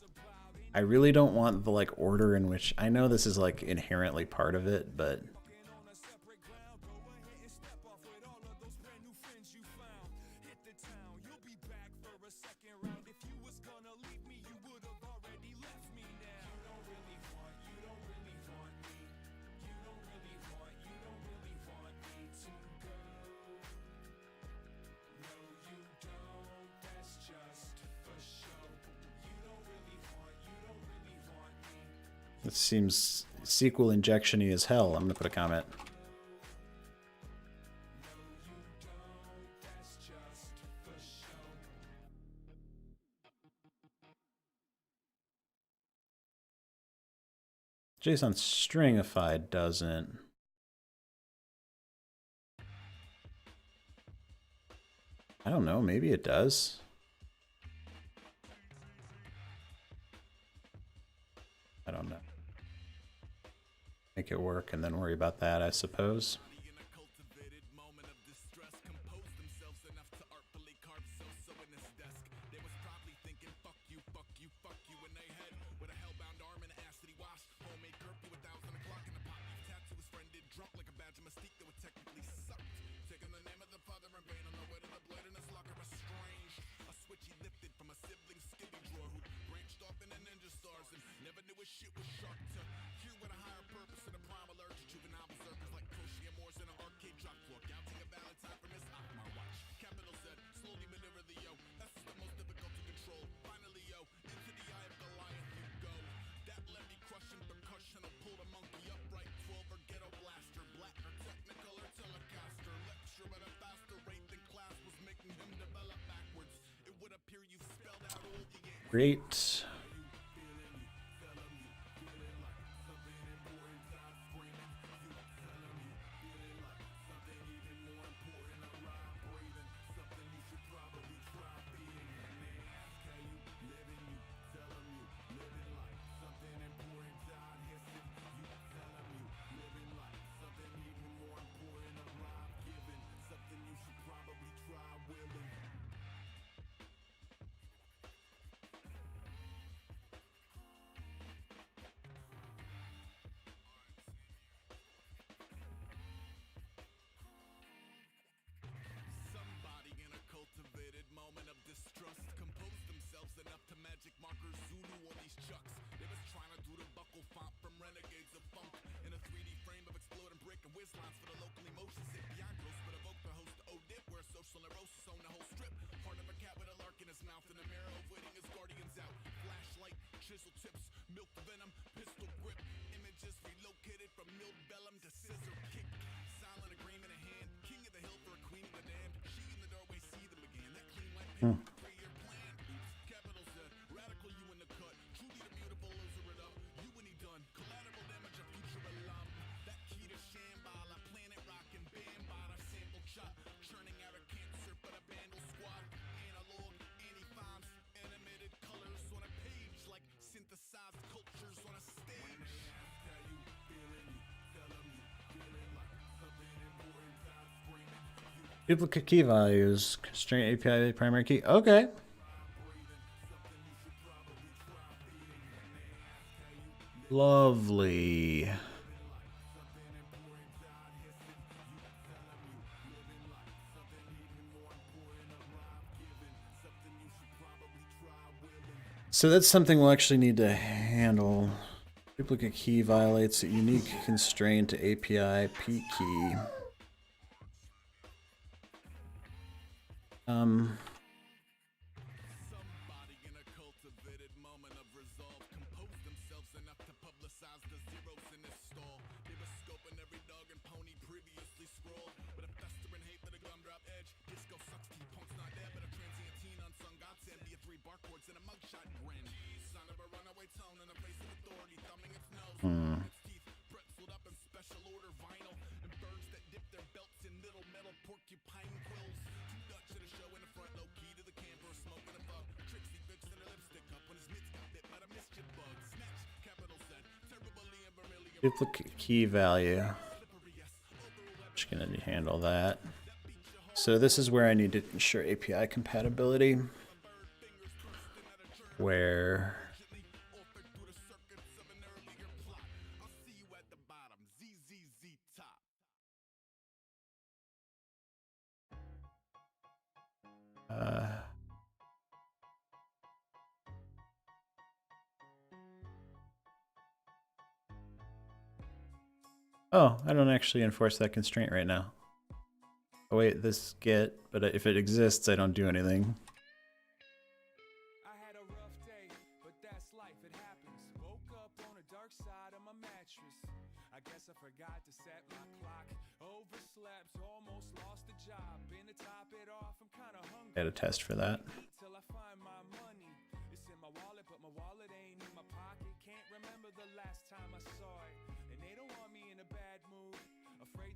Speaker 2: I really don't want the like order in which, I know this is like inherently part of it, but it seems SQL injection-y as hell. I'm gonna put a comment. JSON stringify doesn't. I don't know, maybe it does. I don't know. Make it work and then worry about that, I suppose. Great. Duplicate key values, constraint API primary key. Okay. Lovely. So that's something we'll actually need to handle. Duplicate key violates a unique constraint to API P key. Duplicate key value. Just gonna handle that. So this is where I need to ensure API compatibility. Where oh, I don't actually enforce that constraint right now. Oh wait, this get, but if it exists, I don't do anything.
Speaker 8: I had a rough day, but that's life, it happens. Woke up on the dark side of my mattress. I guess I forgot to set my clock. Overslept, almost lost the job. Been to top it off, I'm kind of hungry.
Speaker 2: I had a test for that.
Speaker 8: Till I find my money. It's in my wallet, but my wallet ain't in my pocket. Can't remember the last time I saw it.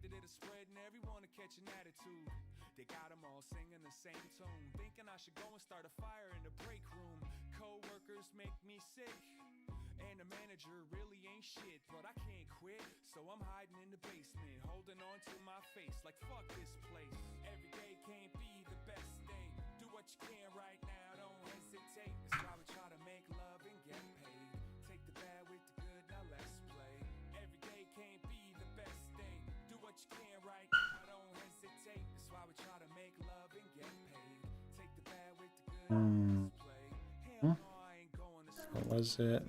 Speaker 8: that it'll spread and everyone will catch an attitude. They got them all singing the same tune, thinking I should go and start a fire in the break room. Co-workers make me sick, and the manager really ain't shit, but I can't quit, so I'm hiding in the basement, holding on to my face like fuck this place. Every day can't be the best day. Do what you can right now, don't hesitate. That's why we try to make love and get paid. Take the bad with the good, now let's play. Every day can't be the best day. Do what you can right now, don't hesitate. That's why we try to make love and get paid. Take the bad with the good, now let's play. Hell no, I ain't going to school.
Speaker 2: What was it?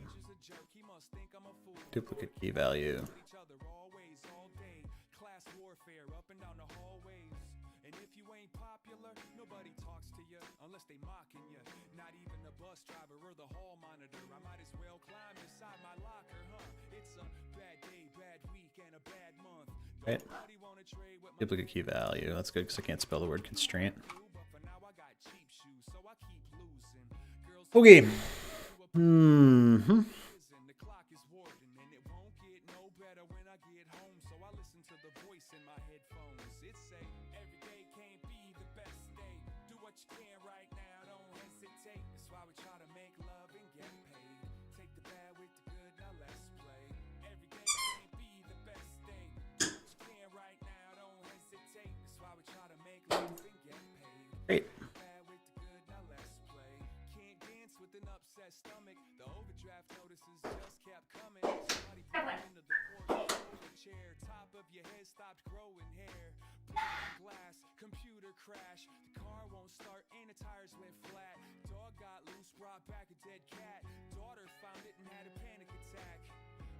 Speaker 2: Duplicate key value.
Speaker 8: Each other always, all day. Class warfare up and down the hallways. And if you ain't popular, nobody talks to you unless they mocking you. Not even the bus driver or the hall monitor. I might as well climb inside my locker, huh? It's a bad day, bad week, and a bad month.
Speaker 2: Right. Duplicate key value. That's good because I can't spell the word constraint. Okay.
Speaker 8: The clock is warping and it won't get no better when I get home. So I listen to the voice in my headphones. It say every day can't be the best day. Do what you can right now, don't hesitate. That's why we try to make love and get paid. Take the bad with the good, now let's play. Every day can't be the best day. Do what you can right now, don't hesitate. That's why we try to make love and get paid.
Speaker 2: Great.
Speaker 8: Bad with the good, now let's play. Can't dance with an upset stomach. The overdraft notices just kept coming. Somebody put me into the porch, the chair. Top of your head stopped growing hair. Broken glass, computer crash. The car won't start and the tires went flat. Dog got loose, brought back a dead cat. Daughter found it and had a panic attack.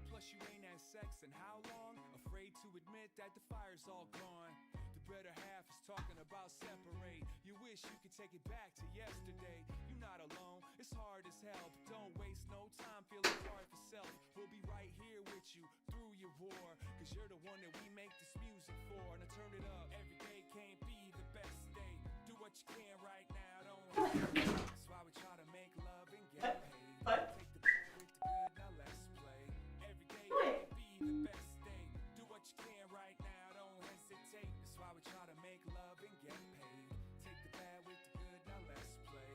Speaker 8: Plus you ain't had sex in how long? Afraid to admit that the fire's all gone. The better half is talking about separate. You wish you could take it back to yesterday. You're not alone, it's hard as hell, but don't waste no time feeling sorry for self. We'll be right here with you through your war, cause you're the one that we make this music for. Now turn it up, every day can't be the best day. Do what you can right now, don't hesitate. That's why we try to make love and get paid. Take the bad with the good, now let's play. Every day can't be the best day. Do what you can right now, don't hesitate. That's why we try to make love and get paid. Take the bad with the good, now let's play.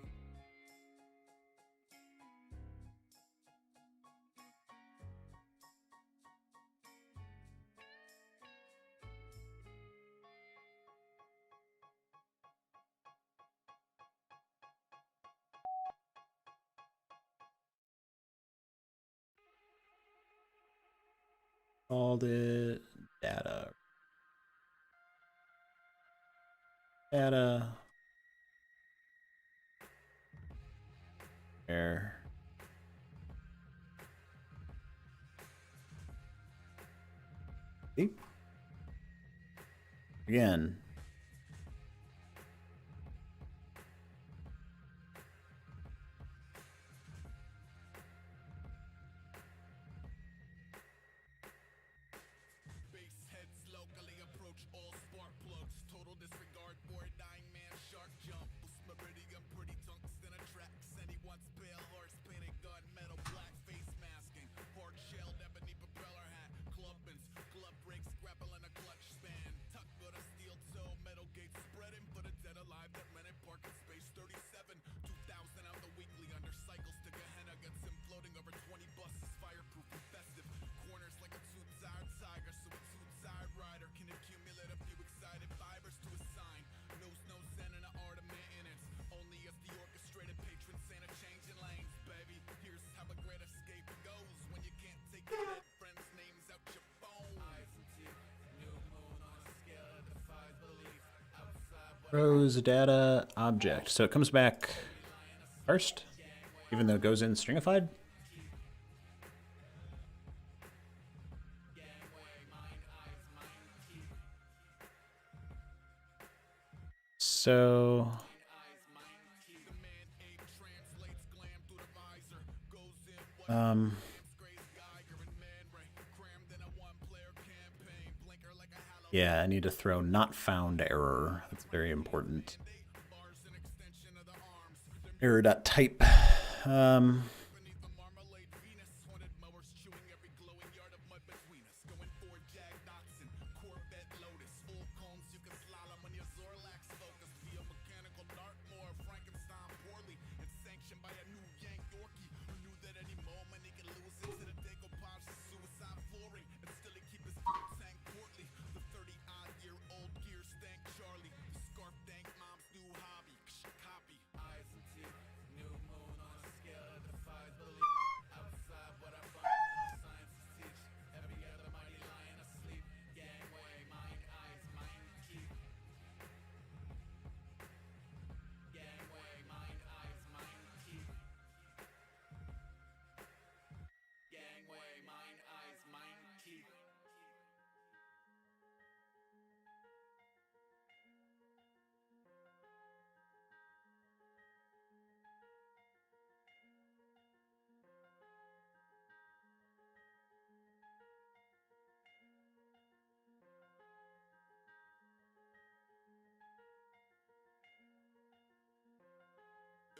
Speaker 2: Called it data. Data. There. See? Again.
Speaker 3: Base heads locally approach all spark plugs. Total disregard for a 9-man shark jump. Boost meridian, pretty tungsten attracts. And he wants pale horse painted gun, metal black face masking. Hard shelled ebony propeller hat. Clubbins, glove breaks, grappling a clutch span. Tuck with a steel toe, metal gate spreading for the dead alive that rented parking space 37. 2,000 out the weekly under cycles to Gehenna. Gets him floating over 20 buses, fireproof and festive. Corners like a two-tired tiger, so a two-tired rider can accumulate a few excited fibers to a sign. Knows no zen in the art of maintenance. Only as the orchestrated patron saint of changing lanes, baby. Here's how a great escape goes when you can't take your dead friends' names out your phone. Eyes and teeth, new moon on a scale that defies belief. Outside what
Speaker 2: Rows data object. So it comes back first, even though it goes in stringified. So yeah, I need to throw not found error. That's very important. Error.type.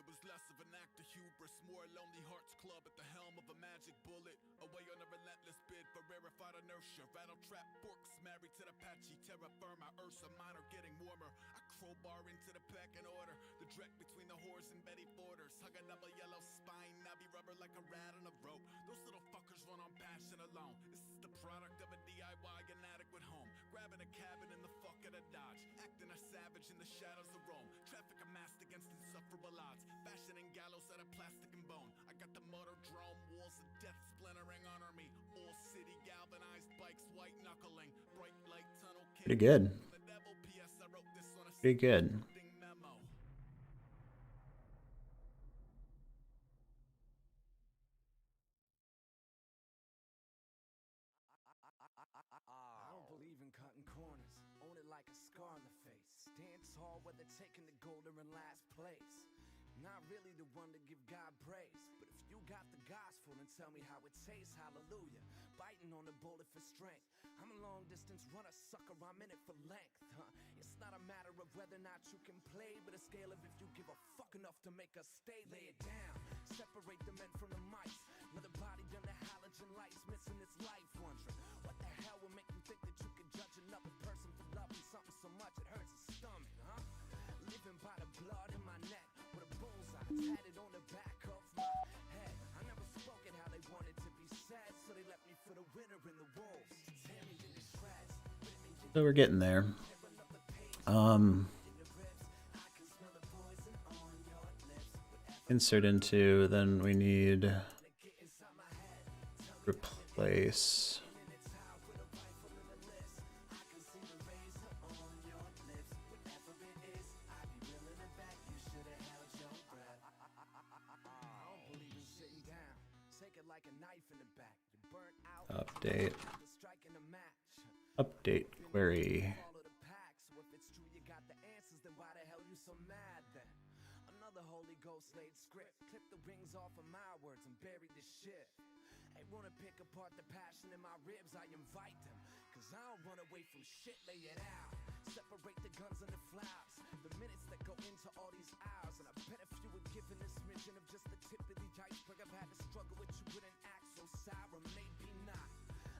Speaker 3: It was less of an act of hubris, more Lonely Hearts Club at the helm of a magic bullet. Away on a relentless bid for rarefied inertia. Rattle trap forks married to the patchy terra firma. Ursa Minor getting warmer. I crowbar into the pecking order. The dreck between the whores and Betty Forders. Hug a double yellow spine, knobby rubber like a rat on a rope. Those little fuckers run on passion alone. This is the product of a DIY inadequate home. Grabbing a cabin in the fuck of a Dodge. Acting a savage in the shadows of Rome. Traffic amassed against insufferable odds. Fashioning gallows out of plastic and bone. I got the motor drone, walls of death splintering under me. All city galvanized bikes, white knuckling. Bright light tunnel.
Speaker 2: Pretty good. Pretty good.
Speaker 6: I don't believe in cutting corners. Own it like a scar on the face. Stand tall whether taking the gold or in last place. Not really the one to give God praise, but if you got the gospel, then tell me how it tastes. Hallelujah. Biting on the bullet for strength. I'm a long distance runner, sucker. I'm in it for length. It's not a matter of whether or not you can play, but a scale of if you give a fuck enough to make us stay. Lay it down. Separate the men from the mice. Another body under halogen lights, missing its life, wondering what the hell would make you think that you could judge another person for loving something so much it hurts his stomach, huh? Living by the blood in my neck with a bullseye tatted on the back of my head. I never spoke it how they wanted to be said, so they left me for the winter in the wolves. Tear me to the shreds.
Speaker 2: So we're getting there. Insert into, then we need replace. Update. Update query.
Speaker 6: Another Holy Ghost laid script. Clip the wings off of my words and bury the shit. They wanna pick apart the passion in my ribs, I invite them. Cause I don't run away from shit, lay it out. Separate the guns and the flowers. The minutes that go into all these hours. And I bet if you were given this mission of just the tip of the iceberg, I've had to struggle with you wouldn't act so sour, maybe not.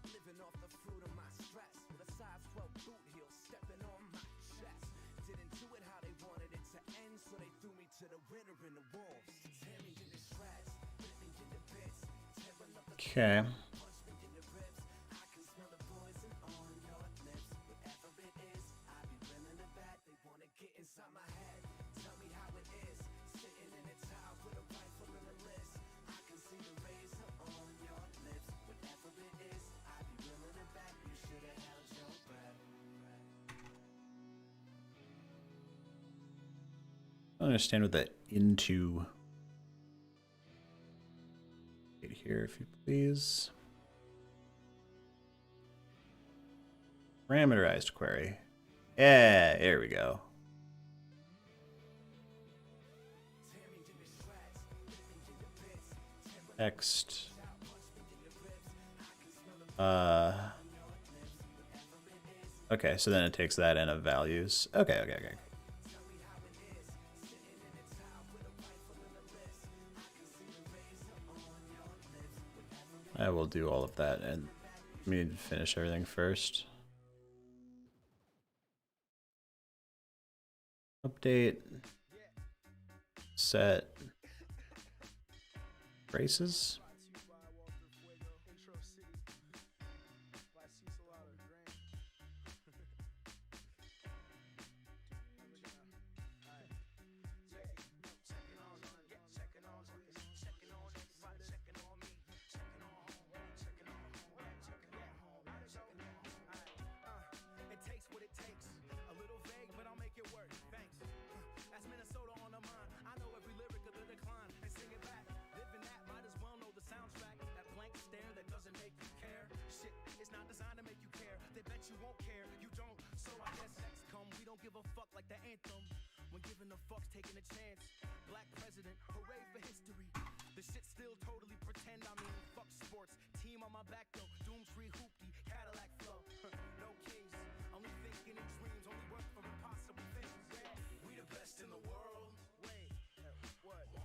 Speaker 6: Living off the fruit of my stress. With a size 12 boot heel stepping on my chest. Didn't do it how they wanted it to end, so they threw me to the winter in the wolves. Tear me to the shreds, rip me to the bits. Tearing up the
Speaker 2: Okay.
Speaker 6: punch me in the ribs. I can smell the poison on your lips. Whatever it is, I be willing to bet. They wanna get inside my head. Tell me how it is. Sitting in a tower with a rifle and a list. I can see the razor on your lips. Whatever it is, I be willing to bet. You should have held your breath.
Speaker 2: I don't understand what that into. Right here, if you please. Parameterized query. Yeah, there we go. Text. Okay, so then it takes that in of values. Okay. I will do all of that, and we need to finish everything first. Update. Set. Braces.
Speaker 7: It takes what it takes. A little vague, but I'll make it work. Thanks. That's Minnesota on the mind. I know every lyric of the decline and sing it back. Living that, might as well know the soundtrack. That blank stare that doesn't make you care. Shit, it's not designed to make you care. They bet you won't care. You don't. So I guess next come. We don't give a fuck like the anthem. When giving a fuck's taking a chance. Black president, hooray for history. The shit still totally pretend. I mean, fuck sports. Team on my back though. Doomsday hoopty, Cadillac flow. No kings, only thinking in dreams. Only work for impossible things. We the best in the world. Wait, what?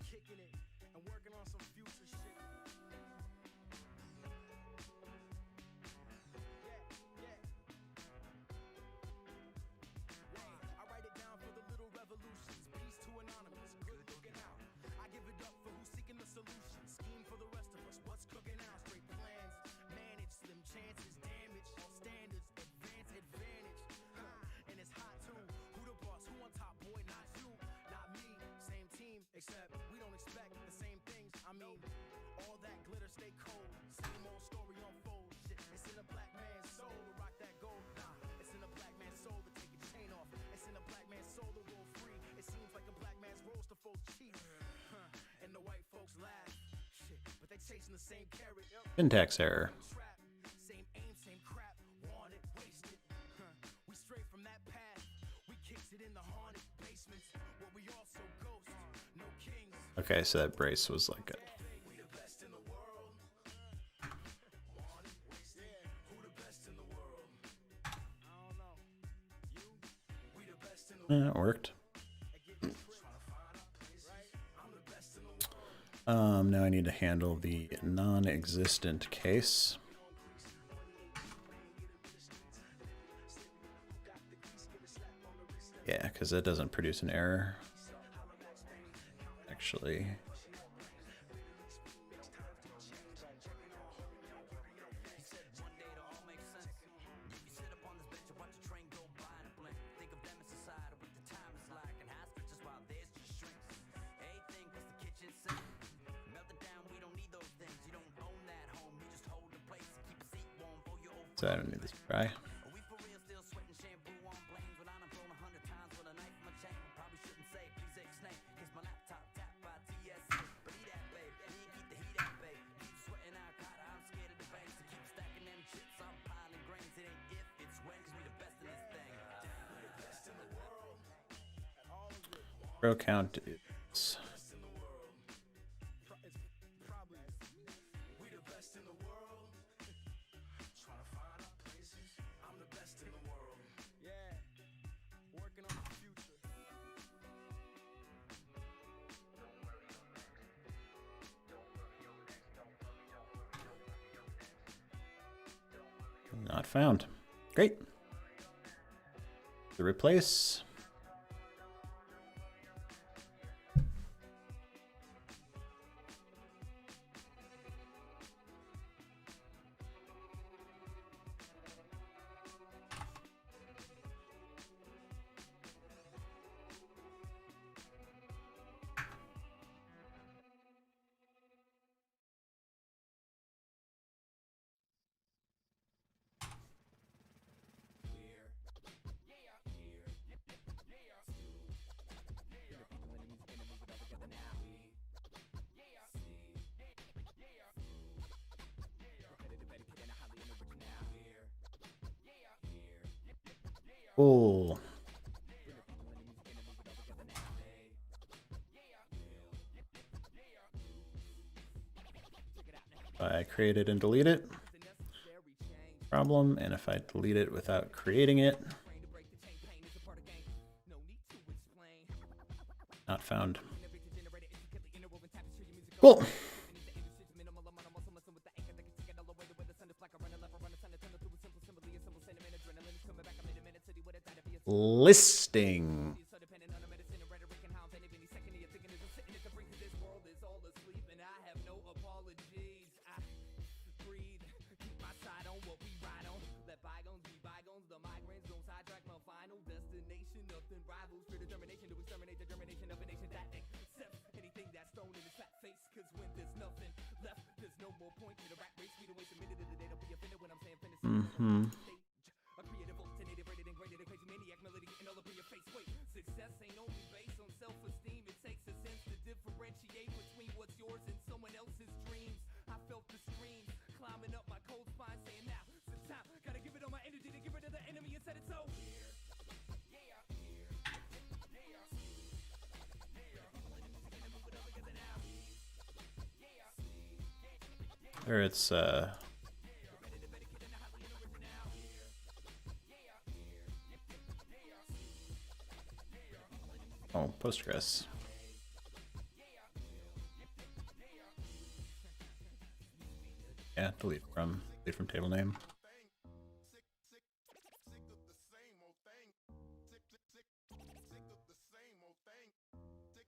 Speaker 9: kicking it and working on some future shit. I write it down for the little revolutions. Peace to anonymous, good looking out. I give it up for who's seeking the solution. Scheme for the rest of us, what's cooking out? Straight plans, manage slim chances, damage, standards, advance, advantage. And it's hot too. Who the boss? Who on top? Boy, not you, not me. Same team, except we don't expect the same things. I mean, all that glitter stay cold. Same old story unfolds. Shit, it's in a black man's soul to rock that gold. Nah, it's in a black man's soul to take a chain off. It's in a black man's soul to roll free. It seems like a black man's roles to fold cheap. And the white folks laugh. Shit, but they chasing the same carrot.
Speaker 2: Syntax error.
Speaker 9: Same aim, same crap. Want it, waste it. We stray from that path. We kicked it in the haunted basements where we also ghost. No kings.
Speaker 2: Okay, so that brace was like a...
Speaker 9: We the best in the world. Want it, waste it. Who the best in the world? I don't know. You? We the best in the world.
Speaker 2: It worked. Now I need to handle the non-existent case. Yeah, because it doesn't produce an error. Actually. So I don't need this fry. Row count is... Not found. Great. To replace. Cool. If I create it and delete it, problem. And if I delete it without creating it, not found. Cool. Listing. Mm-hmm.
Speaker 8: Success ain't only based on self-esteem. It takes a sense to differentiate between what's yours and someone else's dreams. I felt the screams climbing up my cold spine, saying now it's time. Gotta give it all my energy to get rid of the enemy and set it so.
Speaker 2: There it's oh, Postgres. Yeah, delete from table name.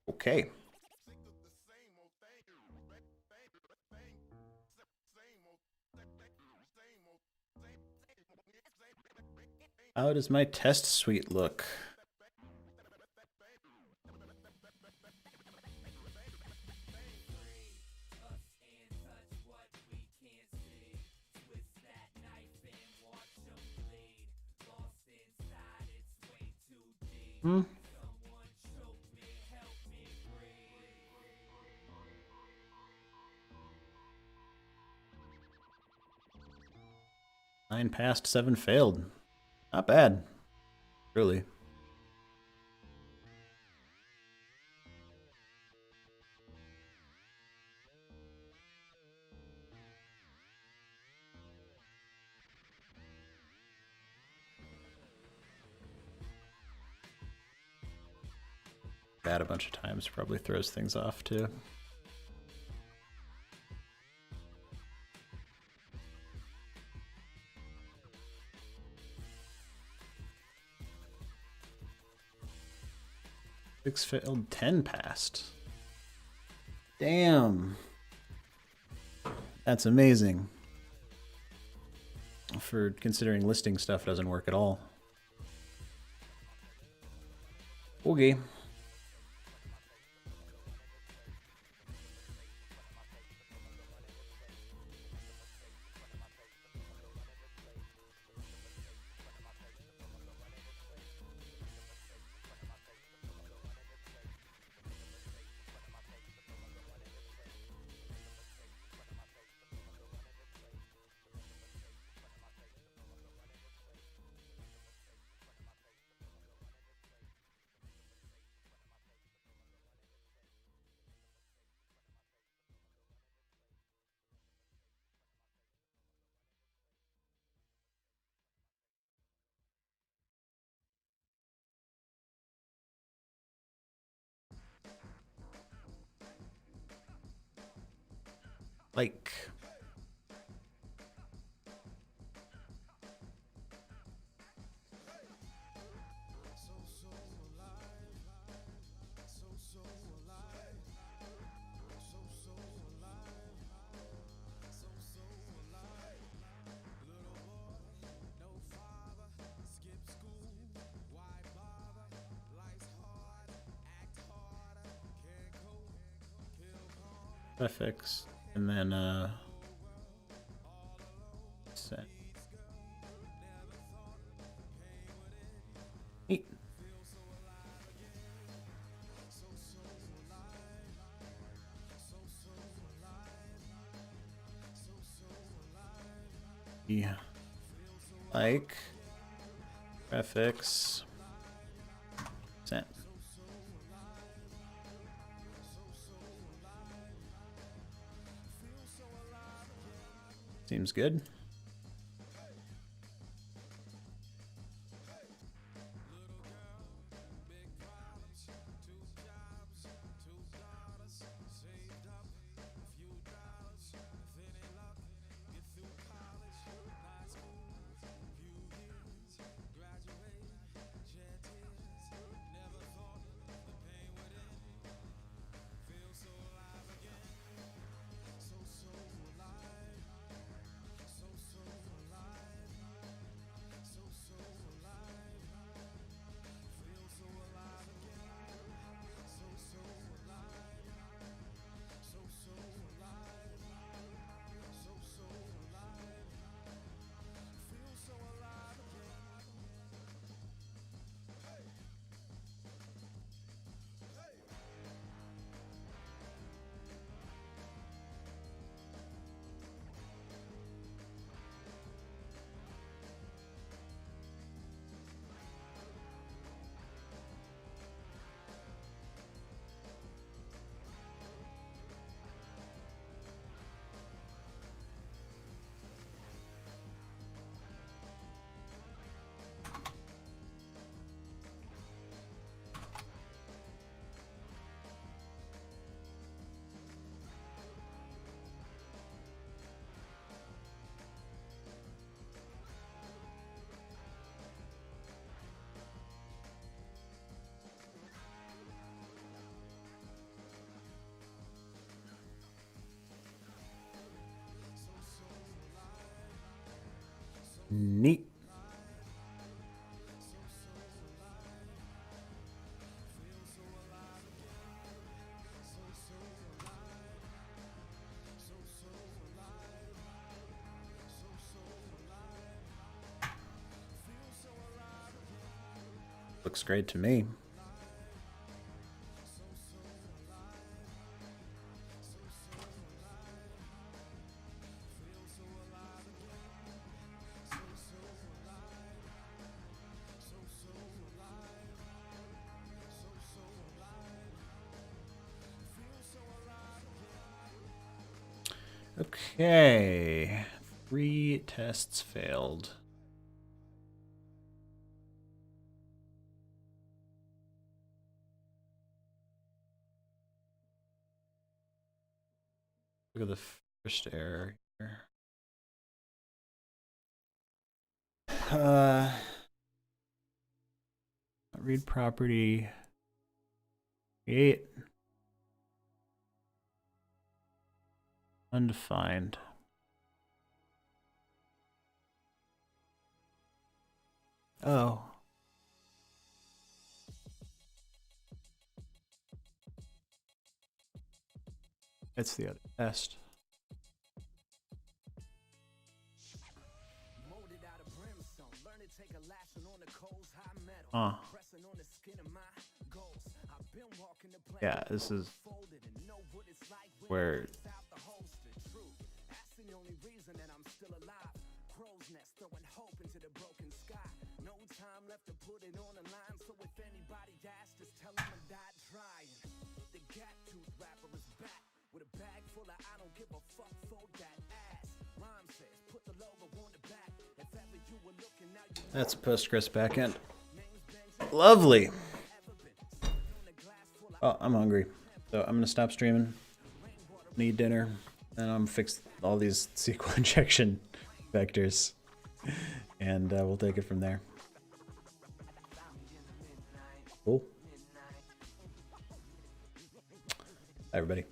Speaker 2: Okay. How does my test suite look? Hmm. Nine passed, 7 failed. Not bad. Really. Bad a bunch of times probably throws things off too. Six failed, 10 passed. Damn. That's amazing. For considering listing stuff doesn't work at all. Okay. Like. Prefix, and then set. Neat. Yeah. Like prefix sent. Seems good. Neat. Looks great to me. Okay, 3 tests failed. Look at the first error here. Read property. Create. Undefined. Oh. It's the other test. Huh. Yeah, this is where that's Postgres backend. Lovely. Oh, I'm hungry. So I'm gonna stop streaming. Need dinner. And I'm gonna fix all these SQL injection vectors. And we'll take it from there. Cool. Bye, everybody.